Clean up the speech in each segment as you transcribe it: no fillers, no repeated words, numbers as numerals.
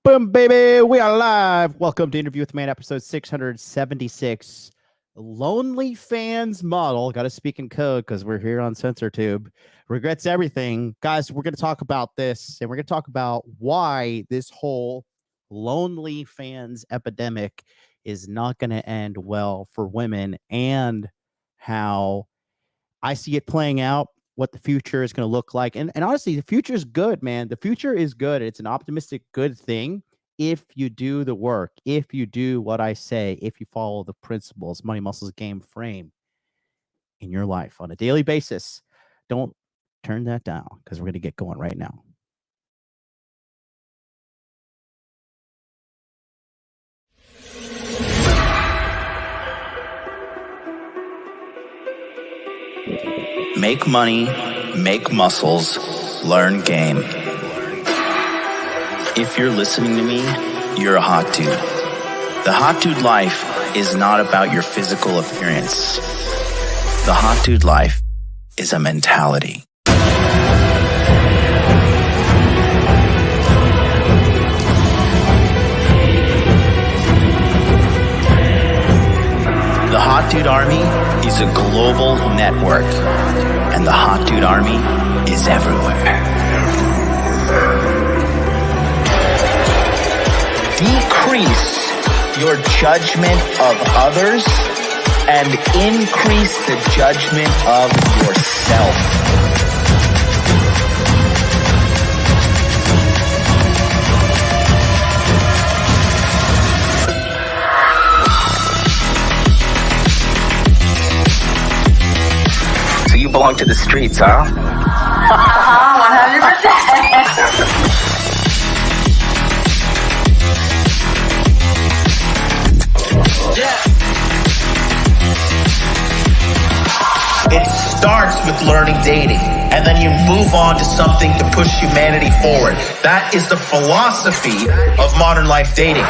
Boom, baby. We are live. Welcome to Interview with Man, episode 676. Lonely fans model. Got to speak in code because we're here on CensorTube. Regrets everything. Guys, we're going to talk about this, and we're going to talk about why this whole lonely fans epidemic is not going to end well for women, and how I see it playing out, what the future is going to look like. And honestly, the future is good, man. The future is good. It's an optimistic, good thing if you do the work, if you do what I say, if you follow the principles, money, muscles, game, frame in your life on a daily basis. Don't turn that down because we're going to get going right now. Make money, make muscles, learn game. If you're listening to me, you're a hot dude. The hot dude life is not about your physical appearance. The hot dude life is a mentality. The Hot Dude Army is a global network, and the Hot Dude Army is everywhere. Decrease your judgment of others and increase the judgment of yourself. You belong to the streets, huh? 100%. It starts with learning dating, and then you move on to something to push humanity forward. That is the philosophy of modern life dating.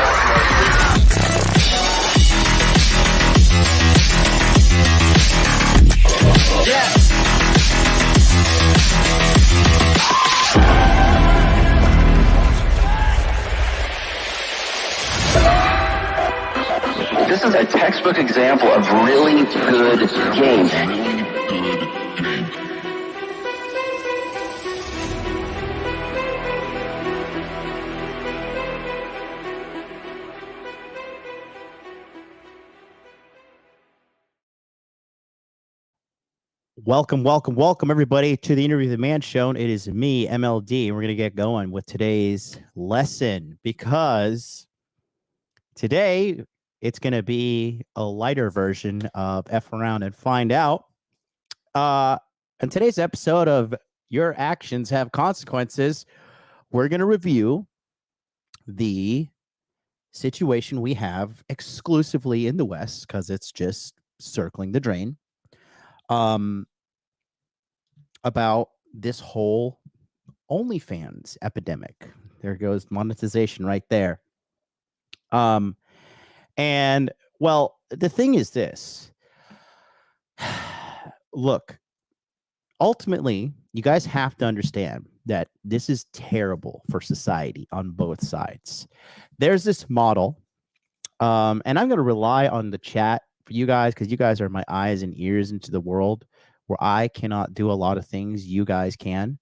This is a textbook example of really good game. Welcome, everybody, to the Interview with the Man Show. It is me, MLD, and we're going to get going with today's lesson because today it's going to be a lighter version of F Around and Find Out. In today's episode of Your Actions Have Consequences, we're going to review the situation we have exclusively in the West because it's just circling the drain. About this whole OnlyFans epidemic. There goes monetization right there. And well, the thing is this. Look, ultimately, you guys have to understand that this is terrible for society on both sides. There's this model, and I'm going to rely on the chat for you guys because you guys are my eyes and ears into the world where I cannot do a lot of things you guys can.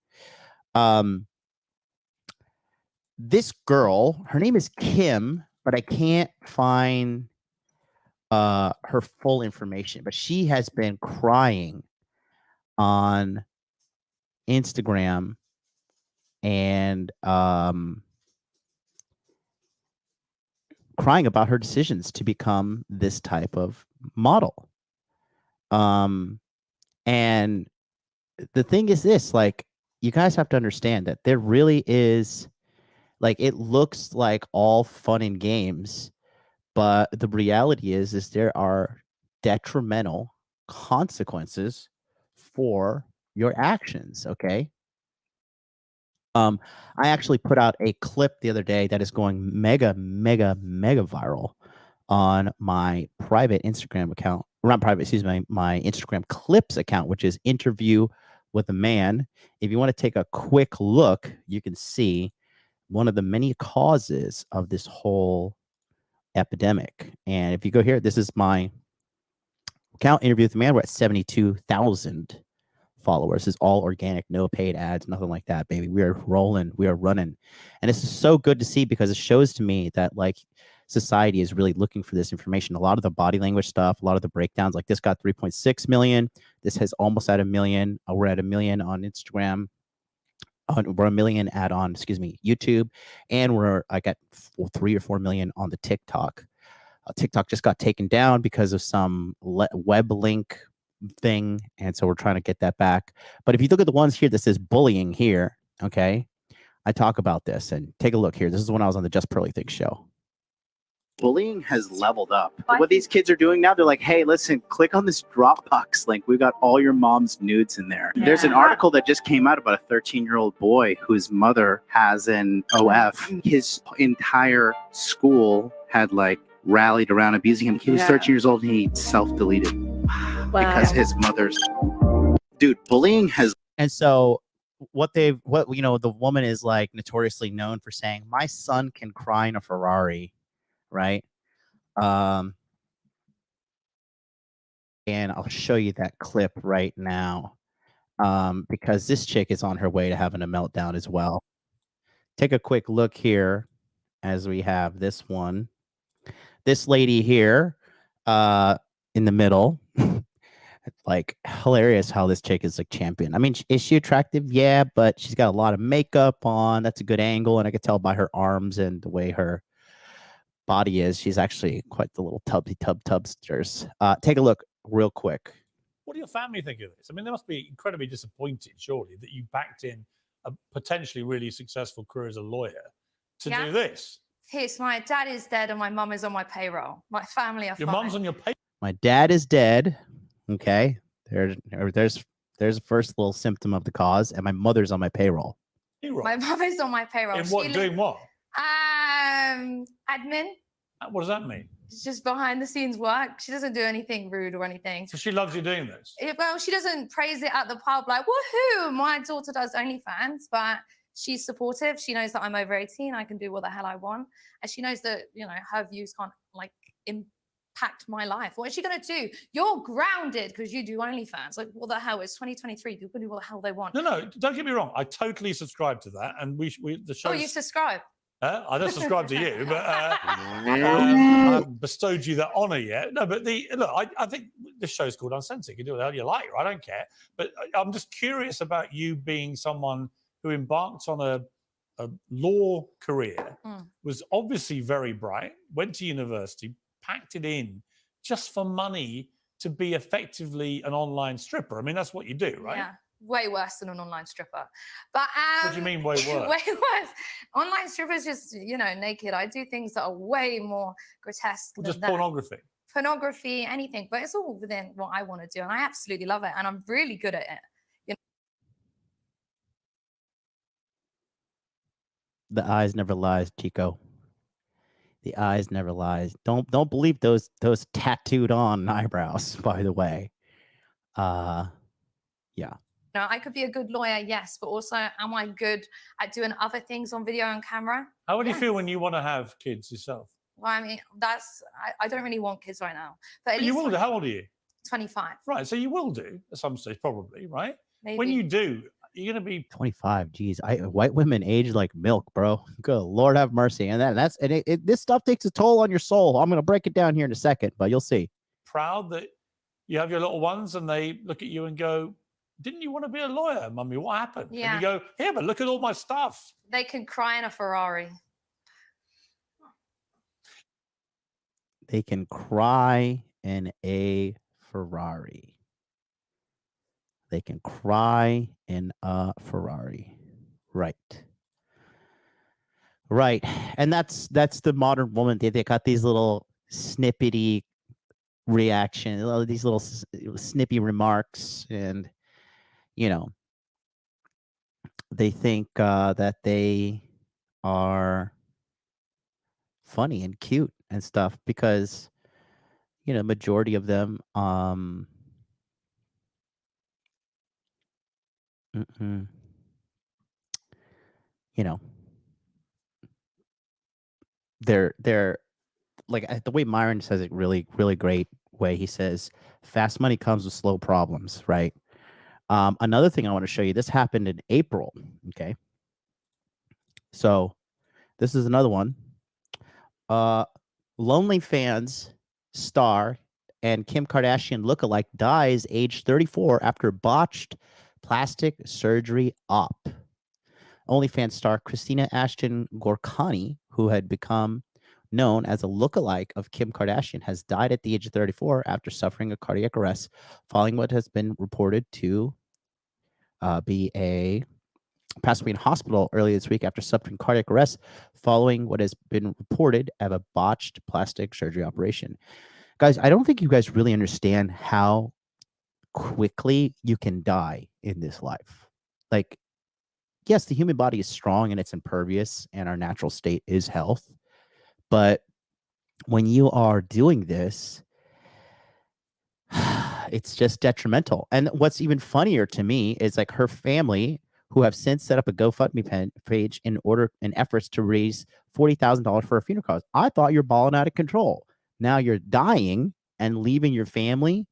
This girl, her name is Kim, but I can't find her full information, but she has been crying on Instagram and crying about her decisions to become this type of model. And the thing is this, like, you guys have to understand that there really is, like, it looks like all fun and games, but the reality is there are detrimental consequences for your actions, okay? I actually put out a clip the other day that is going mega viral on my private Instagram account. Not private, excuse me, my Instagram clips account, which is Interview with a Man. If you want to take a quick look, you can see one of the many causes of this whole epidemic. And if you go here, this is my account, Interview with the Man. We're at 72,000 followers. This is all organic, no paid ads, nothing like that, baby. We are rolling, we are running. And this is so good to see because it shows to me that like society is really looking for this information. A lot of the body language stuff, a lot of the breakdowns, like this got 3.6 million. This has almost at 1 million. We're at 1 million on Instagram. We're 1 million on YouTube, and we're like at 3 or 4 million on the TikTok. TikTok just got taken down because of some web link thing, and so we're trying to get that back. But if you look at the ones here that says bullying here, okay, I talk about this, and take a look here. This is when I was on the Just Pearly Things show. Bullying has leveled up. What these kids are doing now, they're like, hey, listen, click on this Dropbox link. We've got all your mom's nudes in there. Yeah. There's an article that just came out about a 13-year-old boy whose mother has an OF. His entire school had like rallied around abusing him. He was 13 years old and he self-deleted because his mother's bullying has. And so the woman is like notoriously known for saying, my son can cry in a Ferrari, right? And I'll show you that clip right now, because this chick is on her way to having a meltdown as well. Take a quick look here as we have this one. This lady here in the middle. Like hilarious how this chick is like champion. I mean, is she attractive? Yeah, but she's got a lot of makeup on. That's a good angle, and I could tell by her arms and the way her body is. She's actually quite the little tubsters. Take a look real quick. What do your family think of this? I mean, they must be incredibly disappointed, surely, that you backed in a potentially really successful career as a lawyer to do this. Yes, my dad is dead and my mum is on my payroll. My family are Your mum's on your payroll? My dad is dead. Okay. There's the first little symptom of the cause, and my mother's on my payroll. My mum is on my payroll. In what? Doing what? Admin. What does that mean? It's just behind the scenes work. She doesn't do anything rude or anything. So she loves you doing this? Well, she doesn't praise it at the pub like, woohoo, my daughter does OnlyFans, but she's supportive. She knows that I'm over 18. I can do what the hell I want. And she knows that, her views can't like impact my life. What is she going to do? You're grounded because you do OnlyFans. Like, what the hell? It's 2023. People can do what the hell they want. No, don't get me wrong. I totally subscribe to that. And the show. Oh, you subscribe? I don't subscribe to you, but I haven't bestowed you that honor yet. No, but I think this show's called Uncensored. You can do what the hell you like. I don't care. But I'm just curious about you being someone who embarked on a law career, was obviously very bright, went to university, packed it in just for money to be effectively an online stripper. I mean, that's what you do, right? Yeah. Way worse than an online stripper. But what do you mean way worse? Way worse. Online strippers just, naked. I do things that are way more grotesque. Well, just pornography. Pornography, anything. But it's all within what I want to do. And I absolutely love it. And I'm really good at it. The eyes never lies, Chico. The eyes never lies. Don't believe those tattooed on eyebrows, by the way. Yeah. I could be a good lawyer, yes, but also am I good at doing other things on video and camera? How would you feel when you want to have kids yourself? Well, I mean, I don't really want kids right now. But you will do. How old are you? 25. Right, so you will do at some stage, probably, right? Maybe. When you do, you're going to be 25. Geez, white women age like milk, bro. Good Lord have mercy. And this stuff takes a toll on your soul. I'm going to break it down here in a second, but you'll see. Proud that you have your little ones and they look at you and go, didn't you want to be a lawyer, mummy? What happened? Yeah. And you go, here, but look at all my stuff. They can cry in a Ferrari. They can cry in a Ferrari. They can cry in a Ferrari. Right. Right. And that's the modern woman. They got these little snippety reaction, these little snippy remarks, and they think that they are funny and cute and stuff because majority of them they're like the way Myron says it really, really great way. He says, fast money comes with slow problems, right? Another thing I want to show you, this happened in April. Okay. So this is another one. Lonely Fans star and Kim Kardashian lookalike dies age 34 after botched plastic surgery op. OnlyFans star Christina Ashton Gorkani, who had become known as a lookalike of Kim Kardashian, has died at the age of 34 after suffering a cardiac arrest following what has been reported to passed away in hospital earlier this week after suffering cardiac arrest following what has been reported of a botched plastic surgery operation. Guys, I don't think you guys really understand how quickly you can die in this life. Like, yes, the human body is strong and it's impervious and our natural state is health. But when you are doing this, it's just detrimental. And what's even funnier to me is like her family, who have since set up a GoFundMe page in efforts to raise $40,000 for a funeral cause. I thought you're balling out of control. Now you're dying and leaving your family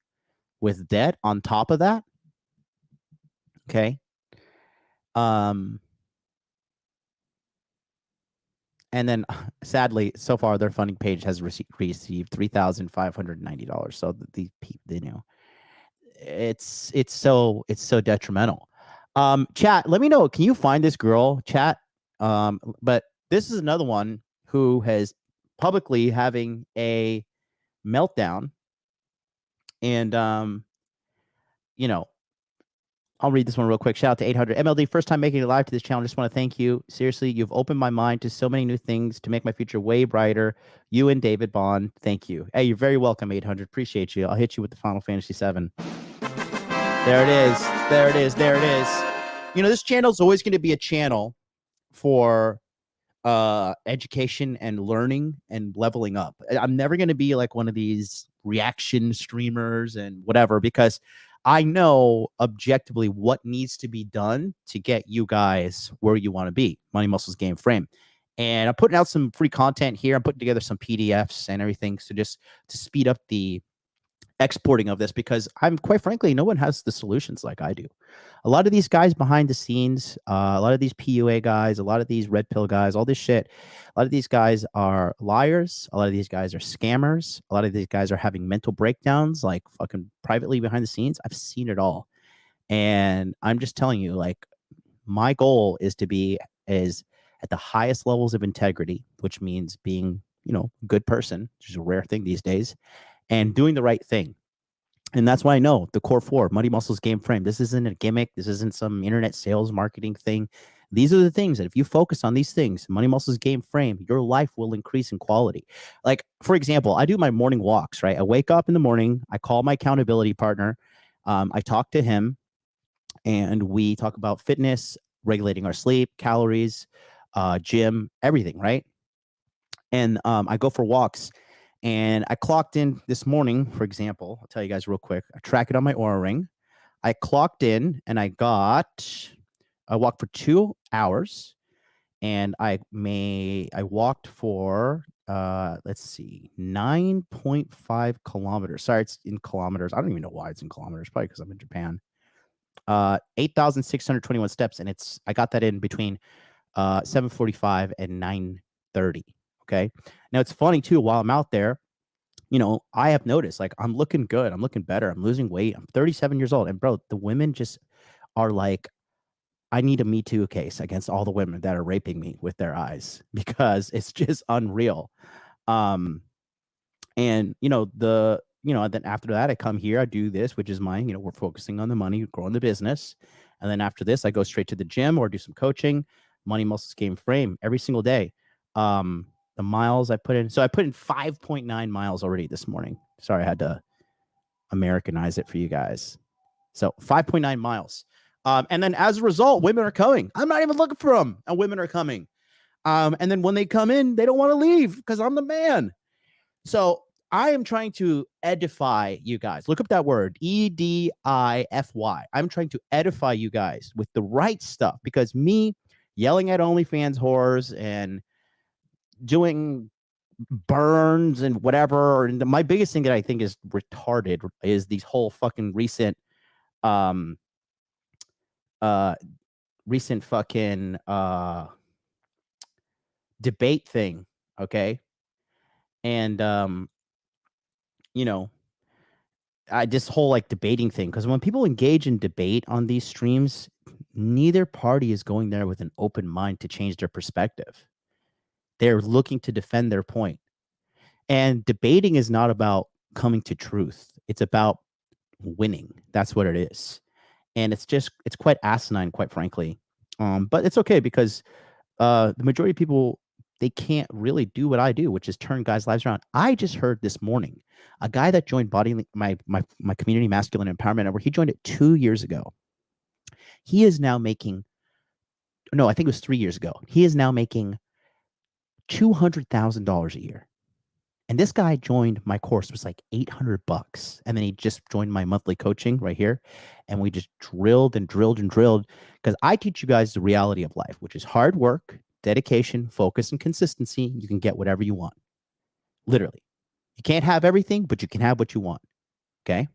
with debt on top of that. Okay. And then sadly, so far their funding page has received $3,590. So the you know, it's so detrimental. Chat, let me know. Can you find this girl, chat? But this is another one who has publicly having a meltdown. And you know, I'll read this one real quick. Shout out to 800 MLD. First time making it live to this channel. Just want to thank you. Seriously, you've opened my mind to so many new things to make my future way brighter. You and David Bond. Thank you. Hey, you're very welcome, 800. Appreciate you. I'll hit you with the Final Fantasy VII. There it is. There it is. There it is. You know, this channel is always going to be a channel for education and learning and leveling up. I'm never going to be like one of these reaction streamers and whatever, because I know objectively what needs to be done to get you guys where you want to be. Money Muscles Game Frame. And I'm putting out some free content here. I'm putting together some PDFs and everything. So just to speed up the exporting of this, because I'm quite frankly, no one has the solutions like I do. A lot of these guys behind the scenes, a lot of these PUA guys, a lot of these red pill guys, all this shit, a lot of these guys are liars. A lot of these guys are scammers. A lot of these guys are having mental breakdowns, like fucking privately behind the scenes. I've seen it all. And I'm just telling you, like, my goal is to be at the highest levels of integrity, which means being, you know, a good person, which is a rare thing these days, and doing the right thing. And that's why I know the core four, Money Muscles Game Frame. This isn't a gimmick. This isn't some internet sales marketing thing. These are the things that if you focus on these things, Money Muscles Game Frame, your life will increase in quality. Like, for example, I do my morning walks, right? I wake up in the morning. I call my accountability partner. I talk to him and we talk about fitness, regulating our sleep, calories, gym, everything, right? And I go for walks. And I clocked in this morning, for example. I'll tell you guys real quick. I track it on my Oura Ring. I clocked in and I walked for 2 hours, and I walked for let's see, 9.5 kilometers. Sorry, it's in kilometers. I don't even know why it's in kilometers. Probably because I'm in Japan. 8,621 steps, and I got that in between 7:45 and 9:30. Okay. Now it's funny too, while I'm out there, you know, I have noticed, like, I'm looking good. I'm looking better. I'm losing weight. I'm 37 years old. And bro, the women just are like, I need a Me Too case against all the women that are raping me with their eyes, because it's just unreal. And then after that, I come here, I do this, which is mine. You know, we're focusing on the money, growing the business. And then after this, I go straight to the gym or do some coaching, Money Muscles Game Frame every single day. The miles I put in. So I put in 5.9 miles already this morning. Sorry, I had to Americanize it for you guys. So 5.9 miles. And then as a result, women are coming. I'm not even looking for them, and women are coming. And then when they come in, they don't want to leave because I'm the man. So I am trying to edify you guys. Look up that word, EDIFY. I'm trying to edify you guys with the right stuff, because me yelling at OnlyFans whores and doing burns and whatever. And my biggest thing that I think is retarded is these whole fucking recent fucking debate thing, okay? And you know, this whole like debating thing, because when people engage in debate on these streams, neither party is going there with an open mind to change their perspective. They're looking to defend their point. And debating is not about coming to truth. It's about winning. That's what it is. And it's quite asinine, quite frankly. But it's okay, because the majority of people, they can't really do what I do, which is turn guys' lives around. I just heard this morning a guy that joined my community masculine empowerment network. He joined it 2 years ago. He is now making, no, I think it was 3 years ago. He is now making $200,000 a year. And this guy joined my course, it was like $800. And then he just joined my monthly coaching right here. And we just drilled and drilled and drilled, because I teach you guys the reality of life, which is hard work, dedication, focus, and consistency. You can get whatever you want. Literally. You can't have everything, but you can have what you want. Okay.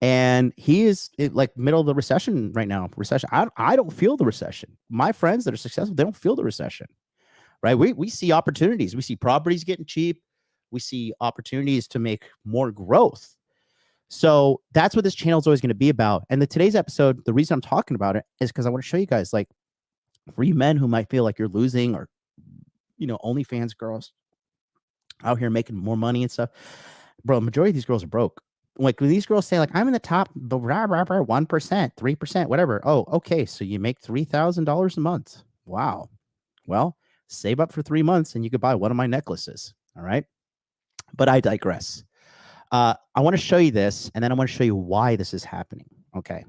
And he is like middle of the recession right now. I don't feel the recession. My friends that are successful, they don't feel the recession. Right? We see opportunities. We see properties getting cheap. We see opportunities to make more growth. So that's what this channel is always going to be about. And today's episode, the reason I'm talking about it is because I want to show you guys, like, for you men who might feel like you're losing, or, OnlyFans girls out here making more money and stuff. Bro, the majority of these girls are broke. Like, when these girls say, like, I'm in the top 1%, 3%, whatever. Oh, okay. So you make $3,000 a month. Wow. Well, save up for 3 months and you could buy one of my necklaces. All right. But I digress. I want to show you this, and then I want to show you why this is happening. Okay.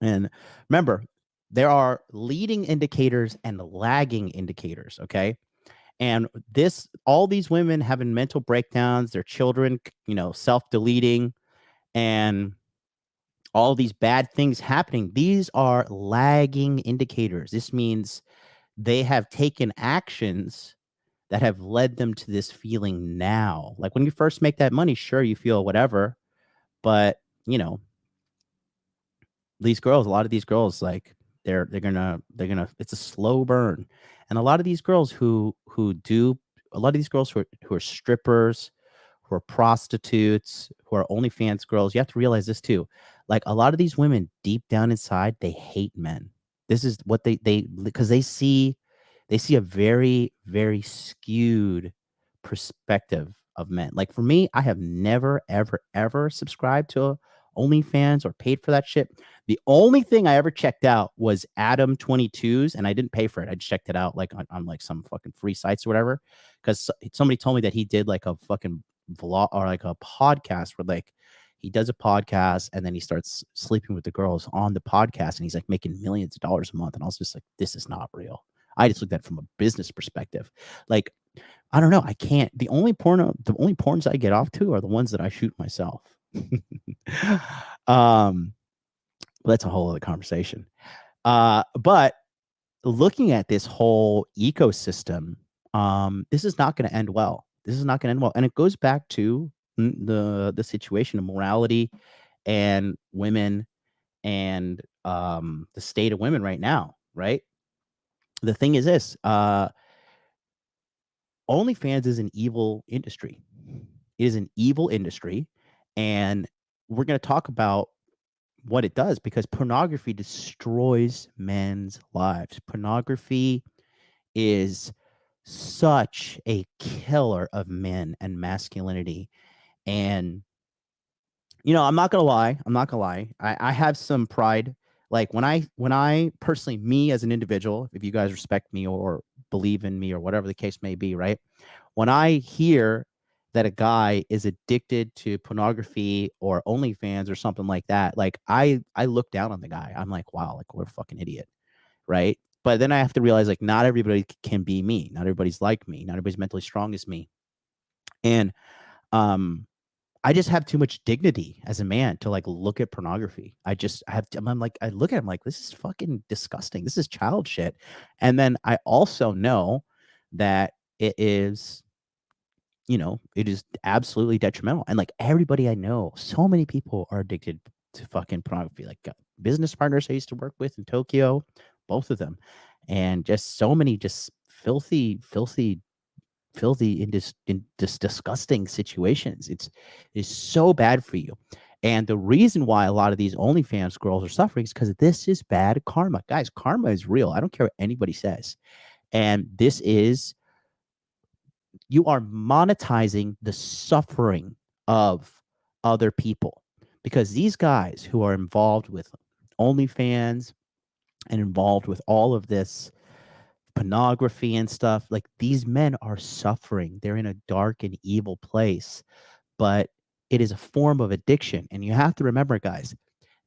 And remember, there are leading indicators and lagging indicators. Okay. And all these women having mental breakdowns, their children, self-deleting, and all these bad things happening, these are lagging indicators. This means they have taken actions that have led them to this feeling now. Like, when you first make that money, sure, you feel whatever, but a lot of these girls, like, they're gonna, it's a slow burn. And a lot of these girls who are strippers, who are prostitutes, who are OnlyFans girls, you have to realize this too. Like, a lot of these women, deep down inside, they hate men. This is what because they see a very, very skewed perspective of men. Like, for me, I have never, ever, ever subscribed to OnlyFans or paid for that shit. The only thing I ever checked out was Adam 22's, and I didn't pay for it. I just checked it out, like, on like some fucking free sites or whatever, because somebody told me that he did like a fucking vlog or like a podcast where, like, he does a podcast and then he starts sleeping with the girls on the podcast, and he's like making millions of dollars a month. And I was just like, this is not real. I just looked at it from a business perspective. Like, I don't know. I can't. The only porns I get off to are the ones that I shoot myself. That's a whole other conversation. But looking at this whole ecosystem, this is not going to end well. And it goes back to the situation of morality and women, and the state of women right now, right? The thing is this, OnlyFans is an evil industry. It is an evil industry, and we're going to talk about what it does, because pornography destroys men's lives. Pornography is such a killer of men and masculinity. And, I'm not going to lie. I have some pride. Like, when I personally, me as an individual, if you guys respect me or believe in me or whatever the case may be, right? When I hear that a guy is addicted to pornography or OnlyFans or something like that, like, I look down on the guy. I'm like, wow, like, what a fucking idiot, right? But then I have to realize, like, not everybody can be me. Not everybody's like me. Not everybody's mentally strong as me. And I just have too much dignity as a man to, like, look at pornography. I'm like, I look at him like, this is fucking disgusting. This is child shit. And then I also know that it is, it is absolutely detrimental. And like everybody I know, so many people are addicted to fucking pornography. Like business partners I used to work with in Tokyo, both of them, and just so many just filthy in this disgusting situations. It's so bad for you. And the reason why a lot of these OnlyFans girls are suffering is because this is bad karma. Guys, karma is real. I don't care what anybody says. And this is, you are monetizing the suffering of other people, because these guys who are involved with OnlyFans and involved with all of this pornography and stuff, like these men are suffering. They're in a dark and evil place, but it is a form of addiction. And you have to remember, guys,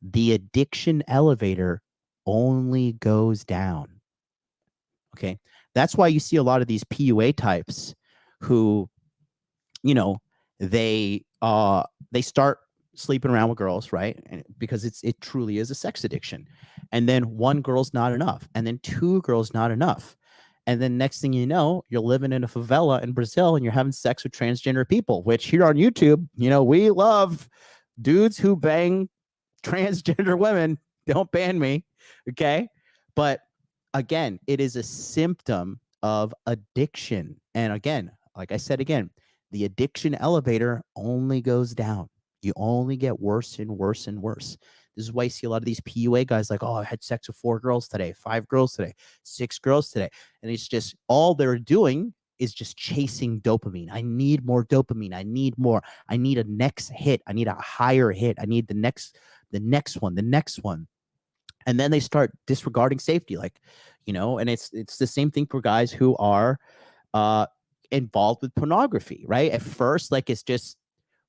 the addiction elevator only goes down. Okay. That's why you see a lot of these PUA types who, they start sleeping around with girls, right? And because it truly is a sex addiction. And then one girl's not enough. And then two girls not enough. And then next thing you know, you're living in a favela in Brazil and you're having sex with transgender people, which here on YouTube, we love dudes who bang transgender women. Don't ban me. Okay. But again, it is a symptom of addiction. And again, like I said, the addiction elevator only goes down. You only get worse and worse and worse. This is why you see a lot of these PUA guys like, oh, I had sex with 4 girls today, 5 girls today, 6 girls today. And it's just all they're doing is just chasing dopamine. I need more dopamine. I need more. I need a next hit. I need a higher hit. I need the next one. And then they start disregarding safety, and it's the same thing for guys who are involved with pornography, right? At first, it's just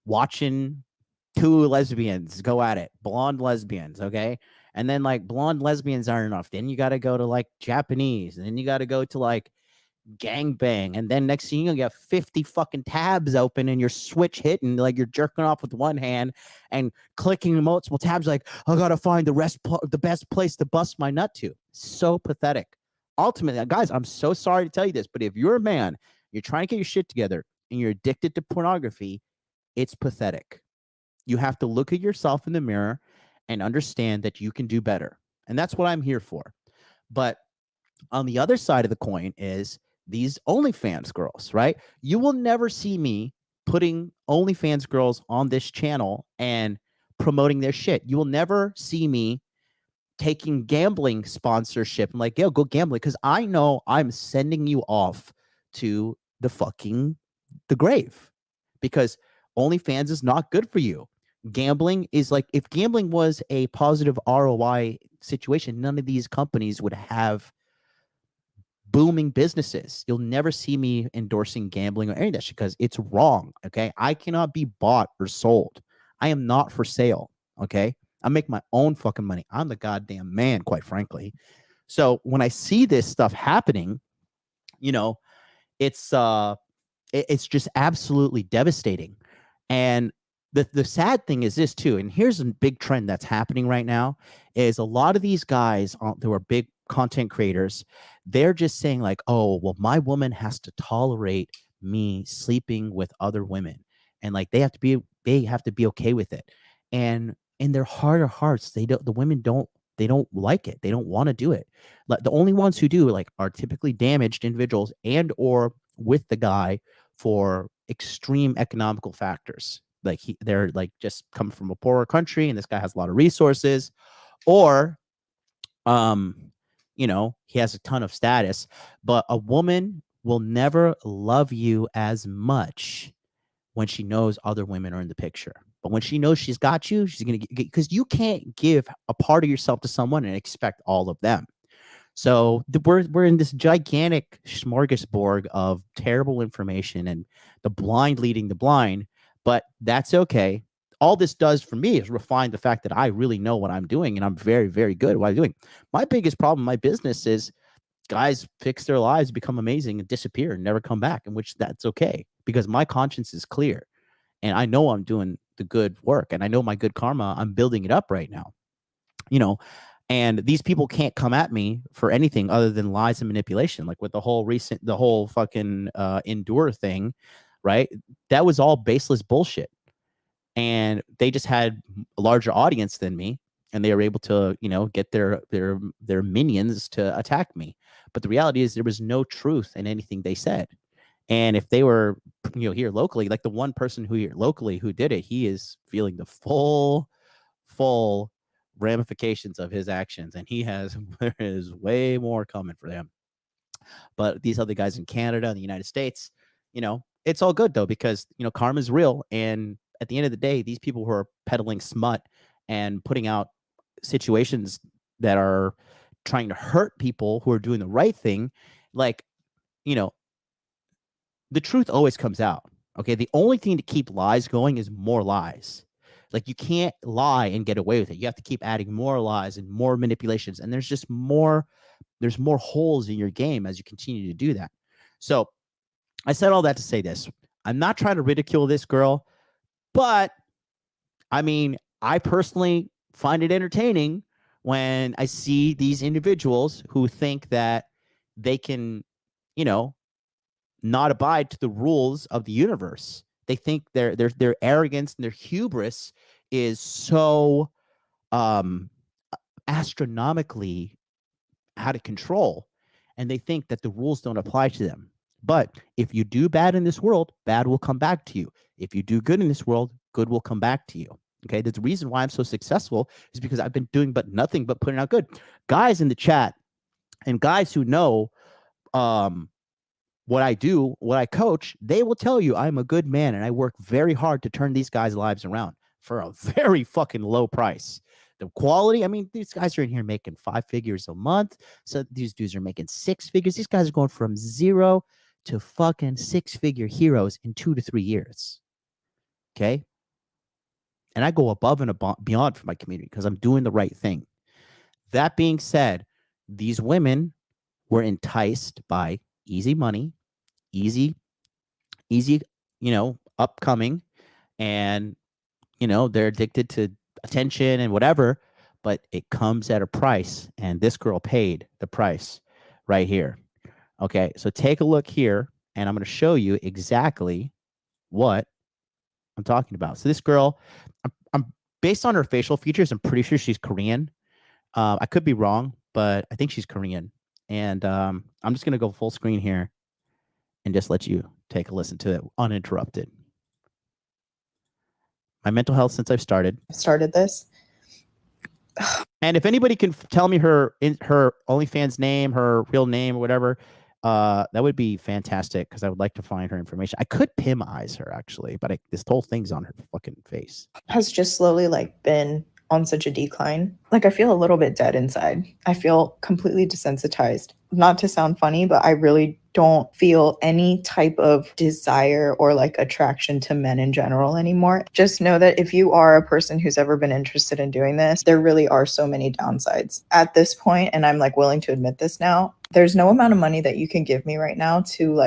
watching 2 lesbians go at it, blonde lesbians, okay? And then blonde lesbians aren't enough. Then you got to go to Japanese, and then you got to go to gangbang, and then next thing you get 50 fucking tabs open and you're switch hitting, you're jerking off with one hand and clicking multiple tabs, I gotta find the best place to bust my nut to. So pathetic. Ultimately, guys, I'm so sorry to tell you this, but if you're a man, you're trying to get your shit together and you're addicted to pornography, it's pathetic. You have to look at yourself in the mirror and understand that you can do better. And that's what I'm here for. But on the other side of the coin is these OnlyFans girls, right? You will never see me putting OnlyFans girls on this channel and promoting their shit. You will never see me taking gambling sponsorship. I'm yo, go gambling, because I know I'm sending you off to the grave, because OnlyFans is not good for you. Gambling is if gambling was a positive ROI situation, none of these companies would have booming businesses. You'll never see me endorsing gambling or any of that shit because it's wrong. Okay. I cannot be bought or sold. I am not for sale. Okay. I make my own fucking money. I'm the goddamn man, quite frankly. So when I see this stuff happening, it's just absolutely devastating. And the sad thing is this too, and here's a big trend that's happening right now, is a lot of these guys who are big content creators, they're just saying oh, well, my woman has to tolerate me sleeping with other women, and they have to be okay with it. And in their heart of hearts, the women don't like it. They don't want to do it. The only ones who do are typically damaged individuals and or with the guy for extreme economical factors. They're just come from a poorer country and this guy has a lot of resources, or he has a ton of status. But a woman will never love you as much when she knows other women are in the picture. But when she knows she's got you, she's going to get, because you can't give a part of yourself to someone and expect all of them. So we're in this gigantic smorgasbord of terrible information and the blind leading the blind, but that's okay. All this does for me is refine the fact that I really know what I'm doing and I'm very, very good at what I'm doing. My biggest problem in my business is guys fix their lives, become amazing, and disappear and never come back, in which that's okay because my conscience is clear and I know I'm doing the good work and I know my good karma, I'm building it up right now, And these people can't come at me for anything other than lies and manipulation. Like with the whole fucking Endure thing, right? That was all baseless bullshit. And they just had a larger audience than me, and they were able to, get their minions to attack me. But the reality is there was no truth in anything they said. And if they were, here locally, like the one person who here locally who did it, he is feeling the full ramifications of his actions, and there is way more coming for them. But these other guys in Canada and the United States, it's all good though, because karma is real. And at the end of the day, these people who are peddling smut and putting out situations that are trying to hurt people who are doing the right thing, like, the truth always comes out. Okay. The only thing to keep lies going is more lies. Like, you can't lie and get away with it. You have to keep adding more lies and more manipulations. And there's more holes in your game as you continue to do that. So I said all that to say this. I'm not trying to ridicule this girl, but I mean, I personally find it entertaining when I see these individuals who think that they can, not abide to the rules of the universe. They think their arrogance and their hubris is so astronomically out of control, and they think that the rules don't apply to them. But if you do bad in this world, bad will come back to you. If you do good in this world, good will come back to you. Okay, the reason why I'm so successful is because I've been doing nothing but putting out good. Guys in the chat and guys who know what I do, what I coach, they will tell you I'm a good man, and I work very hard to turn these guys' lives around for a very fucking low price. The quality, I mean, these guys are in here making 5 figures a month. So these dudes are making 6 figures. These guys are going from 0 to fucking 6-figure heroes in 2 to 3 years. Okay. And I go above and beyond for my community because I'm doing the right thing. That being said, these women were enticed by easy money, easy, upcoming, and, they're addicted to attention and whatever, but it comes at a price, and this girl paid the price right here. Okay, so take a look here, and I'm going to show you exactly what I'm talking about. So this girl, I'm based on her facial features, I'm pretty sure she's Korean. I could be wrong, but I think she's Korean. And I'm just going to go full screen here and just let you take a listen to it uninterrupted. My mental health since I've started this. And if anybody can tell me her OnlyFans name, her real name, or whatever, that would be fantastic, because I would like to find her information. I could Pimize her actually, but this whole thing's on her fucking face. Has just slowly been on such a decline. I feel a little bit dead inside. I feel completely desensitized. Not to sound funny, but I really don't feel any type of desire or attraction to men in general anymore. Just know that if you are a person who's ever been interested in doing this, there really are so many downsides at this point, and I'm willing to admit this now. There's no amount of money that you can give me right now to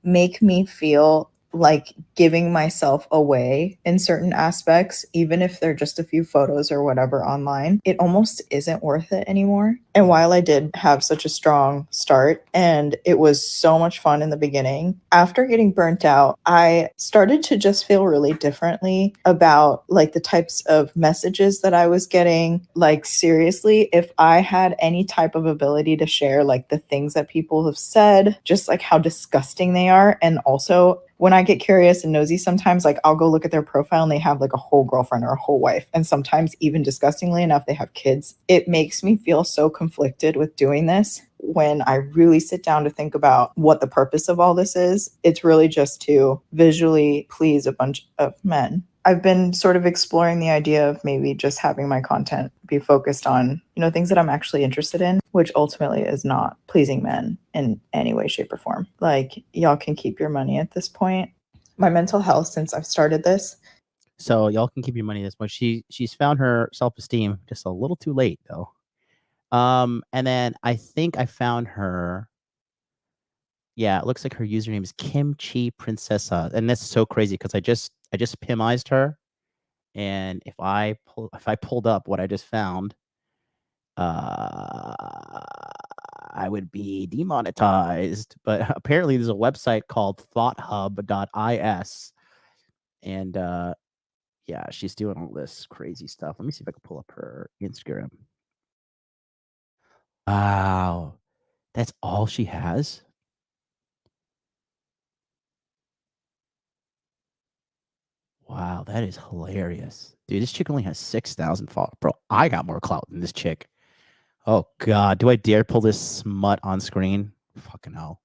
make me feel like giving myself away in certain aspects, even if they're just a few photos or whatever online. It almost isn't worth it anymore. And while I did have such a strong start and it was so much fun in the beginning, after getting burnt out, I started to just feel really differently about the types of messages that I was getting. Seriously, if I had any type of ability to share the things that people have said, just how disgusting they are. And also, when I get curious and nosy, sometimes I'll go look at their profile and they have a whole girlfriend or a whole wife. And sometimes, even disgustingly enough, they have kids. It makes me feel so conflicted with doing this. When I really sit down to think about what the purpose of all this is, it's really just to visually please a bunch of men. I've been sort of exploring the idea of maybe just having my content be focused on, things that I'm actually interested in, which ultimately is not pleasing men in any way, shape, or form. Y'all can keep your money at this point. My mental health since I've started this. So y'all can keep your money this much. She's found her self-esteem just a little too late though. And then I think I found her. Yeah, it looks like her username is Kimchi Princessa, and that's so crazy because I just Pimized her, and if I pulled up what I just found, I would be demonetized. But apparently there's a website called thoughthub.is. And yeah, she's doing all this crazy stuff. Let me see if I can pull up her Instagram. Wow. That's all she has? Wow, that is hilarious. Dude, this chick only has 6,000 followers. Bro, I got more clout than this chick. Oh, God. Do I dare pull this smut on screen? Fucking hell.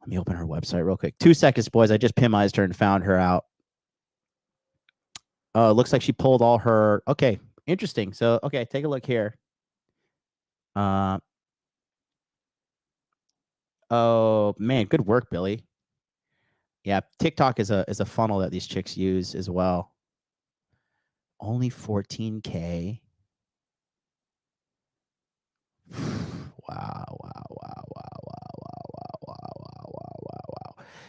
Let me open her website real quick. 2 seconds, boys. I just pimized her and found her out. Looks like she pulled all her... Okay, interesting. So, okay, take a look here. Oh, man. Good work, Billy. Yeah, TikTok is a funnel that these chicks use as well. Only 14K. Wow.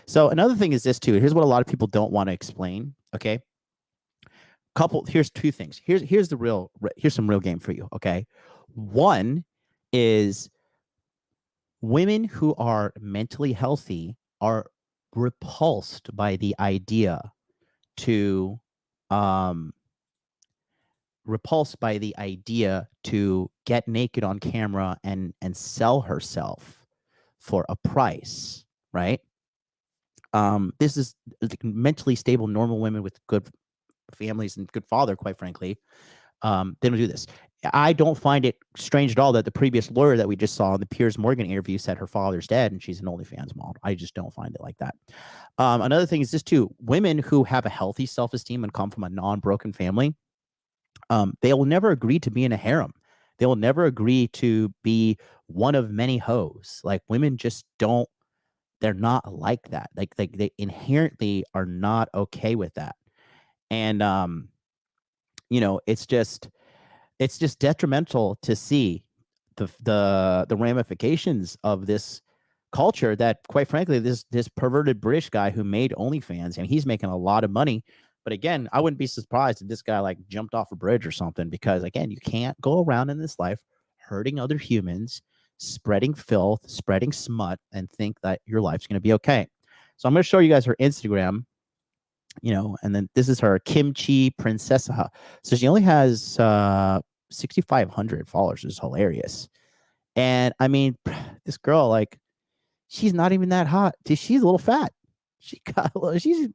So another thing is this too. Here's what a lot of people don't want to explain. Okay. Here's two things. Here's some real game for you. Okay. One is women who are mentally healthy are repulsed by the idea to get naked on camera and sell herself for a price, right? This is mentally stable, normal women with good families and good father, quite frankly. They don't do this. I don't find it strange at all that the previous lawyer that we just saw in the Piers Morgan interview said her father's dead and she's an OnlyFans model. I just don't find it like that. Another thing is this too. Women who have a healthy self-esteem and come from a non-broken family, they will never agree to be in a harem. They will never agree to be one of many hoes. Like women just don't, they're not like that. Like they inherently are not okay with that. And, it's just detrimental to see the ramifications of this culture that, quite frankly, this perverted British guy who made OnlyFans, and he's making a lot of money. But again, I wouldn't be surprised if this guy like jumped off a bridge or something, because again, you can't go around in this life hurting other humans, spreading filth, spreading smut, and think that your life's going to be okay. So I'm going to show you guys her Instagram, and then this is her Kimchi Princessa. So she only has 6,500 followers, which is hilarious. And I mean, this girl, like, she's not even that hot. She's a little fat. She got a little, she's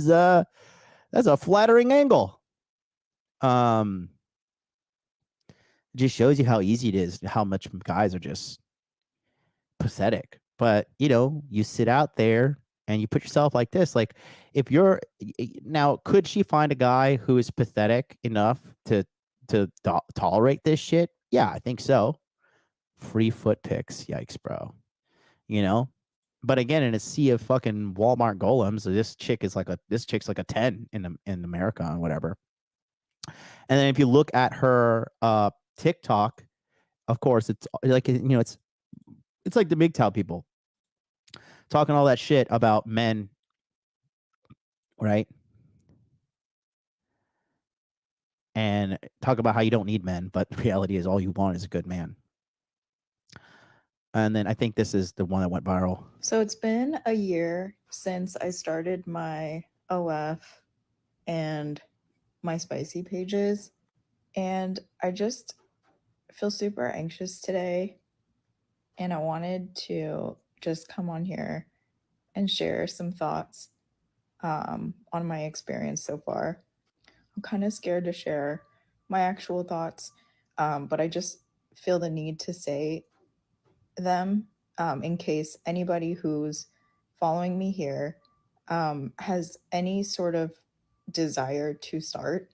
that's a flattering angle. Just shows you how easy it is, how much guys are just pathetic. But you sit out there and you put yourself like this. Like, if you're now, could she find a guy who is pathetic enough to tolerate this shit? Yeah, I think so. Free foot pics, yikes, bro. But again, in a sea of fucking Walmart golems, this chick's like a 10 in America and whatever. And then if you look at her TikTok, of course, it's like it's like the MGTOW people talking all that shit about men, right? And talk about how you don't need men, but the reality is all you want is a good man. And then I think this is the one that went viral. So it's been a year since I started my OF and my spicy pages, and I just feel super anxious today, and I wanted to just come on here and share some thoughts on my experience so far. I'm kind of scared to share my actual thoughts, but I just feel the need to say them in case anybody who's following me here has any sort of desire to start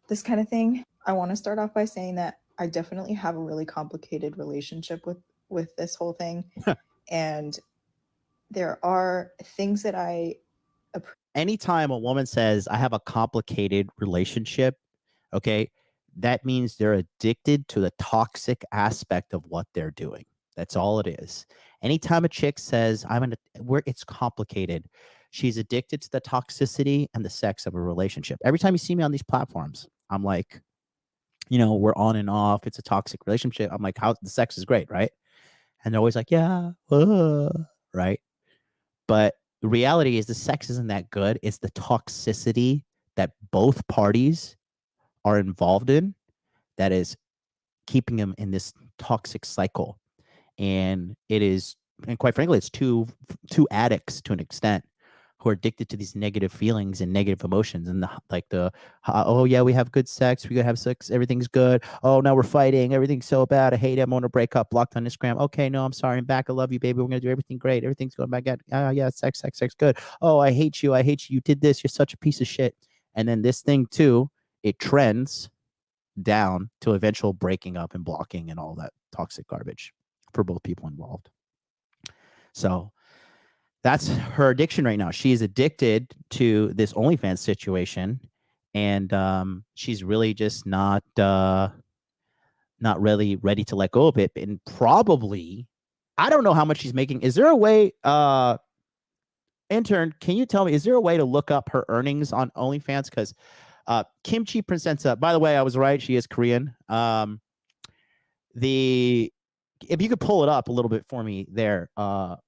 this kind of thing. I want to start off by saying that I definitely have a really complicated relationship with this whole thing. And there are things that anytime a woman says, I have a complicated relationship, okay, that means they're addicted to the toxic aspect of what they're doing. That's all it is. Anytime a chick says, it's complicated, she's addicted to the toxicity and the sex of a relationship. Every time you see me on these platforms, I'm like, you know, we're on and off. It's a toxic relationship. I'm like, how the sex is great, right? And they're always like, yeah, right. But the reality is the sex isn't that good. It's the toxicity that both parties are involved in that is keeping them in this toxic cycle. And it is, and quite frankly, it's two addicts to an extent who are addicted to these negative feelings and negative emotions, and oh yeah, we have good sex, we gotta have sex, everything's good. Oh, now we're fighting, everything's so bad, I hate him, I want to break up, blocked on Instagram. Okay, no, I'm sorry, I'm back, I love you, baby, we're gonna do everything great, everything's going back at yeah, sex, good. Oh, I hate you, you did this, you're such a piece of shit. And then this thing too, it trends down to eventual breaking up and blocking and all that toxic garbage for both people involved. So that's her addiction right now. She is addicted to this OnlyFans situation, and she's really just not really ready to let go of it. And probably, I don't know how much she's making. Is there a way, intern, can you tell me, is there a way to look up her earnings on OnlyFans? Because Kimchi presents up. By the way, I was right. She is Korean. If you could pull it up a little bit for me there,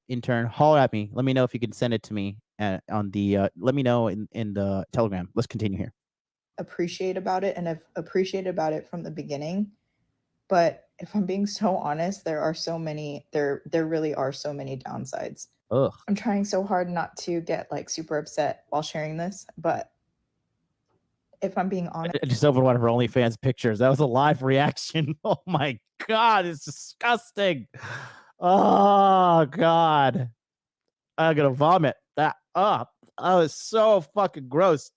intern, holler at me. Let me know if you can send it to me on the, let me know in the Telegram. Let's continue here. Appreciate about it, and I've appreciated about it from the beginning. But if I'm being so honest, there really are so many downsides. Ugh. I'm trying so hard not to get like super upset while sharing this, but if I'm being honest, I just opened one of her OnlyFans pictures. That was a live reaction. Oh my God, it's disgusting. Oh God, I'm gonna vomit that up. Oh, it's so fucking gross.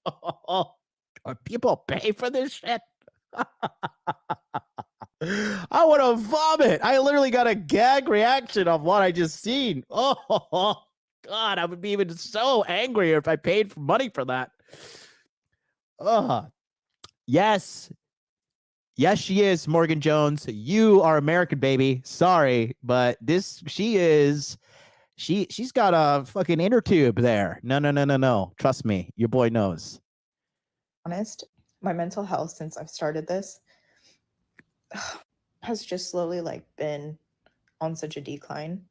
Oh, people pay for this shit? I want to vomit. I literally got a gag reaction of what I just seen. Oh God, I would be even so angry if I paid for money for that. Yes. Yes, she is, Morgan Jones. You are American, baby. Sorry, but she's got a fucking inner tube there. No. Trust me, your boy knows. Honest, my mental health since I've started this has just slowly like been on such a decline.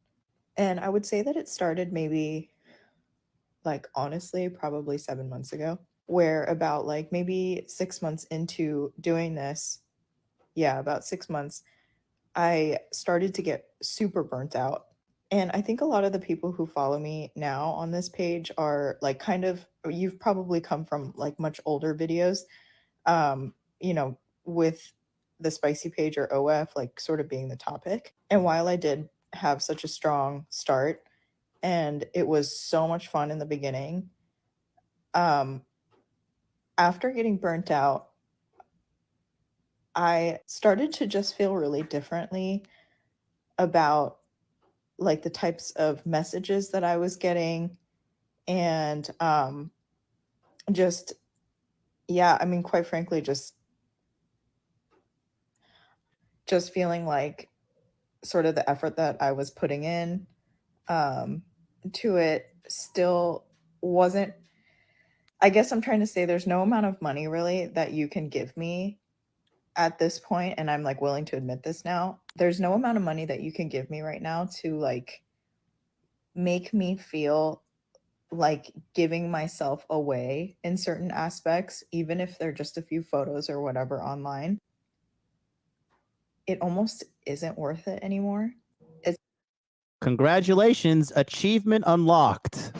And I would say that it started maybe like honestly probably 7 months ago, where about like maybe 6 months into doing this, about 6 months, I started to get super burnt out. And I think a lot of the people who follow me now on this page are like you've probably come from like much older videos, with the spicy page or OF like sort of being the topic. And while I did have such a strong start and it was so much fun in the beginning, after getting burnt out, I started to just feel really differently about like the types of messages that I was getting, and quite frankly, just feeling like sort of the effort that I was putting in to it still wasn't. I guess I'm trying to say there's no amount of money really that you can give me at this point, and I'm like willing to admit this now. There's no amount of money that you can give me right now to like make me feel like giving myself away in certain aspects, even if they're just a few photos or whatever online. It almost isn't worth it anymore. Congratulations, achievement unlocked.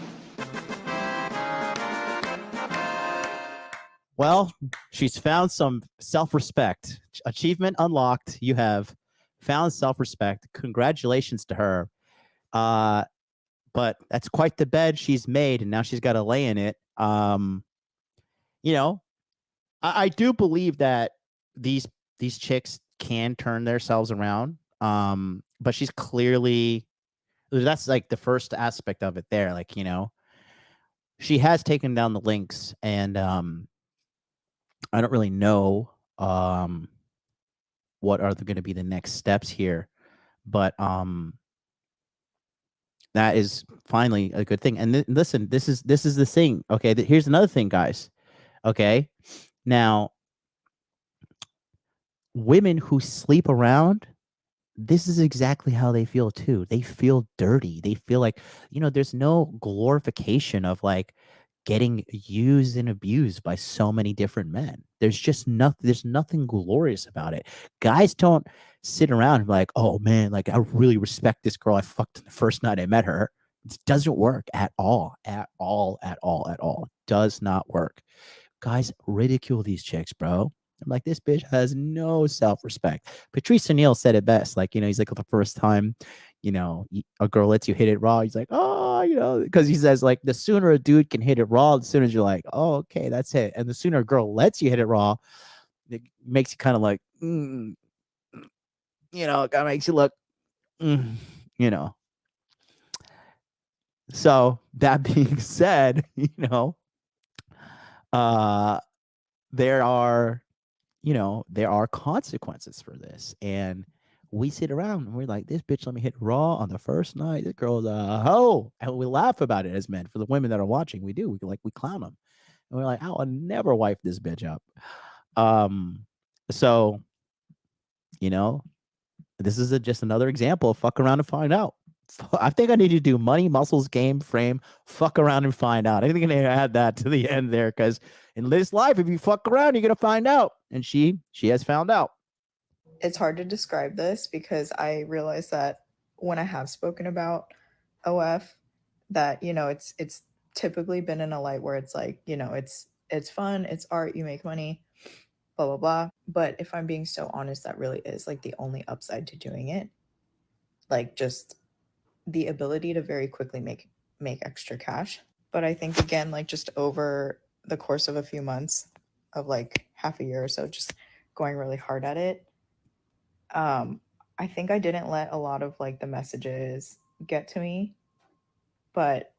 Well, she's found some self-respect. Achievement unlocked. You have found self-respect. Congratulations to her. But that's quite the bed she's made, and now she's got to lay in it. I do believe that these chicks can turn themselves around. But she's clearly, that's like the first aspect of it there. Like, she has taken down the links, and I don't really know what are going to be the next steps here, but that is finally a good thing. And listen, this is the thing. Okay, here's another thing, guys. Okay, now women who sleep around, this is exactly how they feel too. They feel dirty. They feel like, there's no glorification of like getting used and abused by so many different men. There's nothing glorious about it. Guys don't sit around and be like, oh man, like I really respect this girl I fucked the first night I met her. It doesn't work at all, at all, at all, at all. Does not work. Guys ridicule these chicks, bro. I'm like, this bitch has no self-respect. Patrice O'Neill said it best. Like, he's like, the first time, a girl lets you hit it raw, he's like, oh, because he says, like, the sooner a dude can hit it raw, the sooner you're like, oh, okay, that's it. And the sooner a girl lets you hit it raw, it makes you kind of like, it kind of makes you look, you know. So that being said, there are consequences for this. And we sit around and we're like, this bitch let me hit raw on the first night. This girl's a hoe. And we laugh about it as men. For the women that are watching, we do. We clown them. And we're like, I will never wipe this bitch up. So, this is just another example of fuck around and find out. I think I need to do money, muscles, game, frame, fuck around and find out. I think I need to add that to the end there, because in this life, if you fuck around, you're gonna find out. And she has found out. It's hard to describe this because I realize that when I have spoken about OF, that it's typically been in a light where it's like, it's fun, it's art, you make money, blah blah blah. But if I'm being so honest, that really is like the only upside to doing it. Like, just the ability to very quickly make extra cash. But I think, again, like, just over the course of a few months, of like half a year or so, just going really hard at it, I think I didn't let a lot of like the messages get to me, but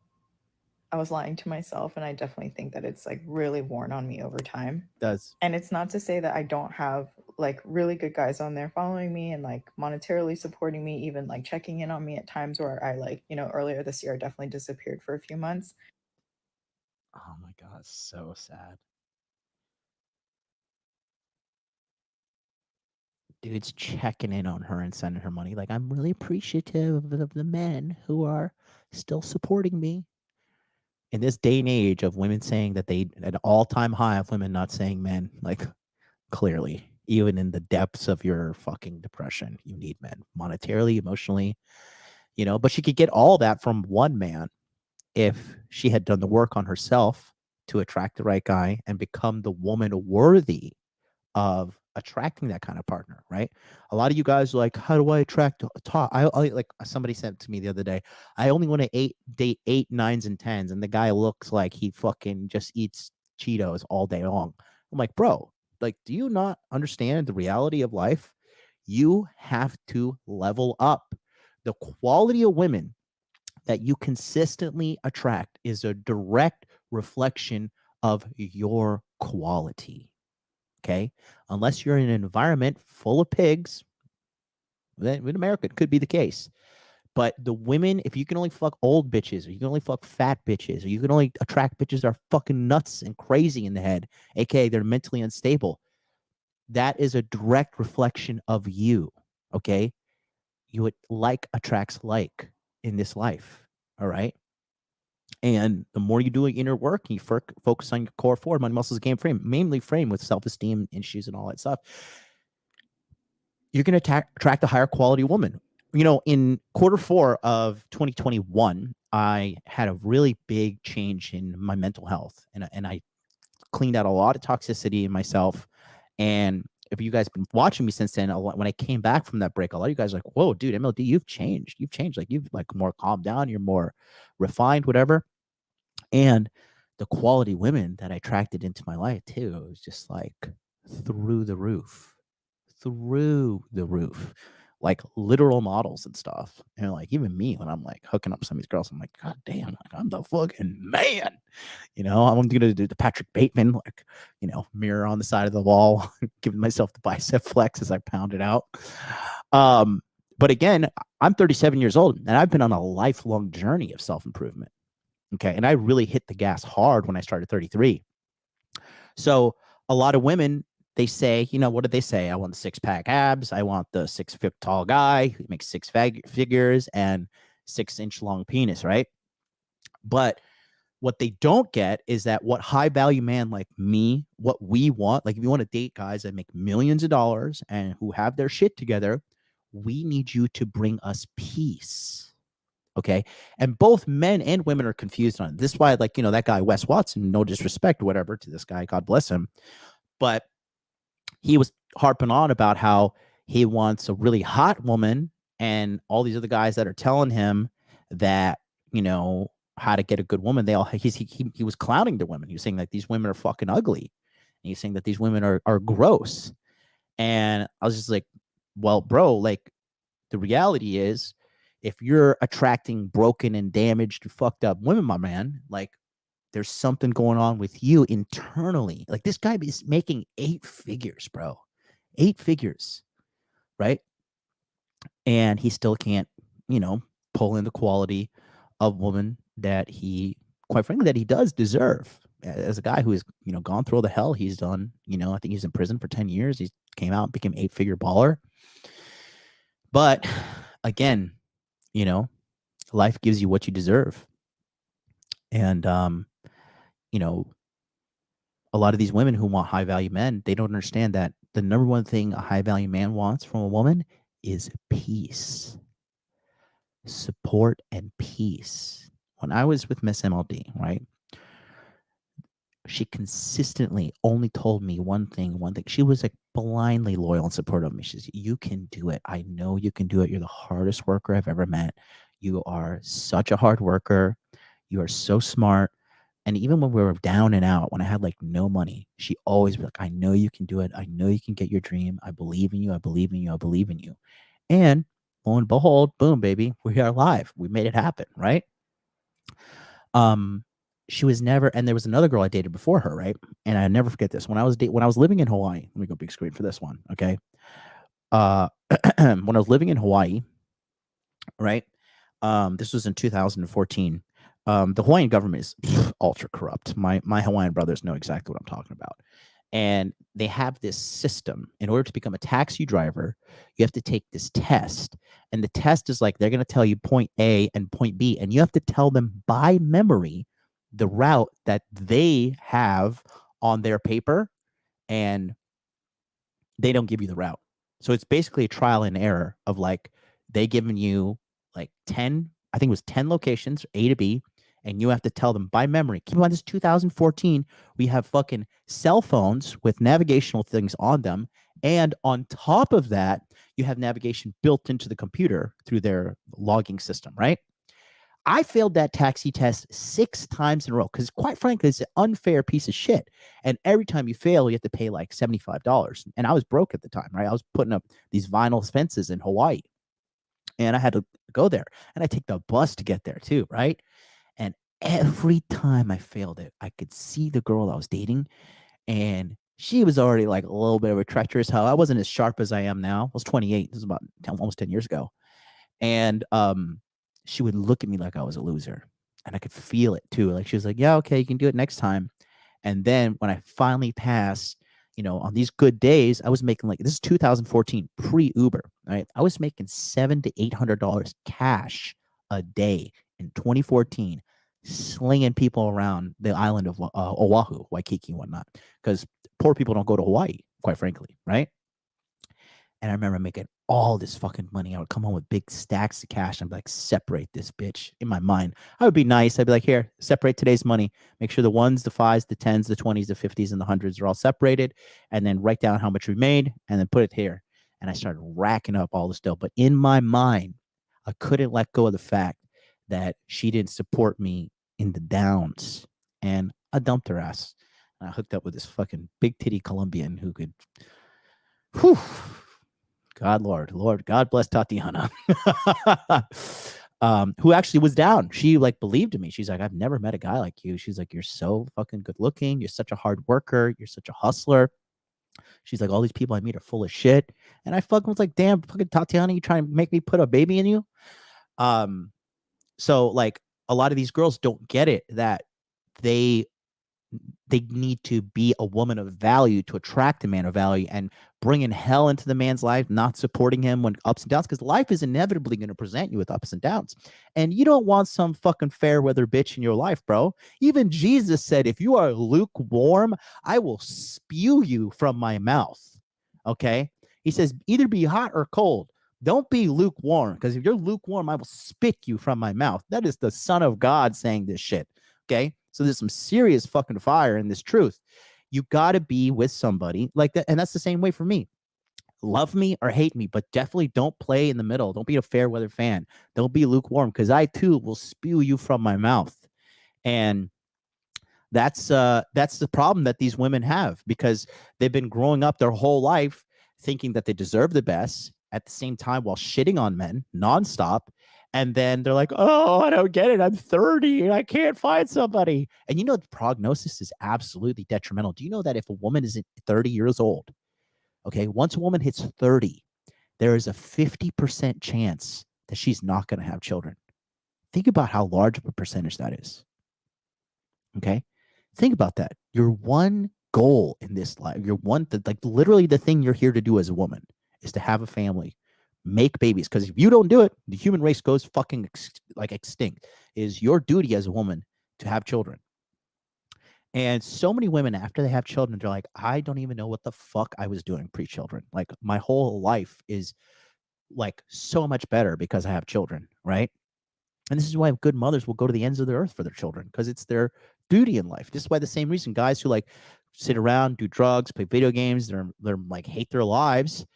I was lying to myself, and I definitely think that it's like really worn on me over time. It does. And it's not to say that I don't have like really good guys on there following me and like monetarily supporting me, even like checking in on me at times where I like, earlier this year I definitely disappeared for a few months. Oh my God, so sad. Dude's checking in on her and sending her money. Like, I'm really appreciative of the men who are still supporting me. In this day and age of women saying that they, an all-time high of women not saying men, like, clearly, even in the depths of your fucking depression, you need men, monetarily, emotionally, but she could get all that from one man if she had done the work on herself to attract the right guy and become the woman worthy of attracting that kind of partner, right? A lot of you guys are like, how do I attract top? I like, somebody said to me the other day, I only want to date 8, 9s, and 10s, and the guy looks like he fucking just eats Cheetos all day long. I'm like, bro, like, do you not understand the reality of life? You have to level up. The quality of women that you consistently attract is a direct reflection of your quality. Okay, unless you're in an environment full of pigs, then in America it could be the case. But the women, if you can only fuck old bitches, or you can only fuck fat bitches, or you can only attract bitches that are fucking nuts and crazy in the head, aka they're mentally unstable, that is a direct reflection of you. Okay, like attracts like in this life. All right. And the more you do inner work, you focus on your core 4, money, muscles, game, frame, mainly frame with self-esteem issues and all that stuff, you're going to attract a higher quality woman. In Q4 of 2021, I had a really big change in my mental health, and I cleaned out a lot of toxicity in myself. And if you guys been watching me since then, when I came back from that break, a lot of you guys are like, whoa, dude, MLD, you've changed. Like, you've like more calmed down. You're more refined, whatever. And the quality women that I attracted into my life too was just like through the roof, like literal models and stuff. And like, even me, when I'm like hooking up some of these girls, I'm like, God damn, like, I'm the fucking man. I'm gonna do the Patrick Bateman, like, mirror on the side of the wall, giving myself the bicep flex as I pound it out. But again, I'm 37 years old and I've been on a lifelong journey of self-improvement. Okay. And I really hit the gas hard when I started 33. So a lot of women they say, you know, what did they say? I want the 6-pack abs. I want the 6-foot tall guy who makes six figures and 6-inch long penis, right? But what they don't get is that what high value man like me, what we want, like if you want to date guys that make millions of dollars and who have their shit together, we need you to bring us peace. Okay. And both men and women are confused on it. This is why, like, you know, that guy, Wes Watson, no disrespect, whatever to this guy, God bless him. But he was harping on about how he wants a really hot woman and all these other guys that are telling him that, you know, how to get a good woman. They all, he was clowning the women. He was saying like, these women are fucking ugly. And he's saying that these women are gross. And I was just like, well, bro, like the reality is if you're attracting broken and damaged and fucked up women, my man, like there's something going on with you internally. Like this guy is making 8 figures, bro. 8 figures, right? And he still can't, you know, pull in the quality of woman that he, quite frankly, that he does deserve. As a guy who has, you know, gone through all the hell he's done, you know, I think he's in prison for 10 years. He came out and became 8-figure baller. But again, you know, life gives you what you deserve. And, you know, a lot of these women who want high value men, they don't understand that the number one thing a high value man wants from a woman is peace, support, and peace. When I was with Miss MLD, right? She consistently only told me one thing. She was like blindly loyal and supportive of me. She says, you can do it. I know you can do it. You're the hardest worker I've ever met. You are such a hard worker. You are so smart. And even when we were down and out, when I had like no money, she always was like, I know you can do it. I know you can get your dream. I believe in you. I believe in you. I believe in you. And lo and behold, boom, baby, we are live. We made it happen, right? She was never, and there was another girl I dated before her, right? And I never forget this. When I was living in Hawaii, let me go big screen for this one, okay? When I was living in Hawaii, right? This was in 2014. The Hawaiian government is ultra corrupt. My Hawaiian brothers know exactly what I'm talking about. And they have this system. In order to become a taxi driver, you have to take this test. And the test is like, they're going to tell you point A and point B, and you have to tell them by memory the route that they have on their paper, and they don't give you the route. So it's basically a trial and error of like, they giving you like 10, I think it was 10 locations, A to B, and you have to tell them by memory. Keep in mind, this is 2014. We have fucking cell phones with navigational things on them. And on top of that, you have navigation built into the computer through their logging system, right? I failed that taxi test 6 times in a row because, quite frankly, it's an unfair piece of shit. And every time you fail, you have to pay like $75. And I was broke at the time, right? I was putting up these vinyl fences in Hawaii. And I had to go there. And I take the bus to get there too, right? And every time I failed it, I could see the girl I was dating. And she was already like a little bit of a treacherous hoe. I wasn't as sharp as I am now. I was 28. This is about almost 10 years ago. And she would look at me like I was a loser. And I could feel it too. Like she was like, yeah, okay, you can do it next time. And then when I finally passed, you know, on these good days, I was making like, this is 2014, pre-Uber, right? I was making $700 to $800 cash a day in 2014, slinging people around the island of Oahu, Waikiki, and whatnot, because poor people don't go to Hawaii, quite frankly, right? And I remember making all this fucking money. I would come home with big stacks of cash and be like, separate this bitch. In my mind, I would be nice. I'd be like, here, separate today's money. Make sure the 1s, the 5s, the 10s, the 20s, the 50s, and the 100s are all separated. And then write down how much we made and then put it here. And I started racking up all this dough. But in my mind, I couldn't let go of the fact that she didn't support me in the downs. And I dumped her ass. And I hooked up with this fucking big titty Colombian who could, whew, God bless Tatiana, who actually was down. She like believed in me. She's like, I've never met a guy like you. She's like, you're so fucking good looking. You're such a hard worker. You're such a hustler. She's like, all these people I meet are full of shit. And I fucking was like, damn, fucking Tatiana, you trying to make me put a baby in you? So like a lot of these girls don't get it, that they they need to be a woman of value to attract a man of value, and bringing hell into the man's life, not supporting him when ups and downs, because life is inevitably going to present you with ups and downs. And you don't want some fucking fair weather bitch in your life, bro. Even Jesus said, if you are lukewarm, I will spew you from my mouth. Okay. He says, either be hot or cold. Don't be lukewarm, because if you're lukewarm, I will spit you from my mouth. That is the Son of God saying this shit. Okay. So there's some serious fucking fire in this truth. You got to be with somebody like that. And that's the same way for me. Love me or hate me, but definitely don't play in the middle. Don't be a fair weather fan. Don't be lukewarm, because I too will spew you from my mouth. And that's the problem that these women have, because they've been growing up their whole life thinking that they deserve the best, at the same time while shitting on men nonstop. And then they're like, oh, I don't get it. I'm 30 and I can't find somebody. And you know, the prognosis is absolutely detrimental. Do you know that if a woman is 30 years old, okay, once a woman hits 30, there is a 50% chance that she's not going to have children. Think about how large of a percentage that is. Okay. Think about that. Your one goal in this life, your one, like literally the thing you're here to do as a woman is to have a family, make babies. Because if you don't do it, the human race goes fucking extinct. It is your duty as a woman to have children. And so many women, after they have children, they're like, I don't even know what the fuck I was doing pre-children. Like my whole life is like so much better because I have children, right? And this is why good mothers will go to the ends of the earth for their children, because it's their duty in life. This is why the same reason guys who like sit around, do drugs, play video games, they're like hate their lives,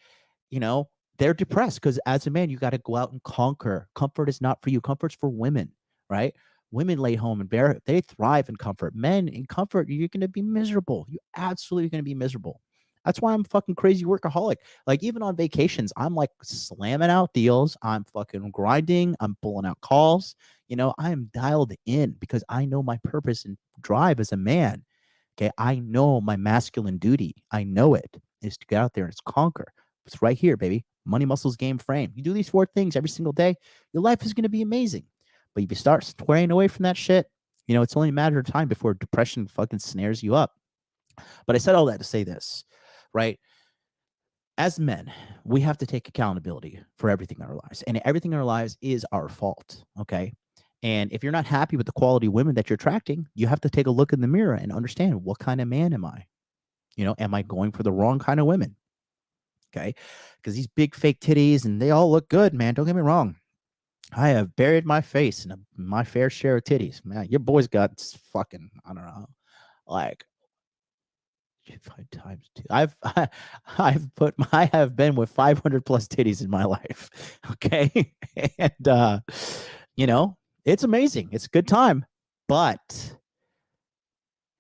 you know, they're depressed, because as a man, you got to go out and conquer. Comfort is not for you. Comfort's for women, right? Women lay home and they thrive in comfort. Men in comfort, you're going to be miserable. You absolutely going to be miserable. That's why I'm fucking crazy workaholic. Like even on vacations, I'm like slamming out deals. I'm fucking grinding. I'm pulling out calls. You know, I am dialed in because I know my purpose and drive as a man. Okay. I know my masculine duty. I know it is to get out there and it's conquer. It's right here, baby. Money, muscles, game, frame. You do these 4 things every single day, your life is going to be amazing. But if you start squaring away from that shit, you know, it's only a matter of time before depression fucking snares you up. But I said all that to say this, right? As men, we have to take accountability for everything in our lives. And everything in our lives is our fault, okay? And if you're not happy with the quality of women that you're attracting, you have to take a look in the mirror and understand, what kind of man am I? You know, am I going for the wrong kind of women? Okay. Because these big fake titties, and they all look good, man. Don't get me wrong. I have buried my face in my fair share of titties. Man, your boy's got fucking, I don't know, like 5 times 2. I have been with 500 plus titties in my life. Okay. And, you know, it's amazing. It's a good time. But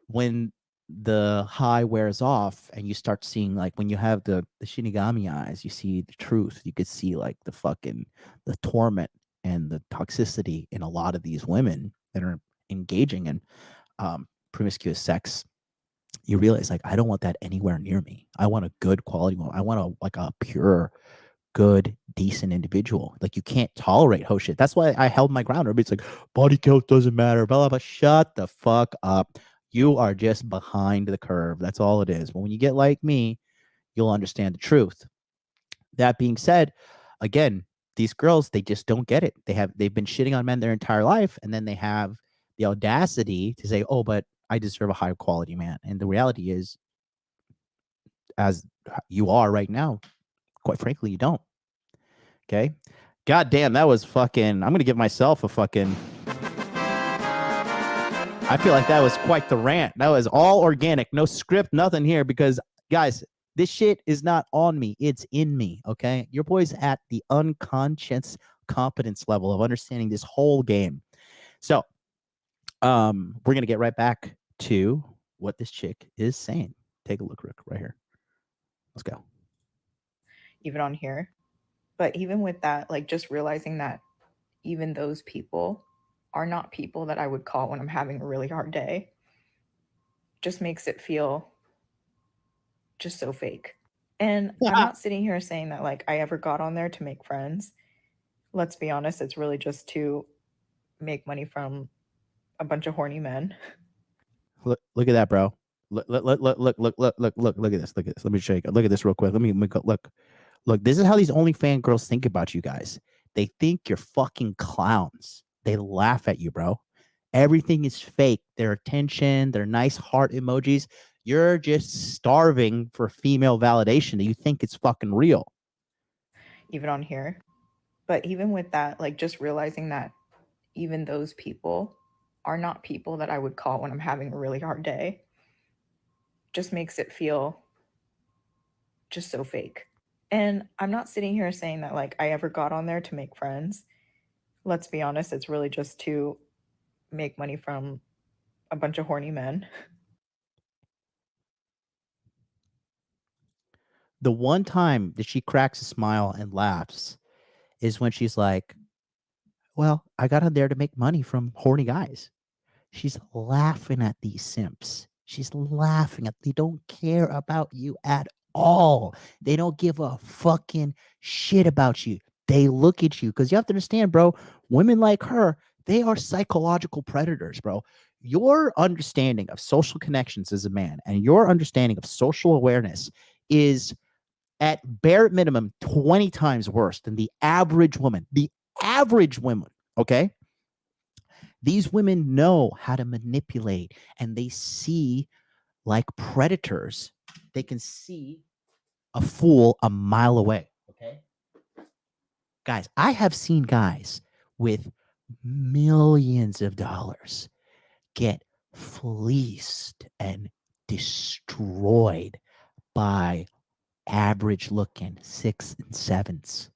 when the high wears off and you start seeing, like when you have the Shinigami eyes, you see the truth. You could see like the torment and the toxicity in a lot of these women that are engaging in promiscuous sex. You realize, like, I don't want that anywhere near me. I want a good quality one. I want a pure, good, decent individual. Like, you can't tolerate ho shit. That's why I held my ground. Everybody's like, body count doesn't matter, blah, blah, blah. Shut the fuck up. You are just behind the curve. That's all it is. But when you get like me, you'll understand the truth. That being said, again, these girls, they just don't get it. They've been shitting on men their entire life, and then they have the audacity to say, oh, but I deserve a high quality man. And the reality is, as you are right now, quite frankly, you don't. Okay. God damn, that was fucking, I'm going to give myself a fucking, I feel like that was quite the rant. That was all organic, no script, nothing here, because guys, this shit is not on me. It's in me. Okay. Your boy's at the unconscious competence level of understanding this whole game. So, we're going to get right back to what this chick is saying. Take a look, Rick, right here. Let's go. Even on here. But even with that, like just realizing that even those people are not people that I would call when I'm having a really hard day, just makes it feel just so fake. And I'm not sitting here saying that like I ever got on there to make friends. Let's be honest, it's really just to make money from a bunch of horny men. Look at that, bro. Look at this. Look at this. Let me show you. Look at this real quick. Let me go. Look. This is how these OnlyFans girls think about you guys. They think you're fucking clowns. They laugh at you, bro. Everything is fake. Their attention, their nice heart emojis. You're just starving for female validation that you think it's fucking real. Even on here. But even with that, like just realizing that even those people are not people that I would call when I'm having a really hard day just makes it feel just so fake. And I'm not sitting here saying that like I ever got on there to make friends. Let's be honest, it's really just to make money from a bunch of horny men. The one time that she cracks a smile and laughs is when she's like, well, I got on there to make money from horny guys. She's laughing at these simps. She's laughing at, they don't care about you at all. They don't give a fucking shit about you. They look at you because you have to understand, bro, women like her, they are psychological predators, bro. Your understanding of social connections as a man and your understanding of social awareness is at bare minimum 20 times worse than the average woman. The average woman, okay? These women know how to manipulate and they see like predators. They can see a fool a mile away. Okay. Guys, I have seen guys with millions of dollars get fleeced and destroyed by average looking 6 and 7s.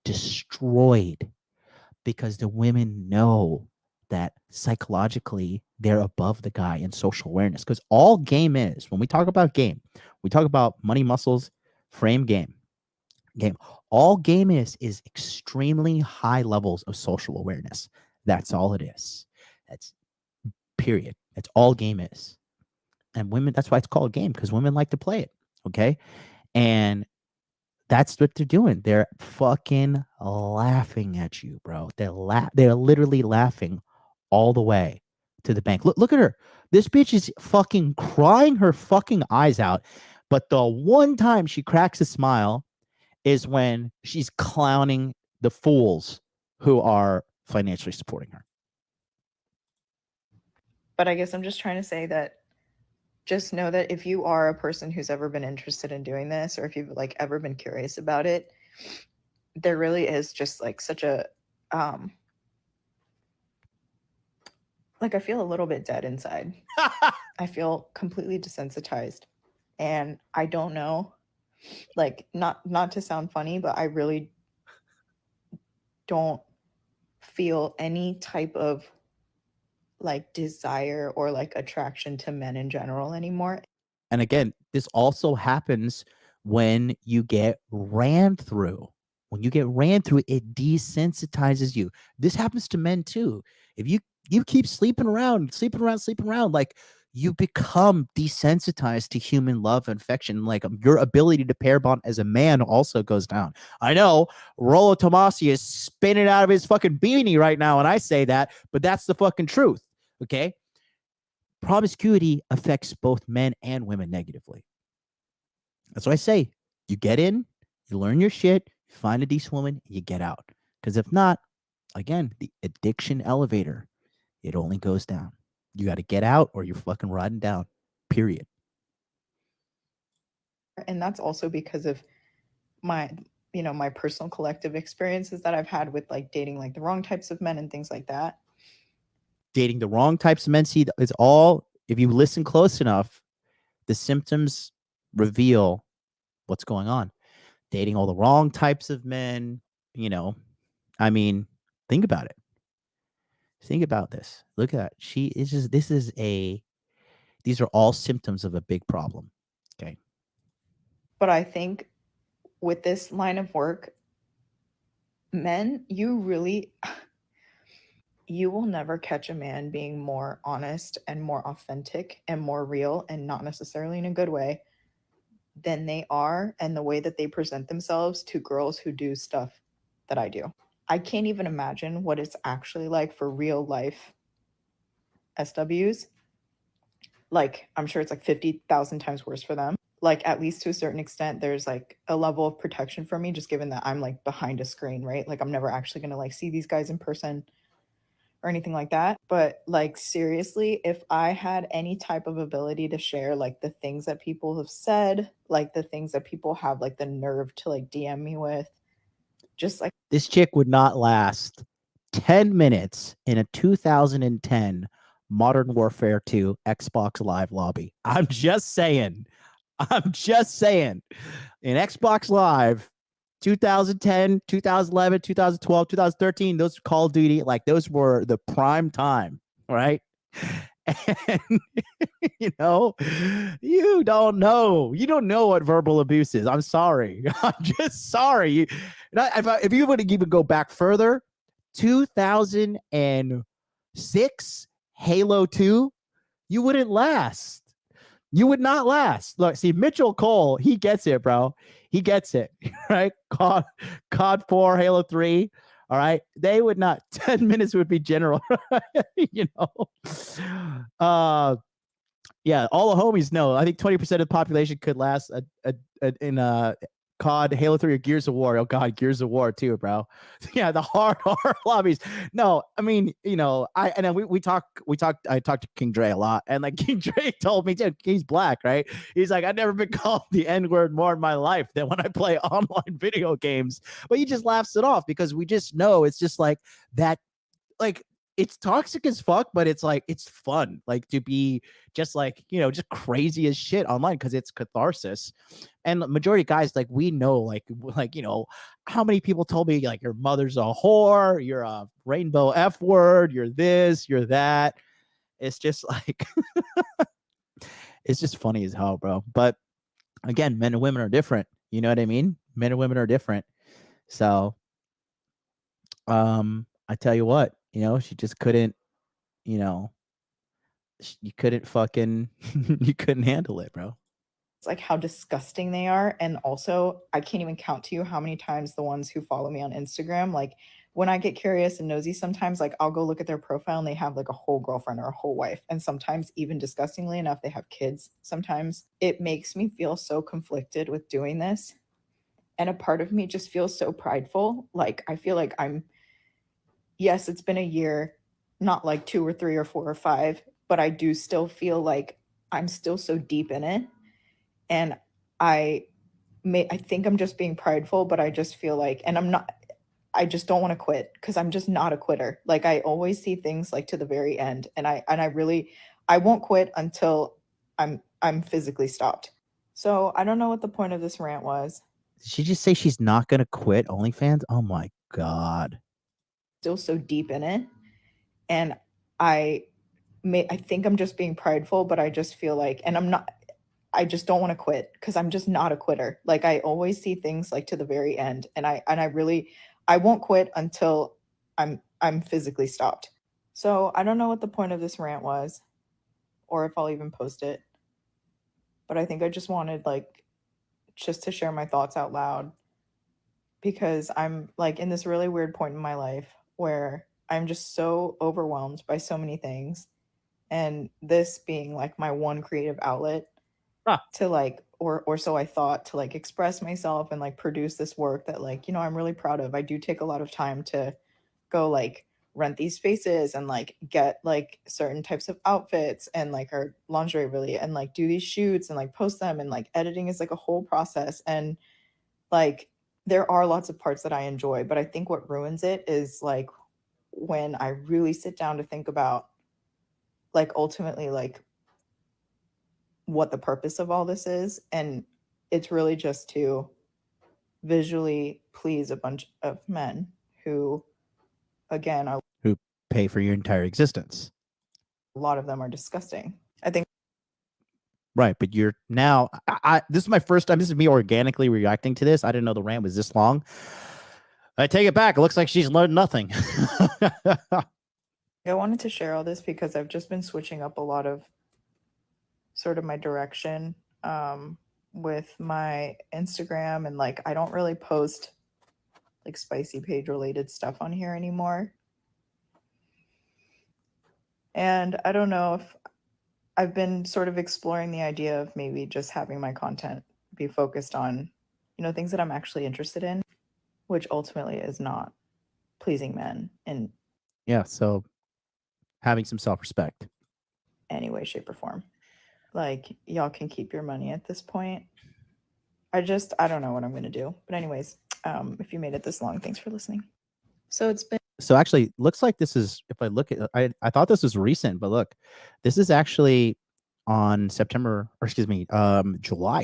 Destroyed because the women know that psychologically they're above the guy in social awareness. Because all game is, when we talk about game, we talk about money, muscles, frame, game. All game is extremely high levels of social awareness. That's all it is. That's period. That's all game is. And women, that's why it's called a game, because women like to play it. Okay. And that's what they're doing. They're fucking laughing at you, bro. They're literally laughing all the way to the bank. Look at her. This bitch is fucking crying her fucking eyes out. But the one time she cracks a smile is when she's clowning the fools who are financially supporting her. But I guess I'm just trying to say that just know that if you are a person who's ever been interested in doing this, or if you've like ever been curious about it, there really is just like such a like I feel a little bit dead inside. I feel completely desensitized. And I don't know, like not to sound funny, but I really don't feel any type of like desire or like attraction to men in general anymore. And again, this also happens when you get ran through. When you get ran through, it desensitizes you. This happens to men too. If you keep sleeping around, like you become desensitized to human love and affection. Like your ability to pair bond as a man also goes down. I know Rollo Tomasi is spinning out of his fucking beanie right now, and I say that, but that's the fucking truth. Okay. Promiscuity affects both men and women negatively. That's what I say. You get in, you learn your shit, you find a decent woman, you get out. Because if not, again, the addiction elevator, it only goes down. You got to get out or you're fucking riding down, period. And that's also because of my, my personal collective experiences that I've had with like dating like the wrong types of men and things like that. Dating the wrong types of men, see, it's all, if you listen close enough, the symptoms reveal what's going on. Dating all the wrong types of men, I mean, think about it. Think about this. Look at that. These are all symptoms of a big problem. Okay. But I think with this line of work, men, you will never catch a man being more honest and more authentic and more real, and not necessarily in a good way, than they are and the way that they present themselves to girls who do stuff that I do. I can't even imagine what it's actually like for real life SWs like I'm sure it's like 50,000 times worse for them. Like at least to a certain extent, there's like a level of protection for me, just given that I'm like behind a screen, right? Like I'm never actually gonna like see these guys in person or anything like that. But like seriously, if I had any type of ability to share like the things that people have said, like the things that people have like the nerve to like DM me with, just like This chick would not last 10 minutes in a 2010 Modern Warfare 2 Xbox Live lobby. I'm just saying. I'm just saying. In Xbox Live, 2010, 2011, 2012, 2013, those Call of Duty, like those were the prime time, right? And you know, you don't know. You don't know what verbal abuse is. I'm sorry. I'm just sorry. If you would even go back further, 2006 Halo 2, you wouldn't last. You would not last. Look, see, Mitchell Cole, he gets it, bro. He gets it, right? COD 4, Halo 3, all right? They would not. 10 minutes would be general, you know? Yeah, all the homies know. I think 20% of the population could last in COD, Halo 3, or Gears of War. Oh God, Gears of War too, bro. Yeah, the hard lobbies. No, I mean, you know, I talked to King Dre a lot, and like King Dre told me, dude, he's black, right? He's like, I've never been called the N-word more in my life than when I play online video games. But he just laughs it off because we just know it's just like that, like it's toxic as fuck, but it's like it's fun, like to be just like, you know, just crazy as shit online because it's catharsis. And majority of guys, like we know, like you know, how many people told me like your mother's a whore, you're a rainbow F word, you're this, you're that. It's just like it's just funny as hell, bro. But again, men and women are different. You know what I mean? Men and women are different. So I tell you what, you know, she just couldn't, you know, you couldn't fucking you couldn't handle it, bro. it's like how disgusting they are. And also, I can't even count to you how many times the ones who follow me on Instagram, like when I get curious and nosy, sometimes like I'll go look at their profile and they have like a whole girlfriend or a whole wife. And sometimes, even disgustingly enough, they have kids. Sometimes it makes me feel so conflicted with doing this. And a part of me just feels so prideful. Like I feel like yes, it's been a year, not like 2 or 3 or 4 or 5, but I do still feel like I'm still so deep in it. And I think I'm just being prideful, but I just feel like, and I just don't want to quit because I'm just not a quitter. Like I always see things like to the very end, and I won't quit until I'm physically stopped. So I don't know what the point of this rant was. Did she just say she's not gonna quit OnlyFans? Oh my God. Still so deep in it. And I think I'm just being prideful, but I just feel like, and I just don't want to quit because I'm just not a quitter. Like I always see things like to the very end, and I won't quit until I'm physically stopped. So I don't know what the point of this rant was, or if I'll even post it. But I think I just wanted like just to share my thoughts out loud because I'm like in this really weird point in my life where I'm just so overwhelmed by so many things. And this being like my one creative outlet to like, or so I thought, to like express myself and like produce this work that like, you know, I'm really proud of. I do take a lot of time to go like rent these spaces and like get like certain types of outfits and like our lingerie really, and like do these shoots and like post them, and like editing is like a whole process. And like there are lots of parts that I enjoy, but I think what ruins it is like when I really sit down to think about like ultimately like what the purpose of all this is. And it's really just to visually please a bunch of men who, again, are Who pay for your entire existence. a lot of them are disgusting. I think Right, but you're now. This is my first time. This is me organically reacting to this. I didn't know the rant was this long. I take it back. It looks like she's learned nothing. I wanted to share all this because I've just been switching up a lot of sort of my direction with my Instagram, and like I don't really post like spicy page related stuff on here anymore. And I don't know if I've been sort of exploring the idea of maybe just having my content be focused on, things that I'm actually interested in, which ultimately is not pleasing men in Yeah. So having some self-respect. any way, shape, or form. Like, y'all can keep your money at this point. I don't know what I'm going to do. But anyways, if you made it this long, thanks for listening. So it's been. So actually, looks like this is, if I look at, I thought this was recent, but look, this is actually on July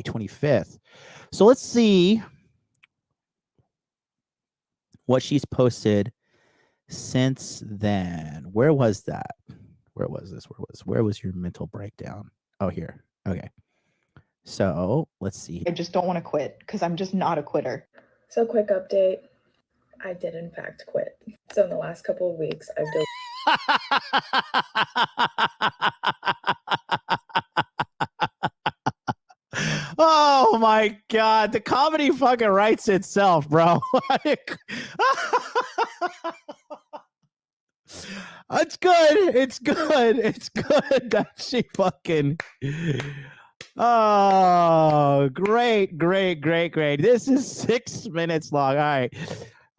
25th. So let's see what she's posted since then. Where was that? Where was this? Where was your mental breakdown? Oh, here. Okay. So let's see. I just don't want to quit because I'm just not a quitter. So quick update. I did in fact quit. So in the last couple of weeks, I've Oh my God. The comedy fucking writes itself, bro. It's good. It's good. It's good that she fucking. Oh, great. This is 6 minutes long. All right.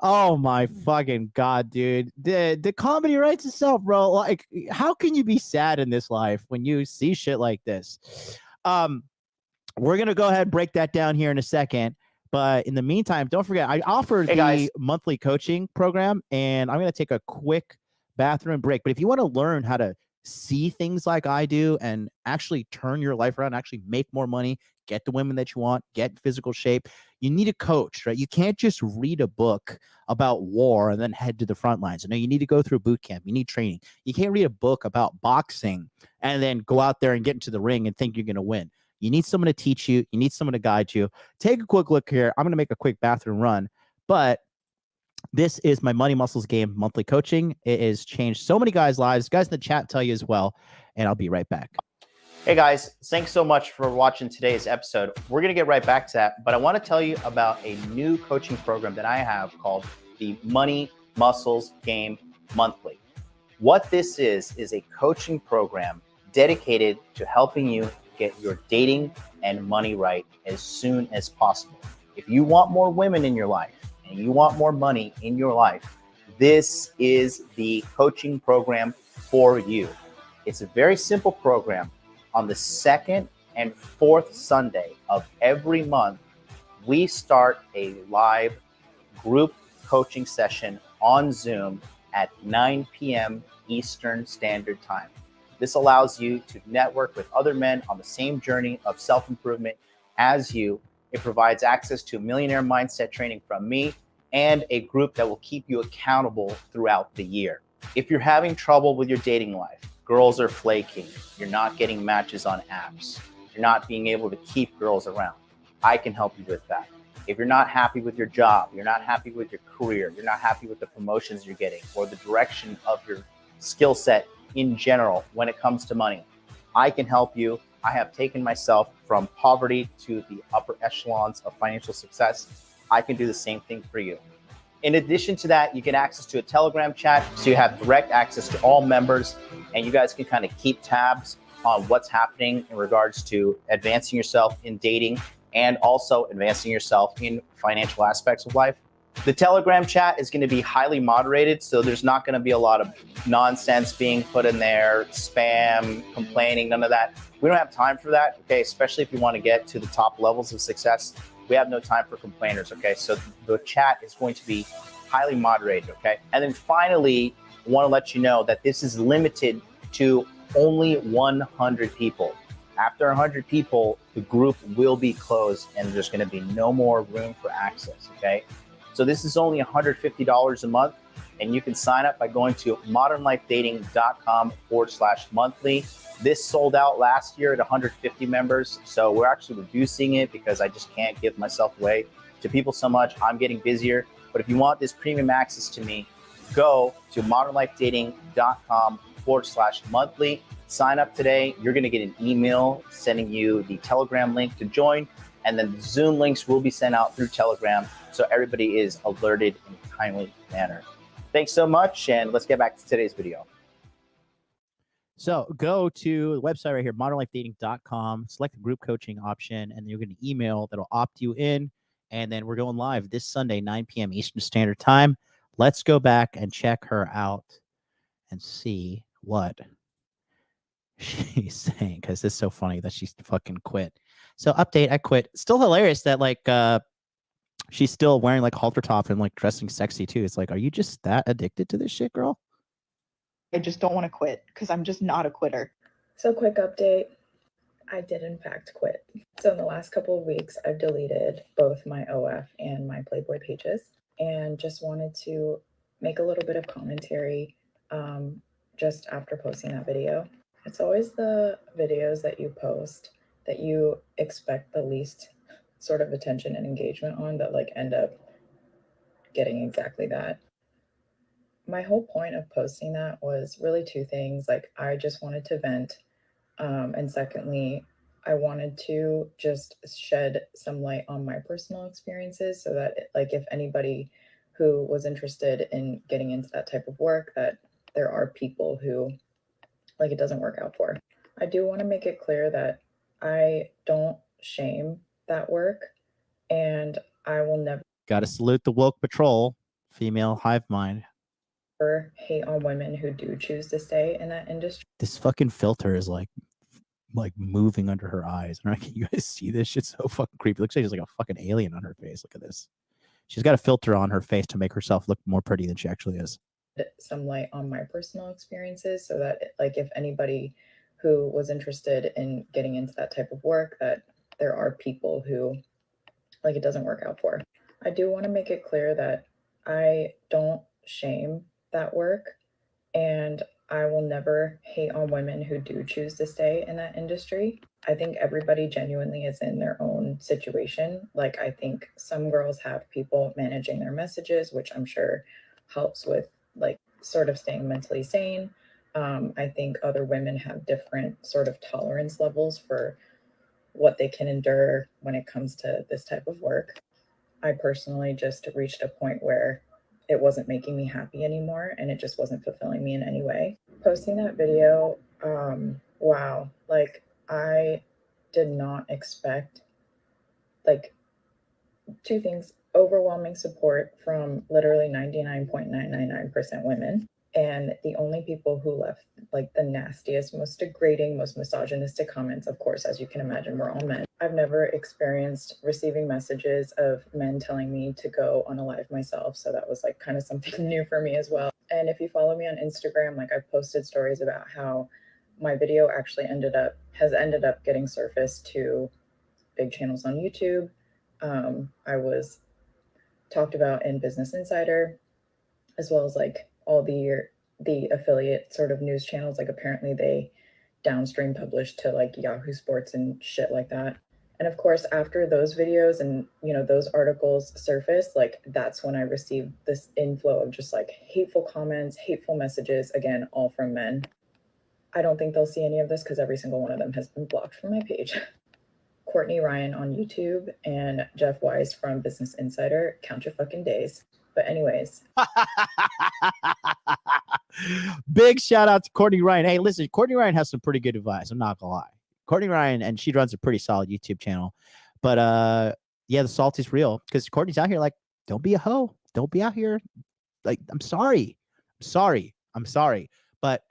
Oh my fucking God, dude. The comedy writes itself, bro. Like, how can you be sad in this life when you see shit like this? We're gonna go ahead and break that down here in a second. But in the meantime, don't forget, I offered the monthly coaching program, and I'm gonna take a quick bathroom break. But if you want to learn how to see things like I do and actually turn your life around, actually make more money, get the women that you want, get physical shape, you need a coach, right? You can't just read a book about war and then head to the front lines. You need to go through boot camp. You need training. You can't read a book about boxing and then go out there and get into the ring and think you're going to win. You need someone to teach you. You need someone to guide you. Take a quick look here. I'm going to make a quick bathroom run, but this is my Money Muscles Game monthly coaching. It has changed so many guys' lives. Guys in the chat tell you as well, and I'll be right back. Hey guys, thanks so much for watching today's episode. We're going to get right back to that, but I want to tell you about a new coaching program that I have called the Money Muscles Game Monthly. What this is a coaching program dedicated to helping you get your dating and money right as soon as possible. If you want more women in your life and you want more money in your life, this is the coaching program for you. It's a very simple program. On the second and fourth Sunday of every month, we start a live group coaching session on Zoom at 9 p.m. Eastern Standard Time. This allows you to network with other men on the same journey of self-improvement as you. It provides access to millionaire mindset training from me and a group that will keep you accountable throughout the year. If you're having trouble with your dating life, girls are flaking, you're not getting matches on apps, you're not being able to keep girls around, I can help you with that. If you're not happy with your job, you're not happy with your career, you're not happy with the promotions you're getting or the direction of your skill set in general when it comes to money, I can help you. I have taken myself from poverty to the upper echelons of financial success. I can do the same thing for you. In addition to that, you get access to a Telegram chat, so you have direct access to all members, and you guys can kind of keep tabs on what's happening in regards to advancing yourself in dating and also advancing yourself in financial aspects of life. The Telegram chat is going to be highly moderated, so there's not going to be a lot of nonsense being put in there, spam, complaining, none of that. We don't have time for that, okay? Especially if you want to get to the top levels of success. We have no time for complainers, okay? So the chat is going to be highly moderated, okay? And then finally, I want to let you know that this is limited to only 100 people. After 100 people, the group will be closed and there's going to be no more room for access, okay? So this is only $150 a month, and you can sign up by going to modernlifedating.com/monthly. This sold out last year at 150 members, so we're actually reducing it because I just can't give myself away to people so much. I'm getting busier, but if you want this premium access to me, go to modernlifedating.com/monthly. Sign up today. You're going to get an email sending you the Telegram link to join, and then the Zoom links will be sent out through Telegram, so everybody is alerted in a timely manner. Thanks so much, and let's get back to today's video. So go to the website right here, modernlifedating.com, select the group coaching option, and you're going to email that'll opt you in. And then we're going live this Sunday, 9 p.m. Eastern Standard Time. Let's go back and check her out and see what she's saying, because it's so funny that she's fucking quit. So update, I quit. Still hilarious that like she's still wearing like halter top and like dressing sexy too. It's like, are you just that addicted to this shit, girl? I just don't want to quit because I'm just not a quitter. So quick update, I did in fact quit. So in the last couple of weeks, I've deleted both my OF and my Playboy pages, and just wanted to make a little bit of commentary just after posting that video. It's always the videos that you post that you expect the least sort of attention and engagement on that like end up getting exactly that. My whole point of posting that was really two things. Like, I just wanted to vent. And secondly, I wanted to just shed some light on my personal experiences so that, like, if anybody who was interested in getting into that type of work, that there are people who, like, it doesn't work out for. I do want to make it clear that I don't shame that work, and I will never Got to salute the woke patrol, female hive mind. hate on women who do choose to stay in that industry. This fucking filter is like moving under her eyes. And can you guys see this? Shit's so fucking creepy. It looks like she's like a fucking alien on her face. Look at this. She's got a filter on her face to make herself look more pretty than she actually is. Some light on my personal experiences so that, like, if anybody who was interested in getting into that type of work, that there are people who, like, it doesn't work out for. I do want to make it clear that I don't shame that work, and I will never hate on women who do choose to stay in that industry. I think everybody genuinely is in their own situation. Like, I think some girls have people managing their messages, which I'm sure helps with, like, sort of staying mentally sane. I think other women have different sort of tolerance levels for what they can endure when it comes to this type of work. I personally just reached a point where it wasn't making me happy anymore, and it just wasn't fulfilling me in any way. Posting that video, wow, like, I did not expect, like, two things: overwhelming support from literally 99.999% women, and the only people who left like the nastiest, most degrading, most misogynistic comments, of course, as you can imagine, were all men. I've never experienced receiving messages of men telling me to go on a live myself, so that was like kind of something new for me as well. And if you follow me on Instagram, like, I've posted stories about how my video actually has ended up getting surfaced to big channels on YouTube. I was talked about in Business Insider, as well as like all the affiliate sort of news channels. Like, apparently they downstream published to like Yahoo Sports and shit like that. And of course, after those videos and, you know, those articles surfaced, like, that's when I received this inflow of just like hateful comments, hateful messages, again, all from men. I don't think they'll see any of this because every single one of them has been blocked from my page. Courtney Ryan on YouTube and Jeff Weiss from Business Insider, count your fucking days. But anyways. Big shout out to Courtney Ryan. Hey, listen, Courtney Ryan has some pretty good advice. I'm not gonna lie. Courtney Ryan, and she runs a pretty solid YouTube channel. But yeah, the salt is real because Courtney's out here like, don't be a hoe. Don't be out here. Like, I'm sorry. But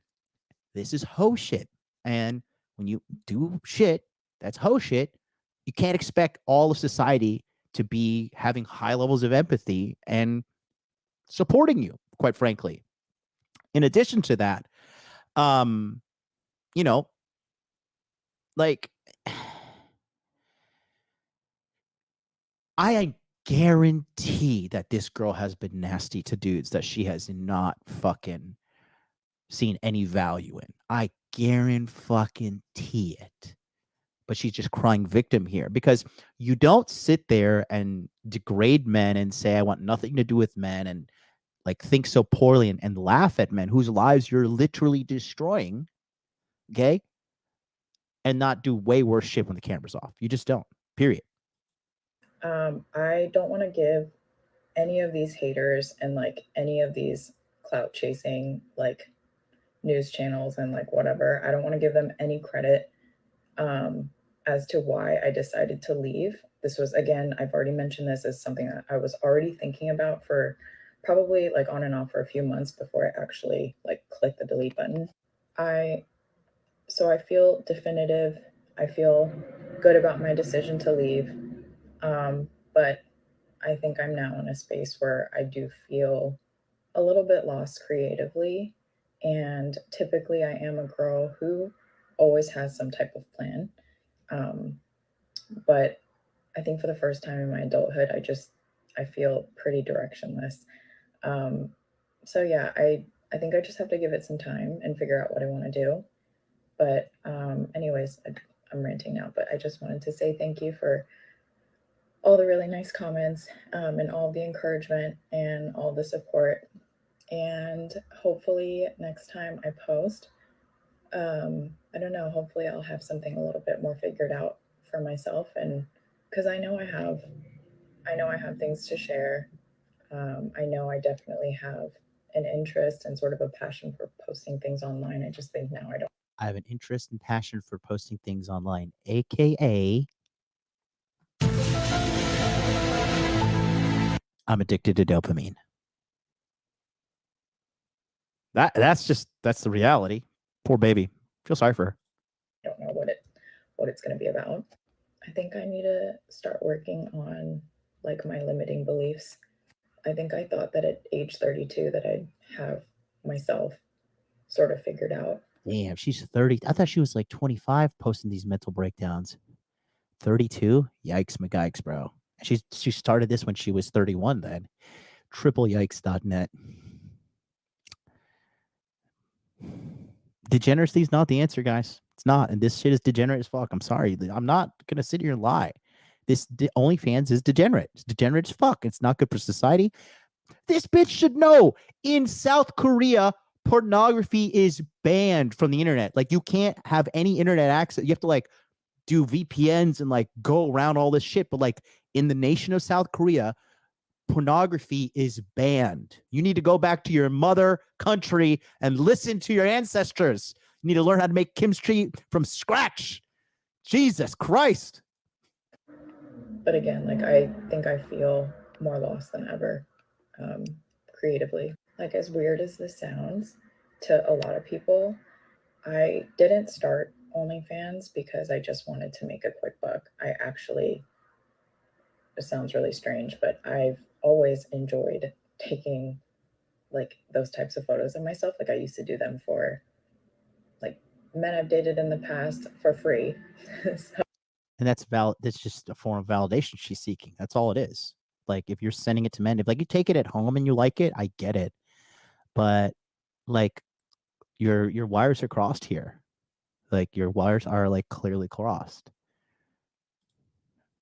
this is hoe shit. And when you do shit, that's hoe shit. You can't expect all of society to be having high levels of empathy and supporting you, quite frankly. In addition to that, you know, like, I guarantee that this girl has been nasty to dudes that she has not fucking seen any value in. I guarantee it. But she's just crying victim here because you don't sit there and degrade men and say, I want nothing to do with men, and like think so poorly and laugh at men whose lives you're literally destroying. Okay. And not do way worse shit when the camera's off. You just don't, period. I don't want to give any of these haters and like any of these clout chasing like news channels and like whatever. I don't want to give them any credit as to why I decided to leave. This was, again, I've already mentioned this as something that I was already thinking about for probably like on and off for a few months before I actually like clicked the delete button. So I feel definitive. I feel good about my decision to leave. But I think I'm now in a space where I do feel a little bit lost creatively. And typically I am a girl who always has some type of plan. But I think for the first time in my adulthood, I feel pretty directionless. So yeah, I think I just have to give it some time and figure out what I want to do. But anyways, I'm ranting now, but I just wanted to say thank you for all the really nice comments and all the encouragement and all the support. And hopefully next time I post, I don't know, hopefully I'll have something a little bit more figured out for myself. And because I know I have things to share. I know I definitely have an interest and sort of a passion for posting things online. I just think now I don't. I have an interest and passion for posting things online, aka I'm addicted to dopamine. That's the reality. Poor baby. Feel sorry for her. I don't know what it's going to be about. I think I need to start working on like my limiting beliefs. I think I thought that at age 32 that I'd have myself sort of figured out. Damn, she's 30. I thought she was like 25 posting these mental breakdowns. 32? Yikes, McGikes, bro. She started this when she was 31 then. Tripleyikes.net. Degeneracy is not the answer, guys. It's not. And this shit is degenerate as fuck. I'm sorry. I'm not going to sit here and lie. This OnlyFans is degenerate. It's degenerate as fuck. It's not good for society. This bitch should know. In South Korea, pornography is banned from the internet. Like, you can't have any internet access. You have to like do VPNs and like go around all this shit. But like in the nation of South Korea, pornography is banned. You need to go back to your mother country and listen to your ancestors. You need to learn how to make kimchi from scratch. Jesus Christ. But again, like I think I feel more lost than ever creatively. Like, as weird as this sounds to a lot of people, I didn't start OnlyFans because I just wanted to make a quick buck. It sounds really strange, but I've always enjoyed taking like those types of photos of myself. Like, I used to do them for like men I've dated in the past for free. So, and that's just a form of validation she's seeking. That's all it is. Like, if you're sending it to men, if like you take it at home and you like it, I get it. But like your wires are crossed here. Like, your wires are like clearly crossed.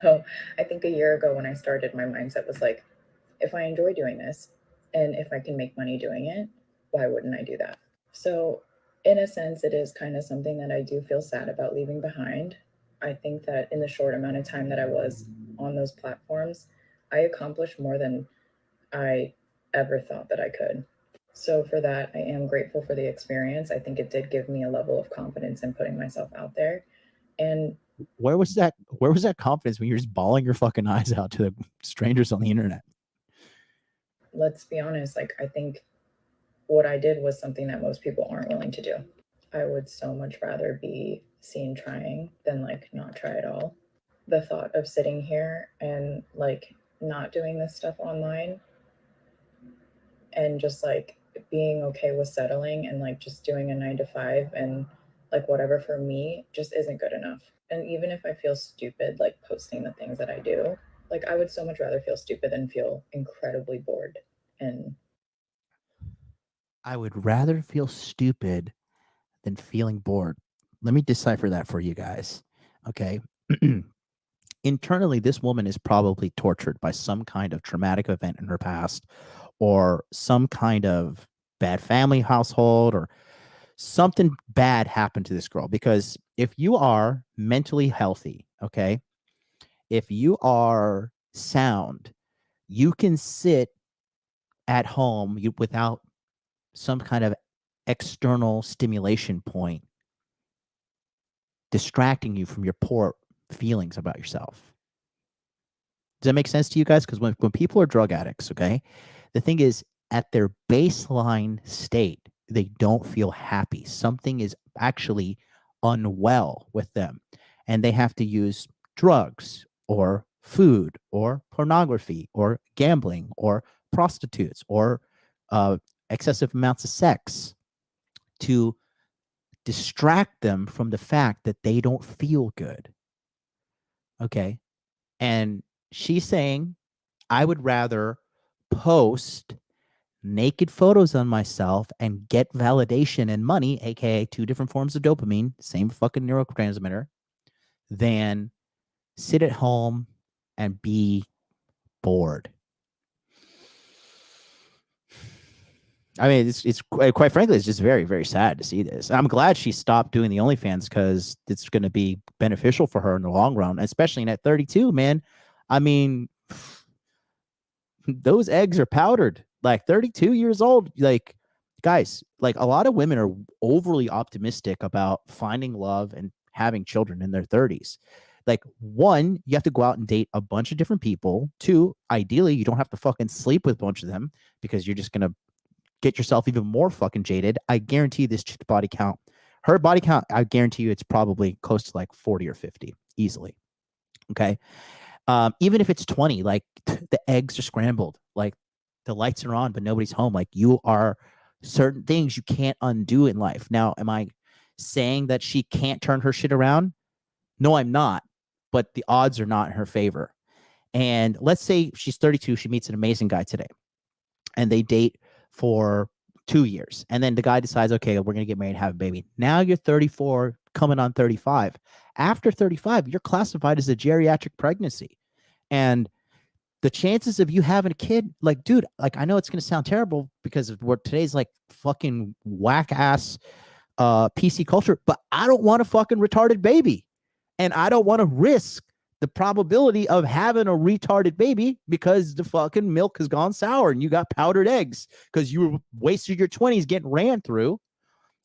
so I think a year ago when I started, my mindset was like, if I enjoy doing this and if I can make money doing it, why wouldn't I do that? So in a sense, it is kind of something that I do feel sad about leaving behind. I think that in the short amount of time that I was on those platforms, I accomplished more than I ever thought that I could. So for that, I am grateful for the experience. I think it did give me a level of confidence in putting myself out there. And where was that confidence when you're just bawling your fucking eyes out to the strangers on the internet? Let's be honest, like, I think what I did was something that most people aren't willing to do. I would so much rather be seen trying than like not try at all. The thought of sitting here and like not doing this stuff online and just like being okay with settling and like just doing a 9 to 5 and like whatever for me just isn't good enough. And even if I feel stupid like posting the things that I do, like I would so much rather feel stupid than feel incredibly bored. And I would rather feel stupid than feeling bored. Let me decipher that for you guys. Okay. Internally, this woman is probably tortured by some kind of traumatic event in her past, or some kind of bad family household, or something bad happened to this girl. Because if you are mentally healthy, okay, if you are sound, you can sit at home without some kind of external stimulation point distracting you from your poor feelings about yourself. Does that make sense to you guys? Because when people are drug addicts, okay, the thing is, at their baseline state, they don't feel happy. Something is actually unwell with them, and they have to use drugs or food or pornography or gambling or prostitutes or excessive amounts of sex to distract them from the fact that they don't feel good. Okay. And she's saying, I would rather post naked photos on myself and get validation and money, aka 2 different forms of dopamine, same fucking neurotransmitter, than sit at home and be bored. I mean, it's quite frankly, it's just very, very sad to see this. I'm glad she stopped doing the OnlyFans because it's going to be beneficial for her in the long run, especially at 32, man. I mean, those eggs are powdered. Like 32 years old, like, guys, like a lot of women are overly optimistic about finding love and having children in their 30s. Like, one, you have to go out and date a bunch of different people. Two, ideally, you don't have to fucking sleep with a bunch of them because you're just going to get yourself even more fucking jaded. I guarantee this chick's body count, her body count, I guarantee you it's probably close to like 40 or 50 easily. Okay. Even if it's 20, like the eggs are scrambled, like the lights are on, but nobody's home. Like, you are certain things you can't undo in life. Now, am I saying that she can't turn her shit around? No, I'm not. But the odds are not in her favor. And let's say she's 32, she meets an amazing guy today, and they date for 2 years. And then the guy decides, okay, we're going to get married and have a baby. Now you're 34, coming on 35. After 35, you're classified as a geriatric pregnancy. And the chances of you having a kid, like, dude, like, I know it's going to sound terrible because of what today's like fucking whack ass PC culture, but I don't want a fucking retarded baby. And I don't want to risk the probability of having a retarded baby because the fucking milk has gone sour and you got powdered eggs because you wasted your 20s getting ran through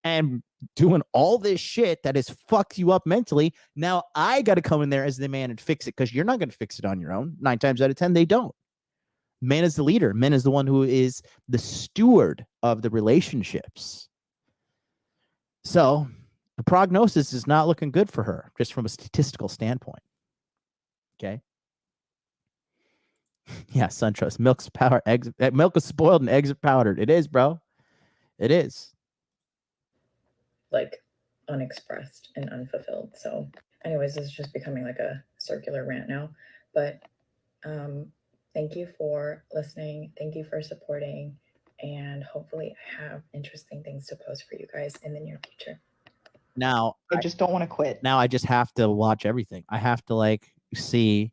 and doing all this shit that has fucked you up mentally. Now I got to come in there as the man and fix it because you're not going to fix it on your own. 9 times out of 10, they don't. Man is the leader. Man is the one who is the steward of the relationships. So the prognosis is not looking good for her, just from a statistical standpoint. Okay. Yeah, SunTrust. Milk's powder, eggs. Milk is spoiled and eggs are powdered. It is, bro. It is. Like unexpressed and unfulfilled. So anyways, this is just becoming like a circular rant now. But thank you for listening. Thank you for supporting. And hopefully I have interesting things to post for you guys in the near future. Now, I just don't want to quit. Now I just have to watch everything. I have to like see.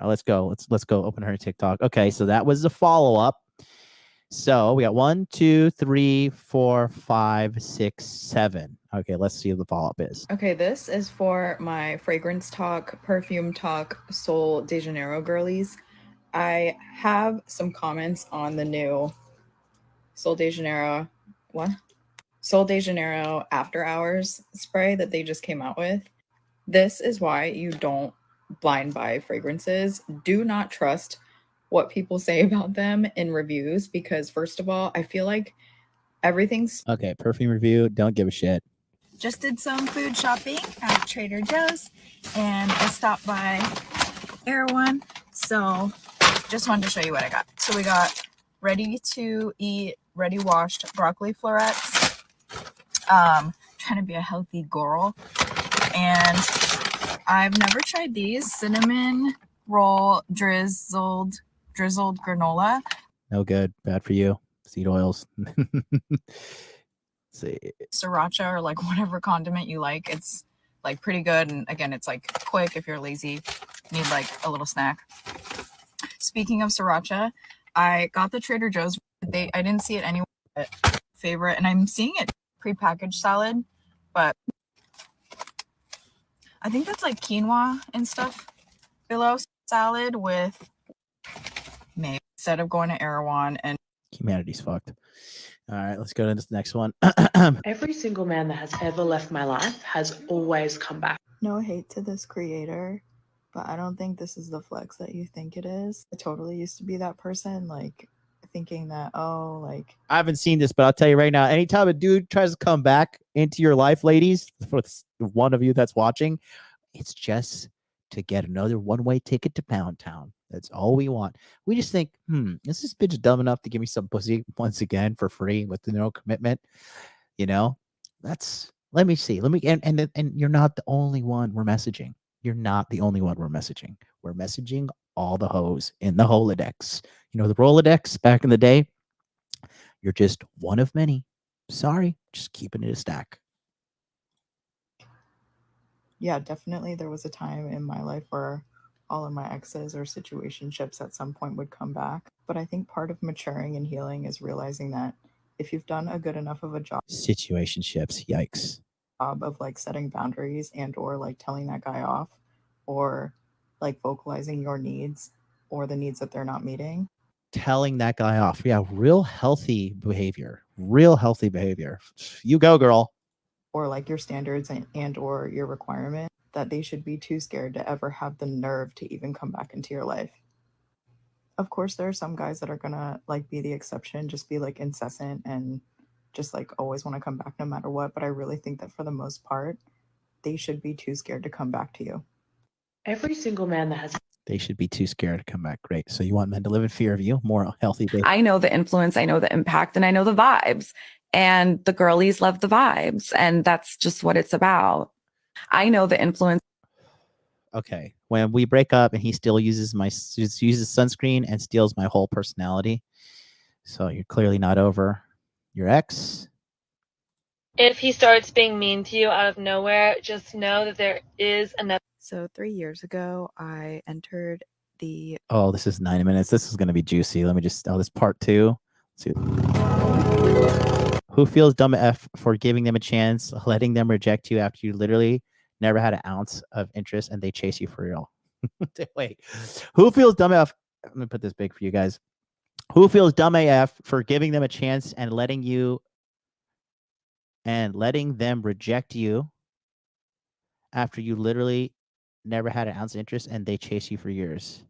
Let's go. Let's go open her TikTok. Okay, so that was the follow-up. So we got 1, 2, 3, 4, 5, 6, 7. Okay, let's see what the follow-up is. Okay, this is for my fragrance talk, perfume talk, Sol de Janeiro girlies. I have some comments on the new Sol de Janeiro, Sol de Janeiro After Hours spray that they just came out with. This is why you don't blind buy fragrances. Do not trust what people say about them in reviews because, first of all, I feel like everything's... Okay, perfume review. Don't give a shit. Just did some food shopping at Trader Joe's and I stopped by Erewhon. So just wanted to show you what I got. So we got ready to eat, ready washed broccoli florets. Trying to be a healthy girl. And I've never tried these. Cinnamon roll drizzled granola. No good. Bad for you. Seed oils. See. Sriracha or like whatever condiment you like. It's like pretty good. And again, it's like quick if you're lazy, need like a little snack. Speaking of sriracha, I got the Trader Joe's. I didn't see it anywhere. Favorite, and I'm seeing it prepackaged salad, but I think that's like quinoa and stuff below salad with mayo instead of going to Erewhon and Humanity's fucked. All right, let's go to this next one. Every single man that has ever left my life has always come back. No hate to this creator, but I don't think this is the flex that you think it is. I totally used to be that person, like thinking that, oh, like I haven't seen this, but I'll tell you right now, anytime a dude tries to come back into your life, ladies, for one of you that's watching, it's just to get another one-way ticket to Pound Town. That's all we want. We just think, is this bitch dumb enough to give me some pussy once again for free with no commitment? You know, let me see. And you're not the only one we're messaging. You're not the only one we're messaging. We're messaging all the hoes in the Rolodex. You know, the Rolodex back in the day, you're just one of many. Sorry, just keeping it a stack. yeah, definitely there was a time in my life where all of my exes or situationships at some point would come back. But I think part of maturing and healing is realizing that if you've done a good enough of a job Situationships, yikes. of like setting boundaries and or like telling that guy off or like vocalizing your needs or the needs that they're not meeting. Telling that guy off. Yeah, real healthy behavior. Real healthy behavior. You go, girl. Or like your standards and or your requirement, that they should be too scared to ever have the nerve to even come back into your life. Of course, there are some guys that are gonna like be the exception, just be like incessant and just like always want to come back no matter what. But I really think that for the most part, they should be too scared to come back to you. Every single man that has They should be too scared to come back. Great. So you want men to live in fear of you? More healthy behavior. I know the influence, I know the impact, and I know the vibes. And the girlies love the vibes. And that's just what it's about. I know the influence. Okay. When we break up and he still uses sunscreen and steals my whole personality. So you're clearly not over your ex. If he starts being mean to you out of nowhere, just know that there is another. So 3 years ago, I entered the Oh, this is 9 minutes. This is going to be juicy. Let me just, this part 2. Let's see. Who feels dumb F for giving them a chance, letting them reject you after you literally never had an ounce of interest and they chase you for real? Wait, who feels dumb F? Let me put this big for you guys. Who feels dumb AF for giving them a chance and letting them reject you after you literally never had an ounce of interest and they chase you for years?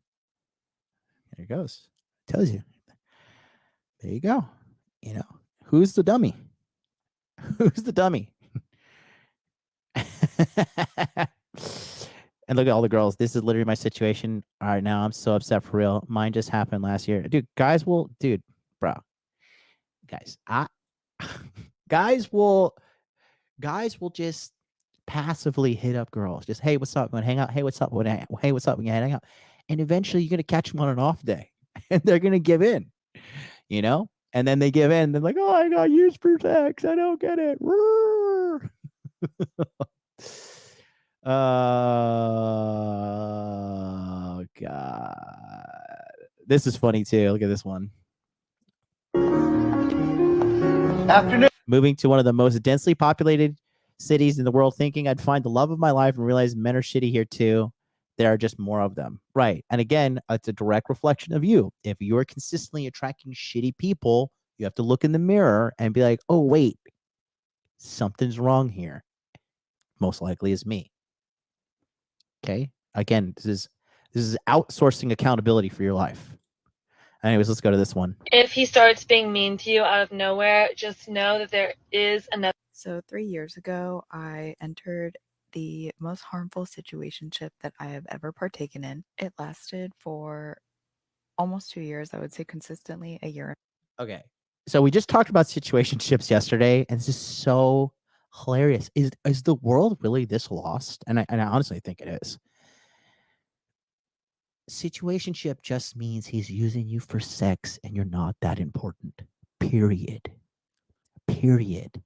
There it goes. Tells you. There you go. You know, who's the dummy? Who's the dummy? And look at all the girls. This is literally my situation. All right, now I'm so upset for real. Mine just happened last year. Dude, bro. Guys, guys will just passively hit up girls. Just, hey, what's up? Want to hang out? Hey, what's up? Hey, what's up? We hang out. And eventually you're going to catch them on an off day. And they're going to give in. You know? And then they give in. They're like, oh, I got used for sex. I don't get it. Oh, God. This is funny, too. Look at this one. Afternoon. Moving to one of the most densely populated cities in the world, thinking I'd find the love of my life and realize men are shitty here, too. There are just more of them. Right. And again, it's a direct reflection of you. If you're consistently attracting shitty people, you have to look in the mirror and be like, oh, wait, something's wrong here. Most likely is me. Okay. Again, this is outsourcing accountability for your life. Anyways, let's go to this one. If he starts being mean to you out of nowhere, just know that there is another. So 3 years ago, I entered the most harmful situationship that I have ever partaken in. It lasted for almost 2 years. I would say consistently a year. Okay. So we just talked about situationships yesterday, and this is so hilarious. Is the world really this lost? And I honestly think it is. Situationship just means he's using you for sex and you're not that important. Period.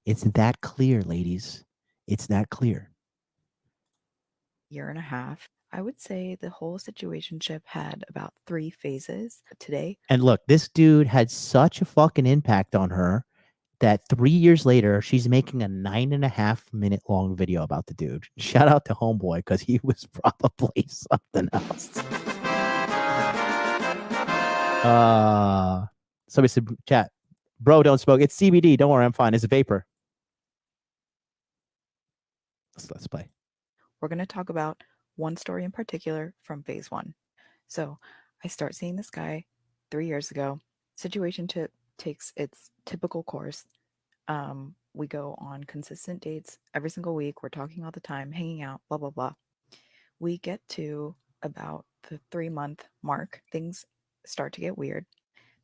It's that clear, ladies. It's that clear. Year and a half. I would say the whole situationship had about 3 phases today. And look, this dude had such a fucking impact on her that 3 years later, she's making a 9.5 minute long video about the dude. Shout out to Homeboy, because he was probably something else. Somebody said, chat, bro, don't smoke. It's CBD. Don't worry, I'm fine. It's a vapor. Let's play. We're going to talk about one story in particular from phase 1. So I start seeing this guy 3 years ago. Situationship takes its typical course. We go on consistent dates every single week. We're talking all the time, hanging out, blah, blah, blah. We get to about the 3-month mark. Things start to get weird.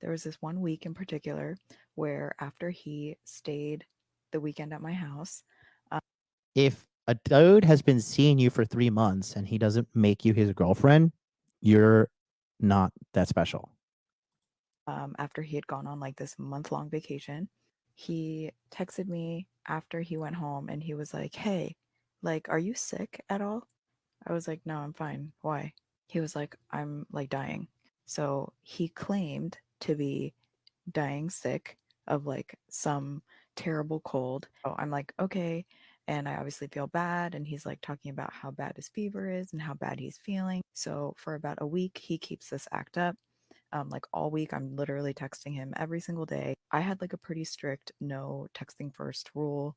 There was this one week in particular where after he stayed the weekend at my house. If a dude has been seeing you for 3 months and he doesn't make you his girlfriend, you're not that special. After he had gone on like this month-long vacation, he texted me after he went home and he was like, hey, like, are you sick at all? I was like, no, I'm fine. Why? He was like, I'm like dying. So he claimed to be dying sick of like some terrible cold. Oh, I'm like, okay. And I obviously feel bad. And he's like talking about how bad his fever is and how bad he's feeling. So for about a week, he keeps this act up. Like all week, I'm literally texting him every single day. I had like a pretty strict no texting first rule.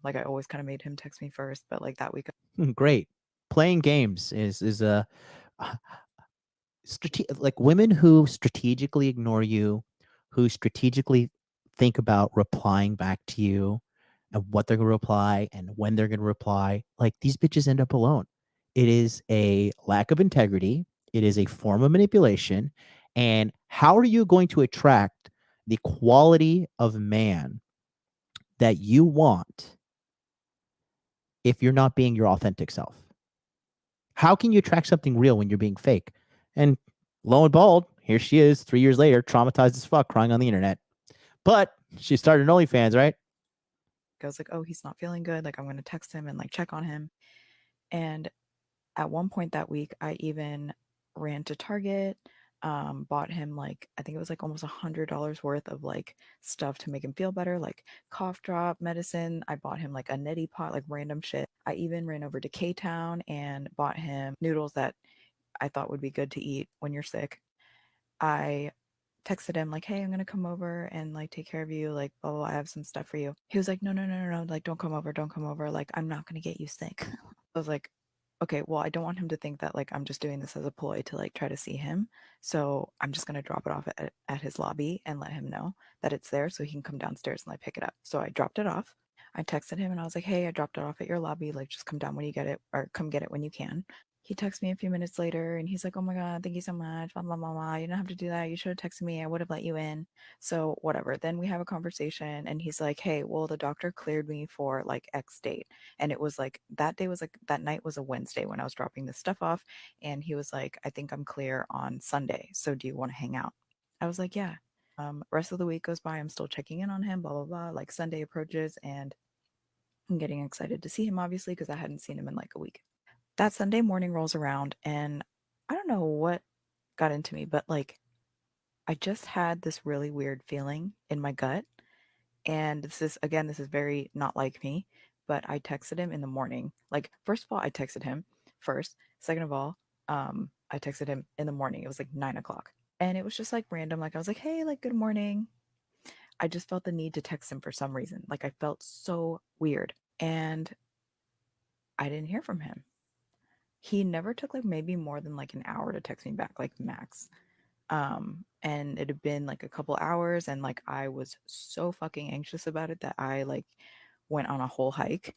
Like I always kind of made him text me first, but like that week. Great. Playing games is a like women who strategically ignore you, who strategically think about replying back to you and what they're going to reply and when they're going to reply. Like these bitches end up alone. It is a lack of integrity. It is a form of manipulation. And how are you going to attract the quality of man that you want if you're not being your authentic self? How can you attract something real when you're being fake? And lo and behold, here she is 3 years later, traumatized as fuck, crying on the internet. But she started an OnlyFans, right? I was like, oh, he's not feeling good. Like I'm going to text him and like check on him. And at one point that week, I even ran to Target, bought him like, I think it was like almost $100 worth of like stuff to make him feel better, like cough drop medicine. I bought him like a neti pot, like random shit. I even ran over to K-Town and bought him noodles that I thought would be good to eat when you're sick. I texted him like, hey, I'm gonna come over and like take care of you, like blah, blah, blah, I have some stuff for you. He was like, no, like don't come over, like I'm not gonna get you sick. I was like, okay, well, I don't want him to think that like I'm just doing this as a ploy to like try to see him, so I'm just gonna drop it off at his lobby and let him know that it's there so he can come downstairs and like pick it up. So I dropped it off. I texted him and I was like, hey, I dropped it off at your lobby, like just come down when you get it, or come get it when you can. He texts me a few minutes later and he's like, oh my God, thank you so much. Blah, blah, blah, blah. You don't have to do that. You should have texted me. I would have let you in. So whatever. Then we have a conversation and he's like, hey, well, the doctor cleared me for like X date. And it was like, that day was like, that night was a Wednesday when I was dropping this stuff off. And he was like, I think I'm clear on Sunday. So do you want to hang out? I was like, yeah. Rest of the week goes by. I'm still checking in on him, blah, blah, blah. Like Sunday approaches and I'm getting excited to see him, obviously, because I hadn't seen him in like a week. That Sunday morning rolls around and I don't know what got into me, but like I just had this really weird feeling in my gut. And this is very not like me, but I texted him in the morning. Like, first of all, I texted him first. Second of all, I texted him in the morning. It was like 9 o'clock. And it was just like random. Like I was like, hey, like good morning. I just felt the need to text him for some reason. Like I felt so weird. And I didn't hear from him. He never took like maybe more than like an hour to text me back, like max. And it had been like a couple hours and like I was so fucking anxious about it that I like went on a whole hike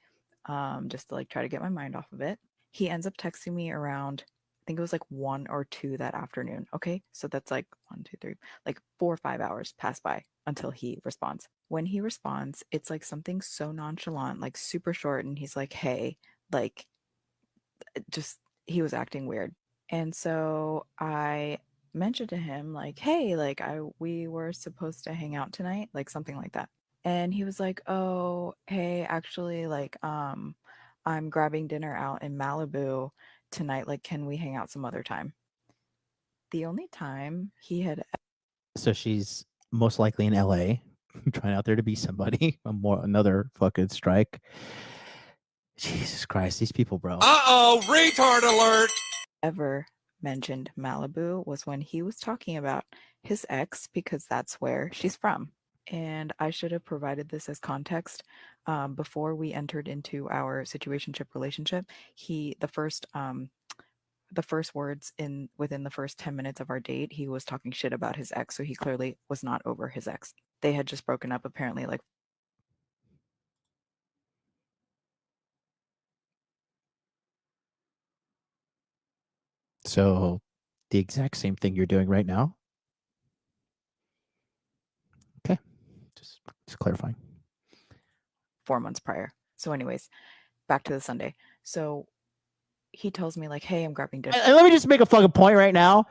just to like try to get my mind off of it. He ends up texting me around, I think it was like 1 or 2 that afternoon. Okay. So that's like 1, 2, 3, like 4 or 5 hours pass by until he responds. When he responds, it's like something so nonchalant, like super short. And he's like, hey, like, just he was acting weird. And so I mentioned to him like, hey, like we were supposed to hang out tonight, like something like that. And he was like, oh, hey, actually, like I'm grabbing dinner out in Malibu tonight, like can we hang out some other time? The only time he had So she's most likely in LA, trying out there to be somebody. Another fucking strike. Jesus Christ, these people, bro. Uh-oh, retard alert. ever mentioned Malibu was when he was talking about his ex because that's where she's from. And I should have provided this as context. Before we entered into our situationship relationship, the first words within the first 10 minutes of our date, he was talking shit about his ex. So he clearly was not over his ex. They had just broken up apparently like So the exact same thing you're doing right now. Okay. Just clarifying. 4 months prior. So anyways, back to the Sunday. So he tells me like, hey, I'm grabbing dinner. And let me just make a fucking point right now.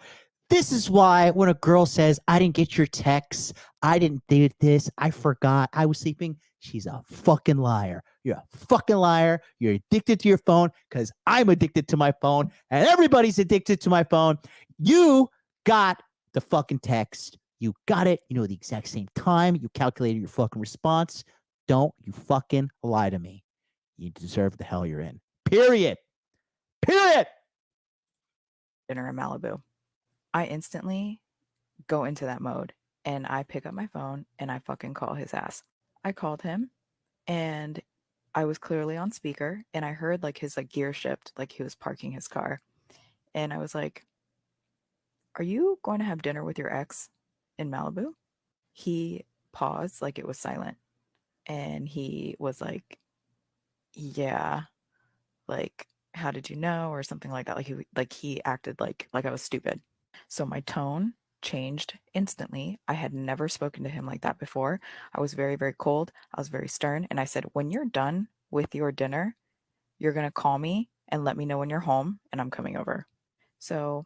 This is why when a girl says, I didn't get your texts, I didn't do this, I forgot, I was sleeping, she's a fucking liar. You're a fucking liar. You're addicted to your phone because I'm addicted to my phone and everybody's addicted to my phone. You got the fucking text. You got it. You know the exact same time. You calculated your fucking response. Don't you fucking lie to me. You deserve the hell you're in. Period. Period. Dinner in Malibu. I instantly go into that mode and I pick up my phone and I fucking call his ass. I called him and I was clearly on speaker and I heard like his like gear shift, like he was parking his car. And I was like, are you going to have dinner with your ex in Malibu? He paused like it was silent. And he was like, yeah, like, how did you know? Or something like that. Like he acted like I was stupid. So my tone changed instantly. I had never spoken to him like that before. I was very, very cold. I was very stern. And I said, when you're done with your dinner, you're going to call me and let me know when you're home and I'm coming over. So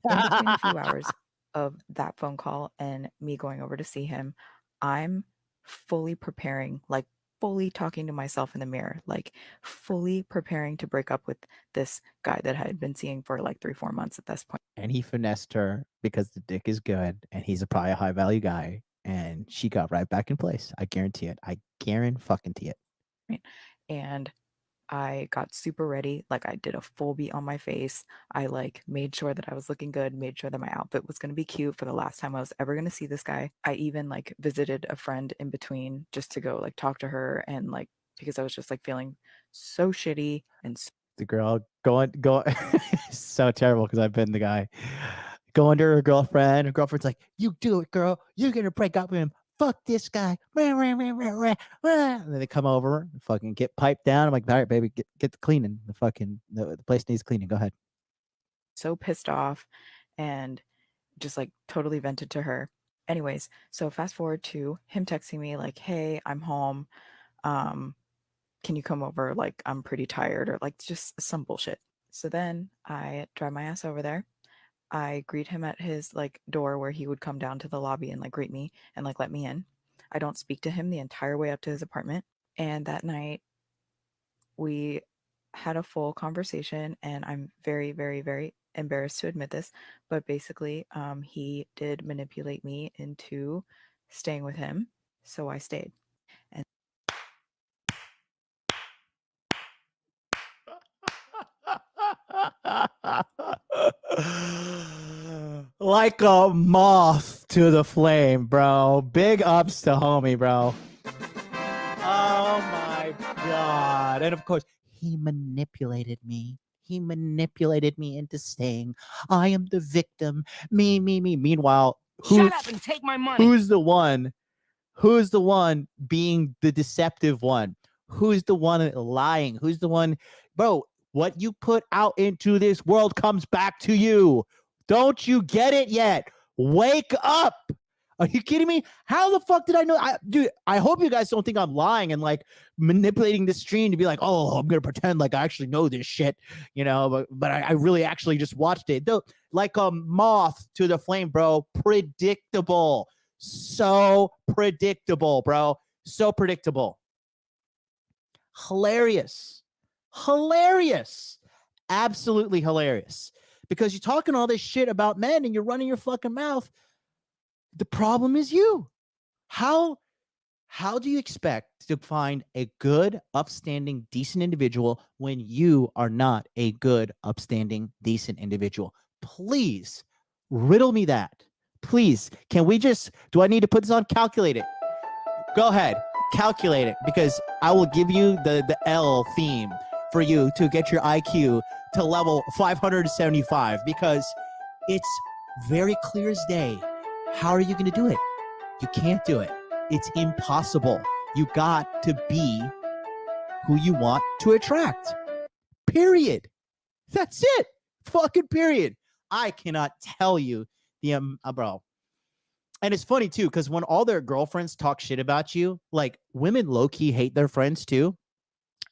in between a few hours of that phone call and me going over to see him, I'm fully preparing, like fully talking to myself in the mirror, like fully preparing to break up with this guy that I had been seeing for like 3-4 months at this point. And he finessed her because the dick is good and he's probably a high value guy. And she got right back in place. I guarantee it. I guarantee it. Right. And I got super ready. Like I did a full beat on my face. I like made sure that I was looking good, made sure that my outfit was going to be cute for the last time I was ever going to see this guy. I even like visited a friend in between just to go like talk to her and like because I was just like feeling so shitty and the girl going so terrible because I've been the guy going to her girlfriend. Her girlfriend's like, you do it, girl. You're going to break up with him. Fuck this guy. And then they come over and fucking get piped down. I'm like, all right, baby, get the cleaning. The place needs cleaning. Go ahead. So pissed off and just like totally vented to her. Anyways, so fast forward to him texting me like, hey, I'm home. Can you come over? Like, I'm pretty tired or like just some bullshit. So then I drive my ass over there. I greet him at his like door where he would come down to the lobby and like greet me and like let me in. I don't speak to him the entire way up to his apartment. And that night we had a full conversation and I'm very, very, very embarrassed to admit this, but basically he did manipulate me into staying with him. So I stayed. And like a moth to the flame, bro. Big ups to homie, bro. Oh my god. And of course, he manipulated me. He manipulated me into staying. I am the victim. Me. Meanwhile, shut up and take my money. Who's the one being the deceptive one? Who's the one lying? Who's the one, bro? What you put out into this world comes back to you. Don't you get it yet? Wake up. Are you kidding me? How the fuck did I know? Dude, I hope you guys don't think I'm lying and like manipulating the stream to be like, oh, I'm going to pretend like I actually know this shit, you know, but I really actually just watched it. Though, like a moth to the flame, bro. Predictable. So predictable, bro. So predictable. Hilarious. Absolutely hilarious. Because you're talking all this shit about men and you're running your fucking mouth. The problem is you. How do you expect to find a good, upstanding, decent individual when you are not a good, upstanding, decent individual? Please riddle me that. Please, can we just, do I need to put this on? Calculate it. Go ahead, calculate it, because I will give you the L theme for you to get your IQ to level 575, because it's very clear as day. How are you going to do it? You can't do it. It's impossible. You got to be who you want to attract. Period. That's it. Fucking period. I cannot tell you the bro. And it's funny too, because when all their girlfriends talk shit about you, like women low-key hate their friends too.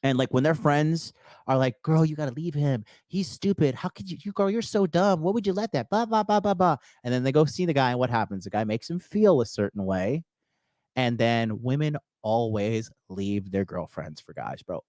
And like when their friends are like, girl, you gotta leave him. He's stupid. How could you girl, you're so dumb. What would you let that? Blah, blah, blah, blah, blah. And then they go see the guy, and what happens? The guy makes him feel a certain way. And then women always leave their girlfriends for guys, bro.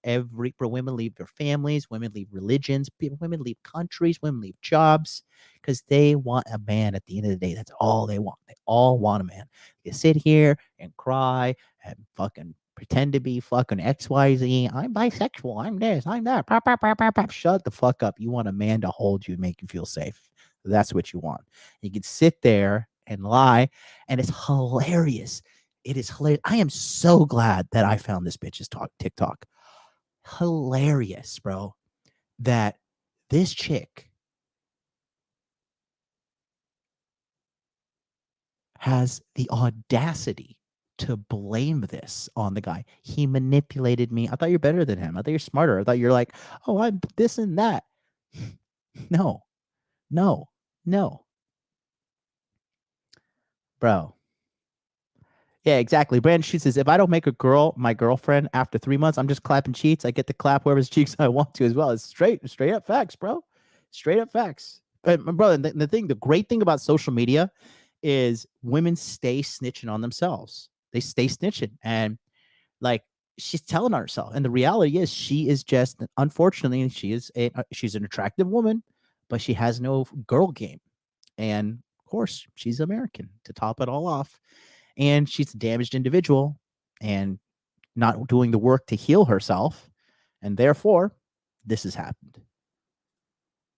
Women leave their families, women leave religions, women leave countries, women leave jobs, because they want a man at the end of the day. That's all they want. They all want a man. You sit here and cry and fucking pretend to be fucking XYZ. I'm bisexual. I'm this. I'm that. Pop, pop, pop, pop, pop. Shut the fuck up. You want a man to hold you and make you feel safe. That's what you want. You can sit there and lie, and it's hilarious. It is hilarious. I am so glad that I found this bitch's TikTok. Hilarious, bro. That this chick has the audacity to blame this on the guy. He manipulated me. I thought you're better than him. I thought you're smarter. I thought you're like, oh, I'm this and that. No, no, no. Bro. Yeah, exactly. Brandon, she says, if I don't make a girl my girlfriend after 3 months, I'm just clapping cheeks. I get to clap whoever's cheeks I want to as well. It's straight up facts, bro. Straight up facts. Brother, the great thing about social media is women stay snitching on themselves. They stay snitching. And like, she's telling herself. And the reality is she is just, unfortunately, she's an attractive woman, but she has no girl game. And of course, she's American to top it all off. And she's a damaged individual and not doing the work to heal herself. And therefore, this has happened.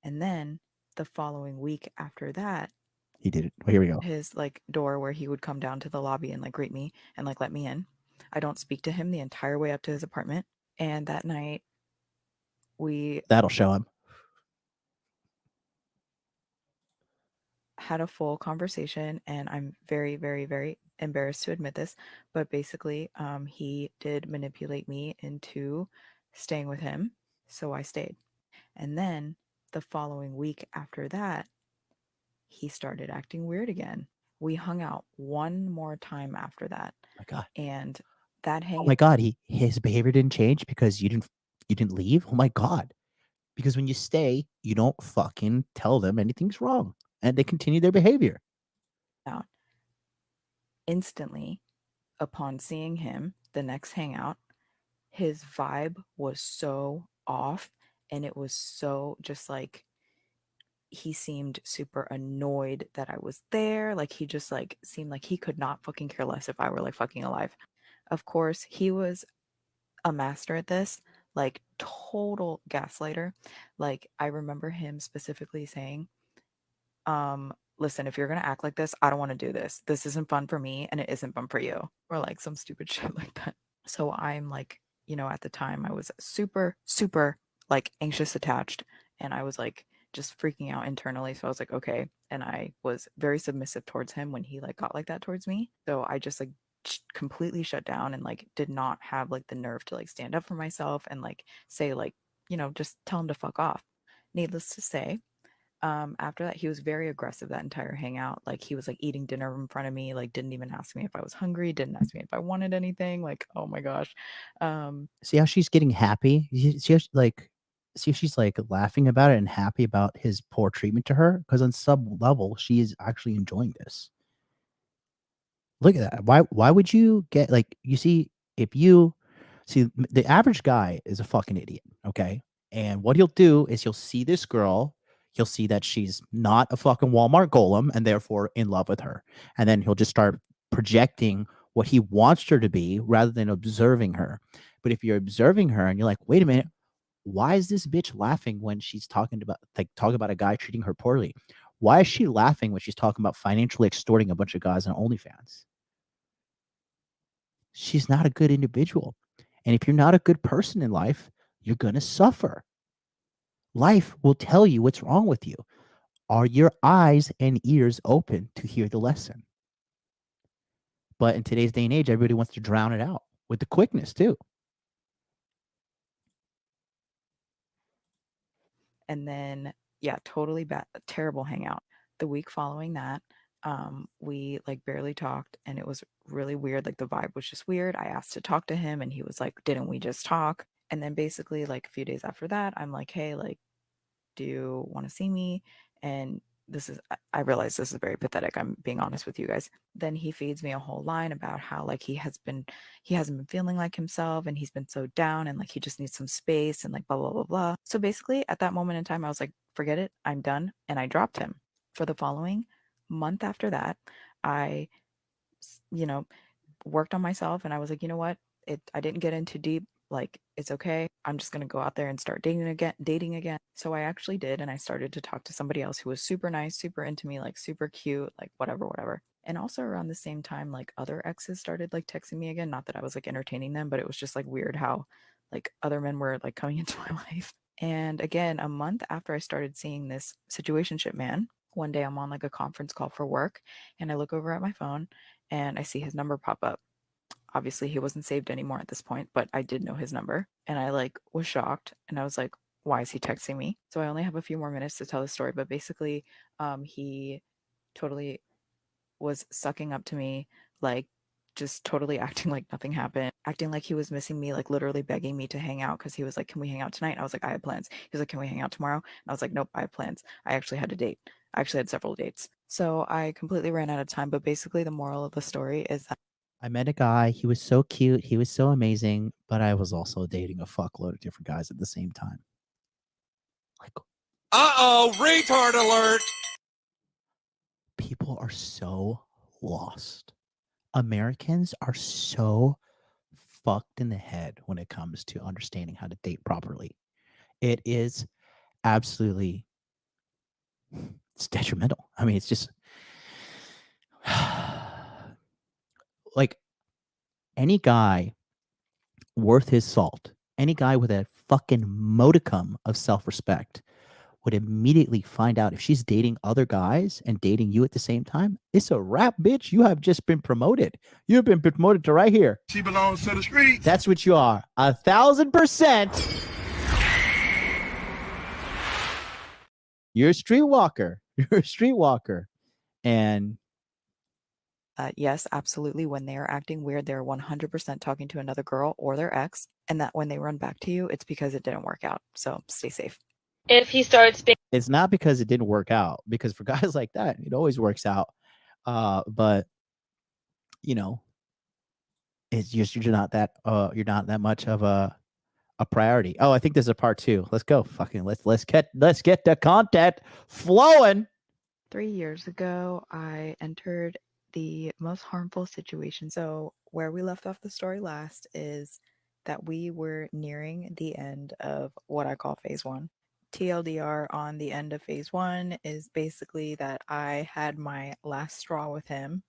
And then the following week after that, he did it. Well, here we go. His like door where he would come down to the lobby and like greet me and like let me in. I don't speak to him the entire way up to his apartment. And that night that'll show him. Had a full conversation, and I'm very, very, very embarrassed to admit this, but basically he did manipulate me into staying with him, so I stayed. And then the following week after that, he started acting weird again. We hung out one more time after that. Oh my God. And that Oh my God, his behavior didn't change because you didn't leave. Oh my God. Because when you stay, you don't fucking tell them anything's wrong, and they continue their behavior. Out. Instantly, upon seeing him the next hangout, his vibe was so off, and it was so just like he seemed super annoyed that I was there. Like he just like seemed like he could not fucking care less if I were like fucking alive. Of course, he was a master at this, like total gaslighter. Like I remember him specifically saying, listen, if you're gonna act like this, I don't want to do this. This isn't fun for me and it isn't fun for you. Or like some stupid shit like that. So I'm like, you know, at the time I was super, super like anxious attached, and I was like just freaking out internally. So I was like, okay. And I was very submissive towards him when he like got like that towards me. So I just like completely shut down and like did not have like the nerve to like stand up for myself and like say like, you know, just tell him to fuck off. Needless to say, after that he was very aggressive that entire hangout. Like he was like eating dinner in front of me, like didn't even ask me if I was hungry, didn't ask me if I wanted anything. Like, oh my gosh. See how she's getting happy? See if she's like laughing about it and happy about his poor treatment to her, because on some level she is actually enjoying this. Look at that. Why would you get like, you see, if you see the average guy is a fucking idiot, okay? And what he'll do is he'll see this girl, he'll see that she's not a fucking Walmart golem and therefore in love with her. And then he'll just start projecting what he wants her to be rather than observing her. But if you're observing her and you're like, wait a minute, why is this bitch laughing when she's talking about a guy treating her poorly? Why is she laughing when she's talking about financially extorting a bunch of guys on OnlyFans? She's not a good individual. And if you're not a good person in life, you're going to suffer. Life will tell you what's wrong with you. Are your eyes and ears open to hear the lesson? But in today's day and age, everybody wants to drown it out with the quickness too. And then, yeah, totally bad, terrible hangout. The week following that, we like barely talked, and it was really weird. Like the vibe was just weird. I asked to talk to him, and he was like, "Didn't we just talk?" And then basically, like a few days after that, I'm like, "Hey, like, do you want to see me?" And this is, I realize this is very pathetic. I'm being honest with you guys. Then he feeds me a whole line about how like he hasn't been feeling like himself, and he's been so down, and like he just needs some space, and like blah blah blah blah. So basically at that moment in time, I was like, forget it, I'm done, and I dropped him. For the following month after that, I worked on myself, and I was like, you know what? I didn't get in too deep. Like, it's okay. I'm just gonna go out there and start dating again. So I actually did, and I started to talk to somebody else who was super nice, super into me, like super cute, like whatever. And also around the same time, like other exes started like texting me again. Not that I was like entertaining them, but it was just like weird how like other men were like coming into my life. And again, a month after I started seeing this situationship man, one day I'm on like a conference call for work, and I look over at my phone and I see his number pop up. Obviously he wasn't saved anymore at this point, but I did know his number, and I like was shocked, and I was like, why is he texting me? So I only have a few more minutes to tell the story, but basically he totally was sucking up to me, like just totally acting like nothing happened, acting like he was missing me, like literally begging me to hang out, because he was like, can we hang out tonight? And I was like, I have plans. He was like, can we hang out tomorrow? And I was like, nope, I have plans. I actually had a date. I actually had several dates. So I completely ran out of time, but basically the moral of the story is that I met a guy. He was so cute. He was so amazing. But I was also dating a fuckload of different guys at the same time. Like, Uh-oh, retard alert. people are so lost. Americans are so fucked in the head when it comes to understanding how to date properly. It is absolutely, it's detrimental. I mean, it's just like any guy worth his salt, any guy with a fucking modicum of self-respect would immediately find out if she's dating other guys and dating you at the same time. It's a wrap, bitch. You have just been promoted. You've been promoted to right here. She belongs to the street. That's what you are. 1,000%. You're a streetwalker. You're a streetwalker. And yes, absolutely. When they are acting weird, they're 100% talking to another girl or their ex, and that when they run back to you, it's because it didn't work out. So stay safe. If he starts being it's not because it didn't work out, because for guys like that, it always works out. But you know, it's just you're not that much of a priority. Oh, I think there's a part 2. Let's go. Fucking let's get the content flowing. 3 years ago, I entered the most harmful situation. So where we left off the story last is that we were nearing the end of what I call phase 1. TLDR on the end of phase 1 is basically that I had my last straw with him,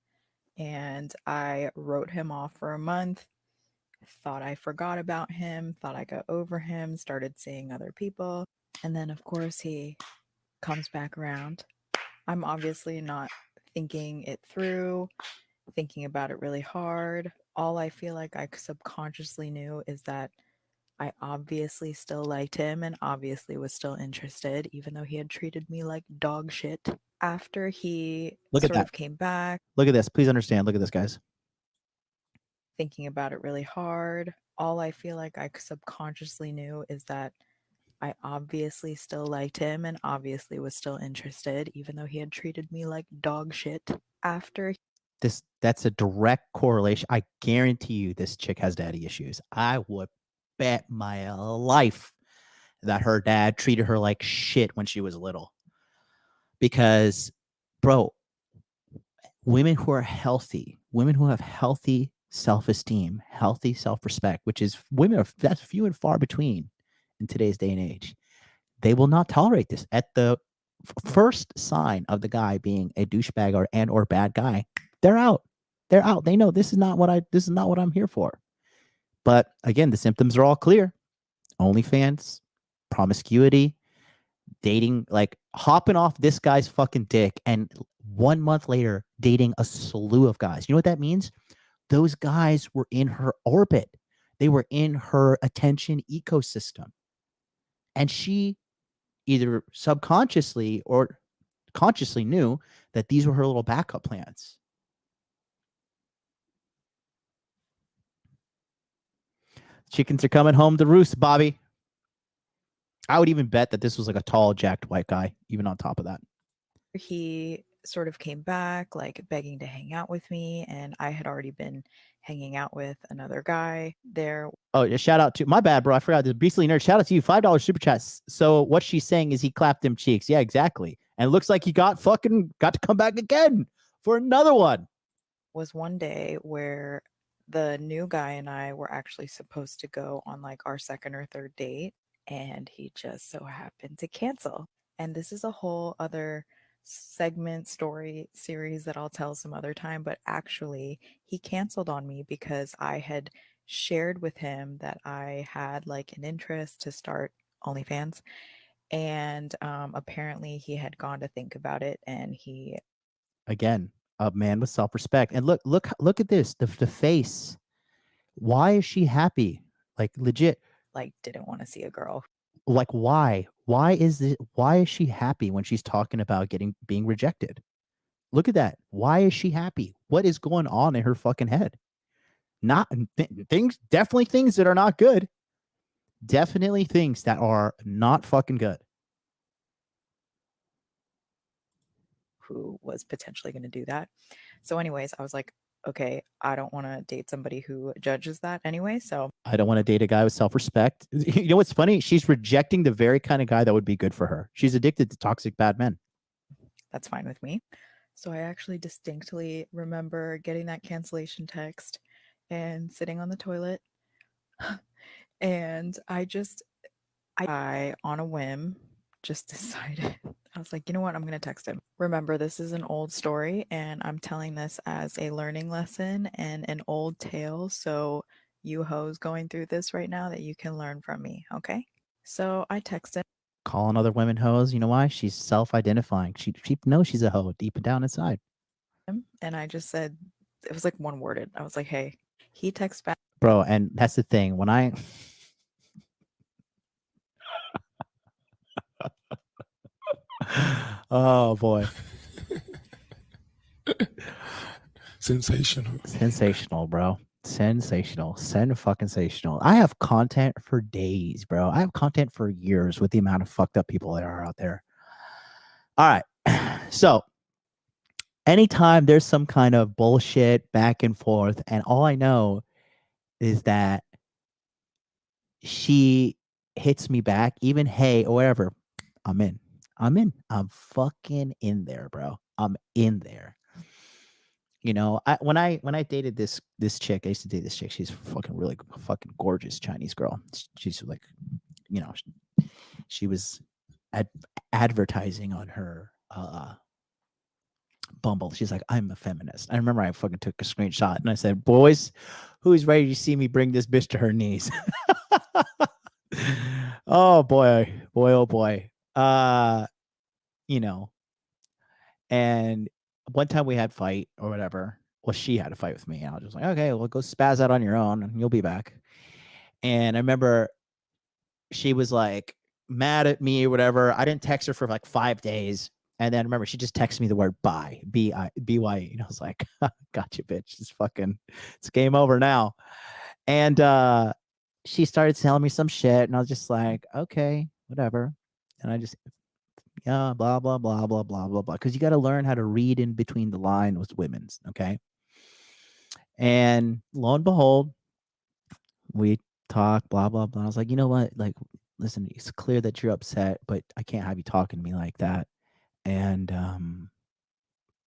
and I wrote him off for a month, thought I forgot about him, thought I got over him, started seeing other people, and then of course he comes back around. I'm obviously not thinking it through, thinking about it really hard. All I feel like I subconsciously knew is that I obviously still liked him and obviously was still interested, even though he had treated me like dog shit. After he Look at sort that. of came back, Look at this. Please understand. Look at this, guys. thinking about it really hard, all I feel like I subconsciously knew is that I obviously still liked him and obviously was still interested, even though he had treated me like dog shit. After That's a direct correlation. I guarantee you this chick has daddy issues. I would bet my life that her dad treated her like shit when she was little. Because, bro, women who are healthy, women who have healthy self-esteem, healthy self-respect, which is that's few and far between in today's day and age, they will not tolerate this. At the first sign of the guy being a douchebag or bad guy, they're out. They're out. They know this is not what I'm here for. But again, the symptoms are all clear. OnlyFans, promiscuity, dating, like hopping off this guy's fucking dick, and 1 month later dating a slew of guys. You know what that means? Those guys were in her orbit. They were in her attention ecosystem. And she either subconsciously or consciously knew that these were her little backup plans. Chickens are coming home to roost, Bobby. I would even bet that this was like a tall, jacked white guy, even on top of that. He sort of came back, like begging to hang out with me, and I had already been hanging out with another guy there. Oh, yeah, shout out to my bad, bro. I forgot this Beastly Nerd. Shout out to you. $5 super chats. So what she's saying is he clapped them cheeks. Yeah, exactly. And it looks like he got to come back again for another one. Was one day where the new guy and I were actually supposed to go on like our second or third date, and he just so happened to cancel. And this is a whole other segment story series that I'll tell some other time, but actually he canceled on me because I had shared with him that I had like an interest to start OnlyFans, and apparently he had gone to think about it, and he Again, a man with self-respect. And look at this. The face. Why is she happy? Like legit. like didn't want to see a girl. Like why? Why is she happy when she's talking about being rejected? Look at that. Why is she happy? What is going on in her fucking head? Definitely things that are not good. Definitely things that are not fucking good. Who was potentially going to do that. So anyways, I was like, okay, I don't want to date somebody who judges that anyway. So I don't want to date a guy with self-respect. You know what's funny? She's rejecting the very kind of guy that would be good for her. She's addicted to toxic bad men. that's fine with me. So I actually distinctly remember getting that cancellation text and sitting on the toilet. And I on a whim just decided, I was like, you know what, I'm going to text him. Remember, this is an old story, and I'm telling this as a learning lesson and an old tale. So you hoes going through this right now, that you can learn from me. Okay. So I texted. Calling other women hoes. You know why? She's self-identifying. She knows she's a hoe deep down inside. And I just said, it was like one worded. I was like, hey, he texts back. Bro, and that's the thing. When I oh boy. Sensational, bro. Sensational. Fucking-sational. I have content for days, bro. I have content for years with the amount of fucked up people that are out there. All right. So anytime there's some kind of bullshit back and forth, and all I know is that she hits me back, even hey or whatever, I'm in. I'm fucking in there, bro. I'm in there. You know, when I dated this chick, I used to date this chick. She's really fucking gorgeous Chinese girl. She's like, you know, she was advertising on her Bumble. She's like, I'm a feminist. I remember I fucking took a screenshot and I said, boys, who's ready to see me bring this bitch to her knees? Oh boy, oh boy. You know, and one time we had fight or whatever. Well, she had a fight with me, and I was just like, okay, well, go spaz out on your own and you'll be back. And I remember she was like mad at me or whatever. I didn't text her for like 5 days. And then remember, she just texted me the word bye, B-Y. And I was like, gotcha, bitch. It's game over now. And she started telling me some shit, and I was just like, okay, whatever. And I just, yeah, blah, blah, blah, blah, blah, blah, blah. Because you got to learn how to read in between the line with women's, okay? And lo and behold, we talk, blah, blah, blah. I was like, you know what? Like, listen, it's clear that you're upset, but I can't have you talking to me like that. And,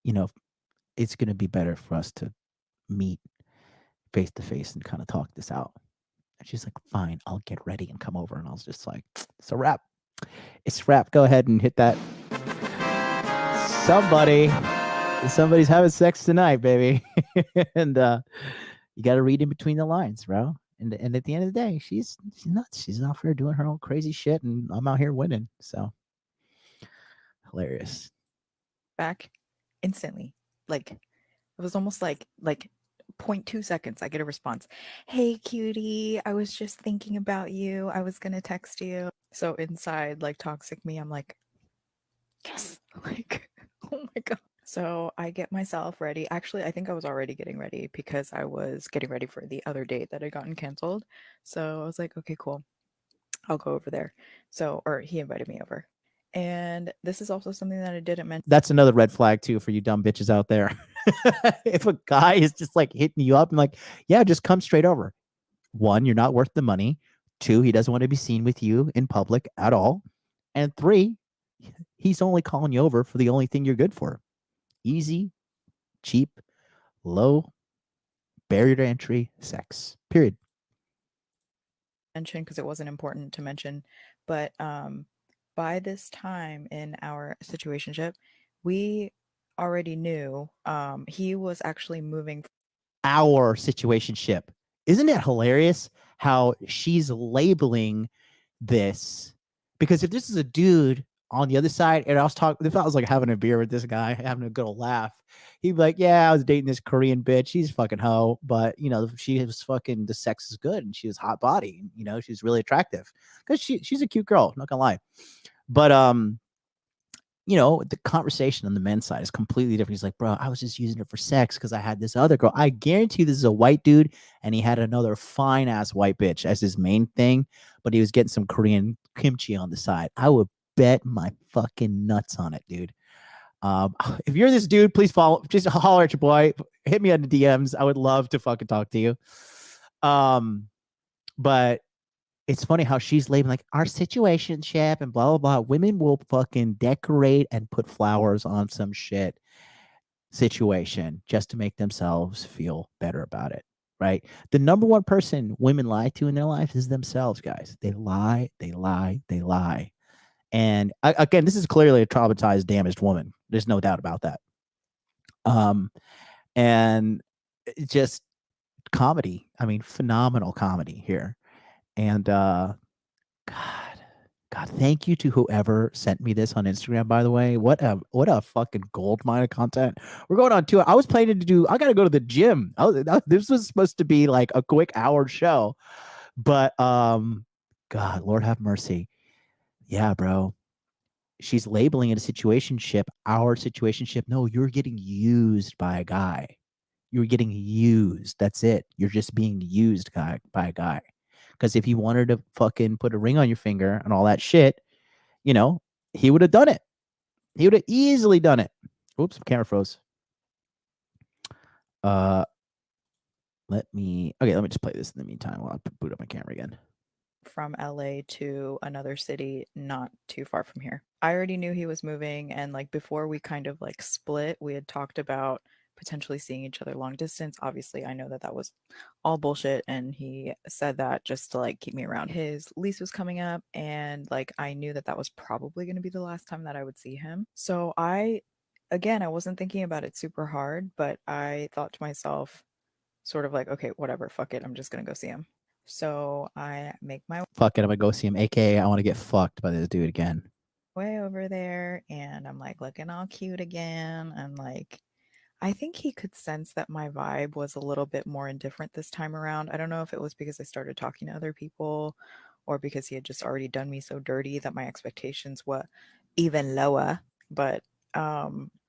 you know, it's going to be better for us to meet face to face and kind of talk this out. And she's like, fine, I'll get ready and come over. And I was just like, it's a wrap. It's a wrap. Go ahead and hit that somebody's having sex tonight, baby. And you got to read in between the lines, bro. And at the end of the day, she's nuts. She's out there doing her own crazy shit, and I'm out here winning. So hilarious. Back instantly. Like it was almost like 0.2 seconds. I get a response. Hey, cutie. I was just thinking about you. I was gonna text you. So inside, like toxic me, I'm like, yes. Like, oh my god. So I get myself ready. Actually, I think I was already getting ready because I was getting ready for the other date that had gotten canceled. So I was like, okay, cool. I'll go over there. So, or he invited me over. And this is also something that I didn't mention. That's another red flag too for you dumb bitches out there. If a guy is just like hitting you up and like, yeah, just come straight over. 1, you're not worth the money. 2, he doesn't want to be seen with you in public at all. And 3, he's only calling you over for the only thing you're good for. Easy, cheap, low barrier to entry sex. Period. Mention because it wasn't important to mention, but by this time in our situationship, we already knew he was actually moving. Our situationship. Isn't it hilarious how she's labeling this? Because if this is a dude on the other side, and if I was like having a beer with this guy, having a good old laugh, he'd be like, yeah, I was dating this Korean bitch. She's fucking hoe, but you know, she was fucking, the sex is good, and she was hot body, you know, she's really attractive because she's a cute girl, not gonna lie. But you know, the conversation on the men's side is completely different. He's like, bro, I was just using her for sex because I had this other girl. I guarantee this is a white dude, and he had another fine ass white bitch as his main thing, but he was getting some Korean kimchi on the side. I would bet my fucking nuts on it, dude. If you're this dude, please follow, just holler at your boy, hit me on the DMs. I would love to fucking talk to you. But it's funny how she's labeling like our situationship and blah, blah, blah. Women will fucking decorate and put flowers on some shit situation just to make themselves feel better about it, right? The number one person women lie to in their life is themselves, guys. They lie, they lie, they lie. And again, this is clearly a traumatized, damaged woman. There's no doubt about that. And it's just comedy. I mean, phenomenal comedy here. And God, thank you to whoever sent me this on Instagram, by the way. What a fucking gold mine of content. We're going on 2 hours. I was planning to do, I got to go to the gym. This was supposed to be like a quick hour show, but God, Lord have mercy. Yeah, bro. She's labeling it a situationship, our situationship. No, you're getting used by a guy. You're getting used. That's it. You're just being used by a guy. Because if he wanted to fucking put a ring on your finger and all that shit, you know, he would have done it. He would have easily done it. Oops, camera froze. Let me just play this in the meantime while I boot up my camera again. From LA to another city not too far from here. I already knew he was moving, and like before we kind of like split, we had talked about potentially seeing each other long distance. Obviously, I know that that was all bullshit, and he said that just to like keep me around. His lease was coming up, and like I knew that that was probably going to be the last time that I would see him. So I wasn't thinking about it super hard, but I thought to myself sort of like, okay, whatever, fuck it, I'm just going to go see him. So I make my Fuck it, I'm gonna go see him. AKA, I want to get fucked by this dude again. way over there, and I'm like looking all cute again. And like, I think he could sense that my vibe was a little bit more indifferent this time around. I don't know if it was because I started talking to other people or because he had just already done me so dirty that my expectations were even lower. But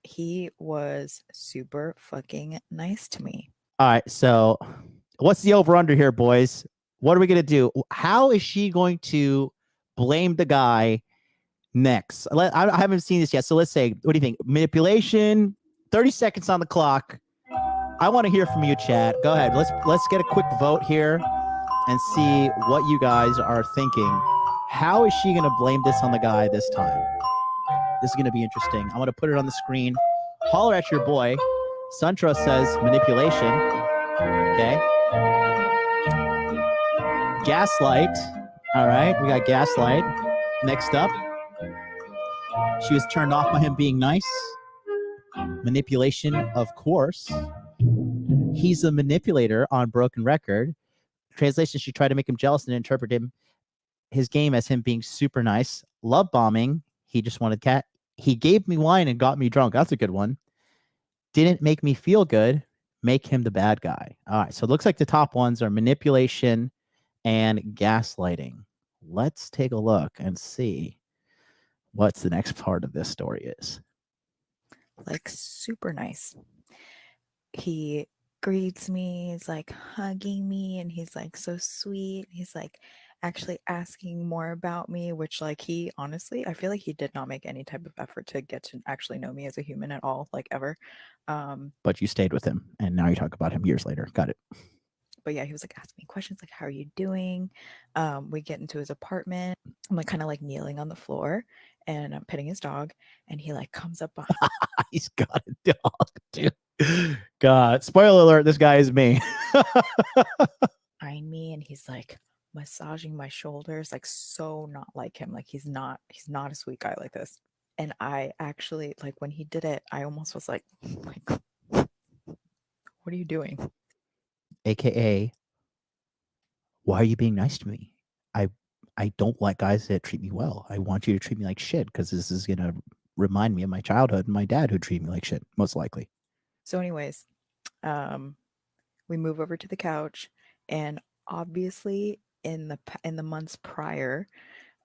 he was super fucking nice to me. All right, so what's the over under here, boys? What are we gonna do? How is she going to blame the guy next? I haven't seen this yet, so let's say, what do you think? Manipulation. 30 seconds on the clock. I want to hear from you, chat. Go ahead. Let's get a quick vote here and see what you guys are thinking. How is she gonna blame this on the guy this time? This is gonna be interesting. I want to put it on the screen. Holler at your boy. Suntra says manipulation. Okay. Gaslight. All right, we got gaslight. Next up, she was turned off by him being nice. Manipulation, of course. He's a manipulator on Broken Record. Translation, she tried to make him jealous and interpret his game as him being super nice. Love bombing, he just wanted cat. He gave me wine and got me drunk. That's a good one. Didn't make me feel good. Make him the bad guy. All right, so it looks like the top ones are manipulation and gaslighting. Let's take a look and see what's the next part of this story is. Like super nice. He greets me, he's like hugging me, and he's like so sweet. He's like actually asking more about me, which like he honestly, I feel like he did not make any type of effort to get to actually know me as a human at all, like ever. But you stayed with him, and now you talk about him years later. Got it. But yeah, he was like asking me questions like, how are you doing? We get into his apartment. I'm like kind of like kneeling on the floor and I'm petting his dog, and he like comes up behind. He's got a dog, dude. God, spoiler alert, this guy is me. behind me, and he's like massaging my shoulders, like so not like him. Like he's not a sweet guy like this. And I actually, like when he did it, I almost was like what are you doing? AKA, why are you being nice to me? I don't like guys that treat me well. I want you to treat me like shit because this is going to remind me of my childhood and my dad who treated me like shit, most likely. So anyways, we move over to the couch, and obviously in the months prior,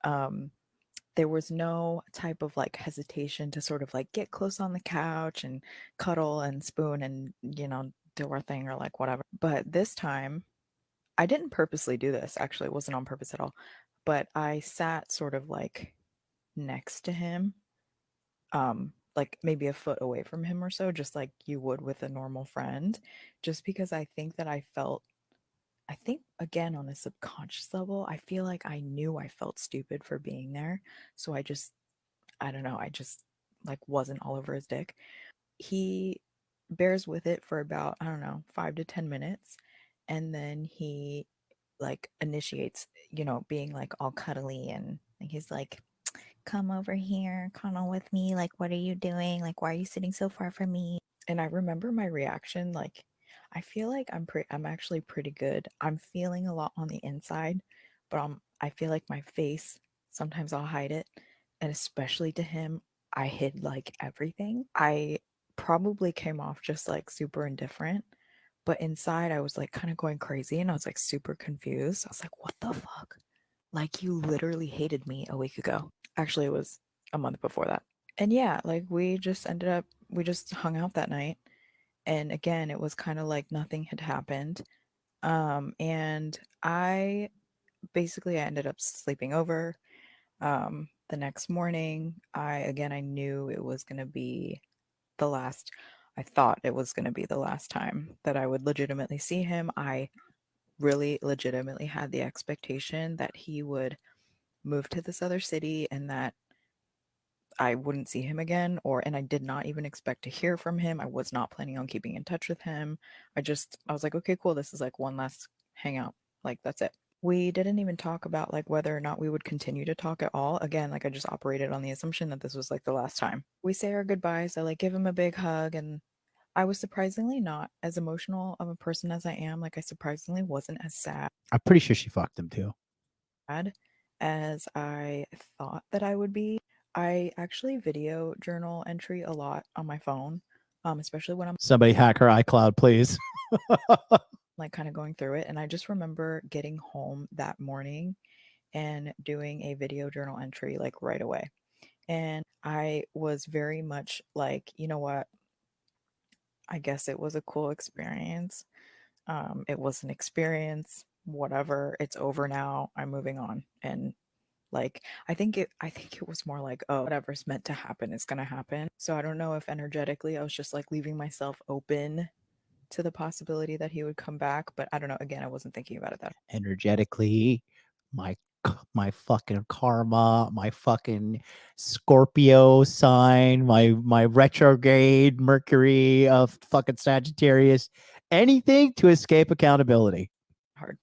there was no type of like hesitation to sort of like get close on the couch and cuddle and spoon and, you know, do our thing or like whatever. But this time, I didn't purposely do this. Actually, it wasn't on purpose at all. But I sat sort of like next to him, like maybe a foot away from him or so, just like you would with a normal friend, just because I think that I think again on a subconscious level, I feel like I knew I felt stupid for being there. So I don't know, I just like wasn't all over his dick. He bears with it for about, I don't know, 5 to 10 minutes, and then he like initiates, you know, being like all cuddly, and he's like, come over here, cuddle with me. Like, what are you doing? Like, why are you sitting so far from me? And I remember my reaction, like, I feel like I'm actually pretty good. I'm feeling a lot on the inside, but I feel like my face, sometimes I'll hide it. And especially to him, I hid like everything. I probably came off just like super indifferent, but inside I was like kind of going crazy, and I was like super confused. I was like, what the fuck? Like, you literally hated me a week ago. Actually, it was a month before that. And yeah, like we just hung out that night. And again, it was kind of like nothing had happened. And I ended up sleeping over. The next morning, I knew it was going to be the last, I thought it was going to be the last time that I would legitimately see him. I really legitimately had the expectation that he would move to this other city and that I wouldn't see him again, and I did not even expect to hear from him. I was not planning on keeping in touch with him. I was like, okay, cool. This is like one last hangout. Like, that's it. We didn't even talk about like whether or not we would continue to talk at all. Again, like I just operated on the assumption that this was like the last time. We say our goodbyes. I like give him a big hug, and I was surprisingly not as emotional of a person as I am. Like, I surprisingly wasn't as sad I'm pretty sure she fucked him too. as I thought that I would be. I actually video journal entry a lot on my phone, especially when I'm Somebody hack her iCloud, please. like kind of going through it. And I just remember getting home that morning and doing a video journal entry like right away. And I was very much like, you know what? I guess it was a cool experience. It was an experience, whatever. It's over now. I'm moving on. And like, I think it was more like, oh, whatever's meant to happen is gonna happen. So I don't know if energetically I was just like leaving myself open to the possibility that he would come back, but I don't know. Again, I wasn't thinking about it that Energetically, my fucking karma, my fucking Scorpio sign, my retrograde Mercury of fucking Sagittarius, anything to escape accountability. hard.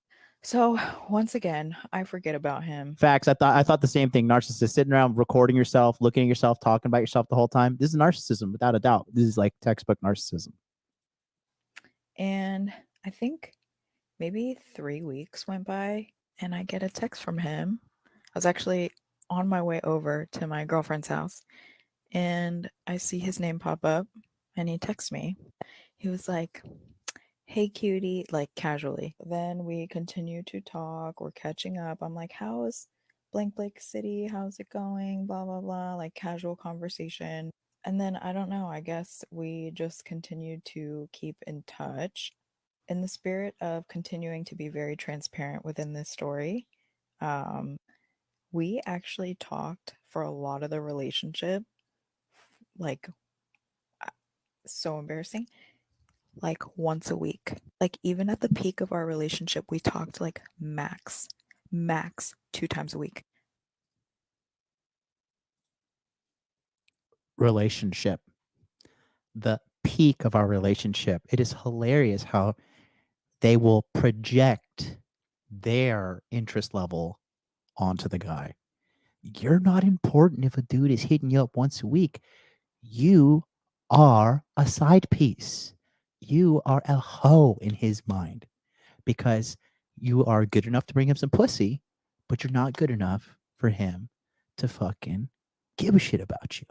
So once again, I forget about him. Facts. I thought the same thing. Narcissist, sitting around recording yourself, looking at yourself, talking about yourself the whole time. This is narcissism, without a doubt. This is like textbook narcissism. And I think maybe 3 weeks went by and I get a text from him. I was actually on my way over to my girlfriend's house and I see his name pop up and he texts me. He was like, "Hey cutie," like casually. Then we continue to talk. We're catching up. I'm like, "How's blank blank city? How's it going?" Blah blah blah, like casual conversation. And then I don't know, I guess we just continued to keep in touch. In the spirit of continuing to be very transparent within this story, we actually talked for a lot of the relationship, like so embarrassing, like once a week. Like even at the peak of our relationship, we talked like max 2 times a week. Relationship. The peak of our relationship. It is hilarious how they will project their interest level onto the guy. You're not important if a dude is hitting you up once a week. You are a side piece. You are a hoe in his mind because you are good enough to bring him some pussy, but you're not good enough for him to fucking give a shit about you.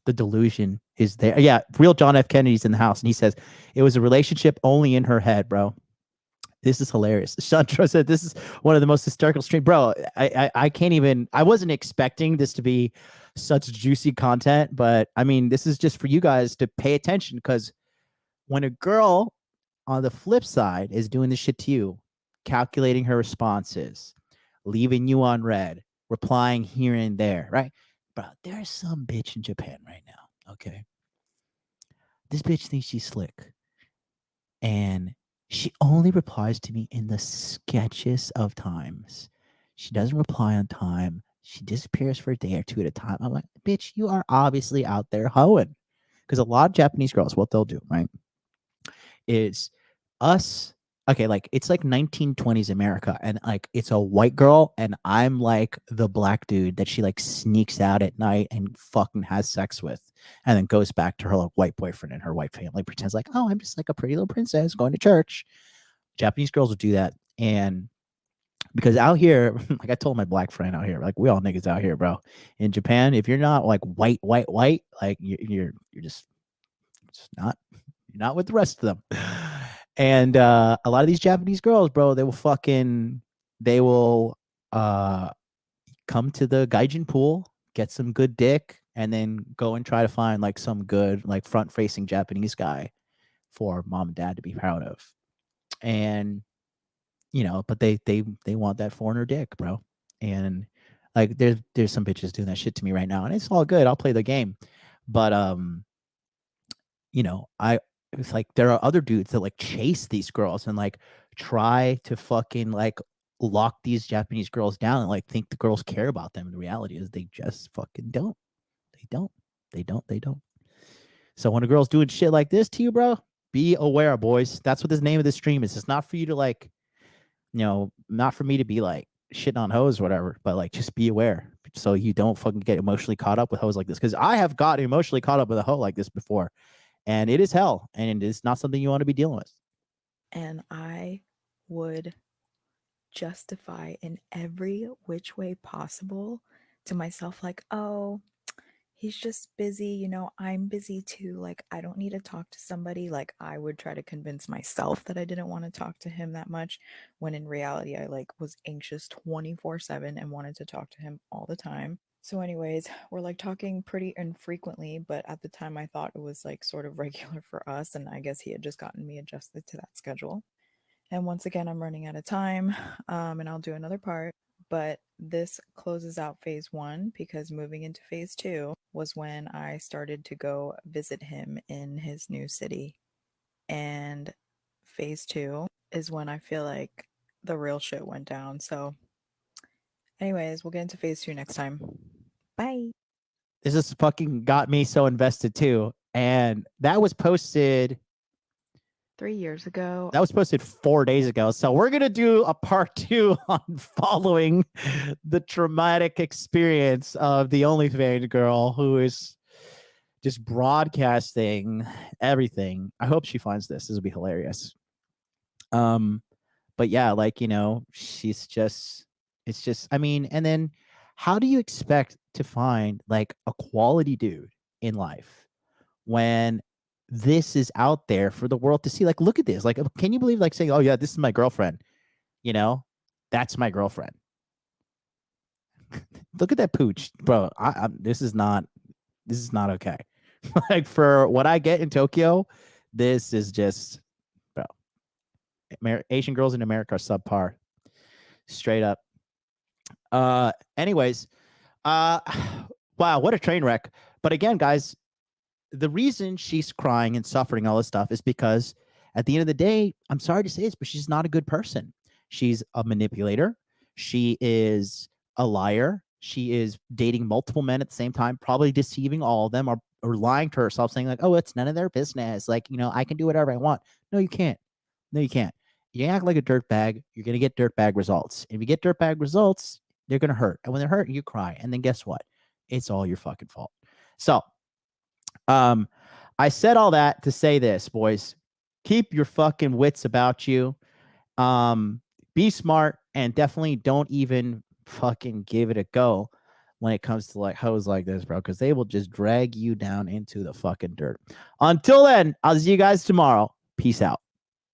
The delusion is there. Yeah, real John F. Kennedy's in the house, and he says it was a relationship only in her head, bro. This is hilarious. Chandra said this is one of the most hysterical streams. Bro, I can't even, I wasn't expecting this to be such juicy content, but I mean, this is just for you guys to pay attention because when a girl on the flip side is doing this shit to you, calculating her responses, leaving you on red, replying here and there, right? Bro, there's some bitch in Japan right now, okay? This bitch thinks she's slick. And she only replies to me in the sketchiest of times. She doesn't reply on time. She disappears for a day or two at a time. I'm like, bitch, you are obviously out there hoeing. Because a lot of Japanese girls, what they'll do, right, is us. Okay, like it's like 1920s America, and like it's a white girl, and I'm like the black dude that she like sneaks out at night and fucking has sex with, and then goes back to her like white boyfriend and her white family, pretends like, oh, I'm just like a pretty little princess going to church. Japanese girls will do that, and because out here, like I told my black friend out here, like we all niggas out here, bro. In Japan, if you're not like white, like you're just not, you're not with the rest of them. And a lot of these Japanese girls, bro, they will come to the gaijin pool, get some good dick, and then go and try to find like some good like front-facing Japanese guy for mom and dad to be proud of. And you know, but they want that foreigner dick, bro. And like there's some bitches doing that shit to me right now, and it's all good. I'll play the game. But you know, it's like there are other dudes that like chase these girls and like try to fucking like lock these Japanese girls down and like think the girls care about them. And the reality is they just fucking don't. They don't. So when a girl's doing shit like this to you, bro, be aware, boys. That's what the name of this stream is. It's not for you to like, you know, not for me to be like shitting on hoes or whatever, but like just be aware so you don't fucking get emotionally caught up with hoes like this. Because I have got emotionally caught up with a hoe like this before. And it is hell, and it's not something you want to be dealing with. And I would justify in every which way possible to myself, like, oh, he's just busy, you know, I'm busy too. Like, I don't need to talk to somebody. Like, I would try to convince myself that I didn't want to talk to him that much, when in reality, I like was anxious 24/7 and wanted to talk to him all the time. So anyways, we're like talking pretty infrequently, but at the time I thought it was like sort of regular for us, and I guess he had just gotten me adjusted to that schedule. And once again, I'm running out of time, and I'll do another part. But this closes out phase 1, because moving into phase 2 was when I started to go visit him in his new city. And phase 2 is when I feel like the real shit went down. So anyways, we'll get into phase 2 next time. Bye. This just fucking got me so invested too. And that was posted 3 years ago. That was posted 4 days ago. So we're going to do a part 2 on following the traumatic experience of the OnlyFans girl who is just broadcasting everything. I hope she finds this. This would be hilarious. But yeah, like, you know, she's just, it's just, I mean, and then how do you expect to find like a quality dude in life when this is out there for the world to see? Like, look at this. Like, can you believe, like, saying, oh yeah, this is my girlfriend, you know, that's my girlfriend. Look at that pooch, bro. This is not okay. Like, for what I get in Tokyo, this is just, bro, Asian girls in America are subpar, straight up. Anyways, wow, what a train wreck. But again, guys, the reason she's crying and suffering all this stuff is because at the end of the day, I'm sorry to say this, but she's not a good person. She's a manipulator. She is a liar. She is dating multiple men at the same time, probably deceiving all of them, or lying to herself, saying like, oh, it's none of their business. Like, you know, I can do whatever I want. No, you can't. No, you can't. You act like a dirtbag, you're going to get dirtbag results. If you get dirtbag results, they're going to hurt. And when they're hurt, you cry. And then guess what? It's all your fucking fault. So, I said all that to say this, boys. Keep your fucking wits about you. Be smart, and definitely don't even fucking give it a go when it comes to like hoes like this, bro, because they will just drag you down into the fucking dirt. Until then, I'll see you guys tomorrow. Peace out.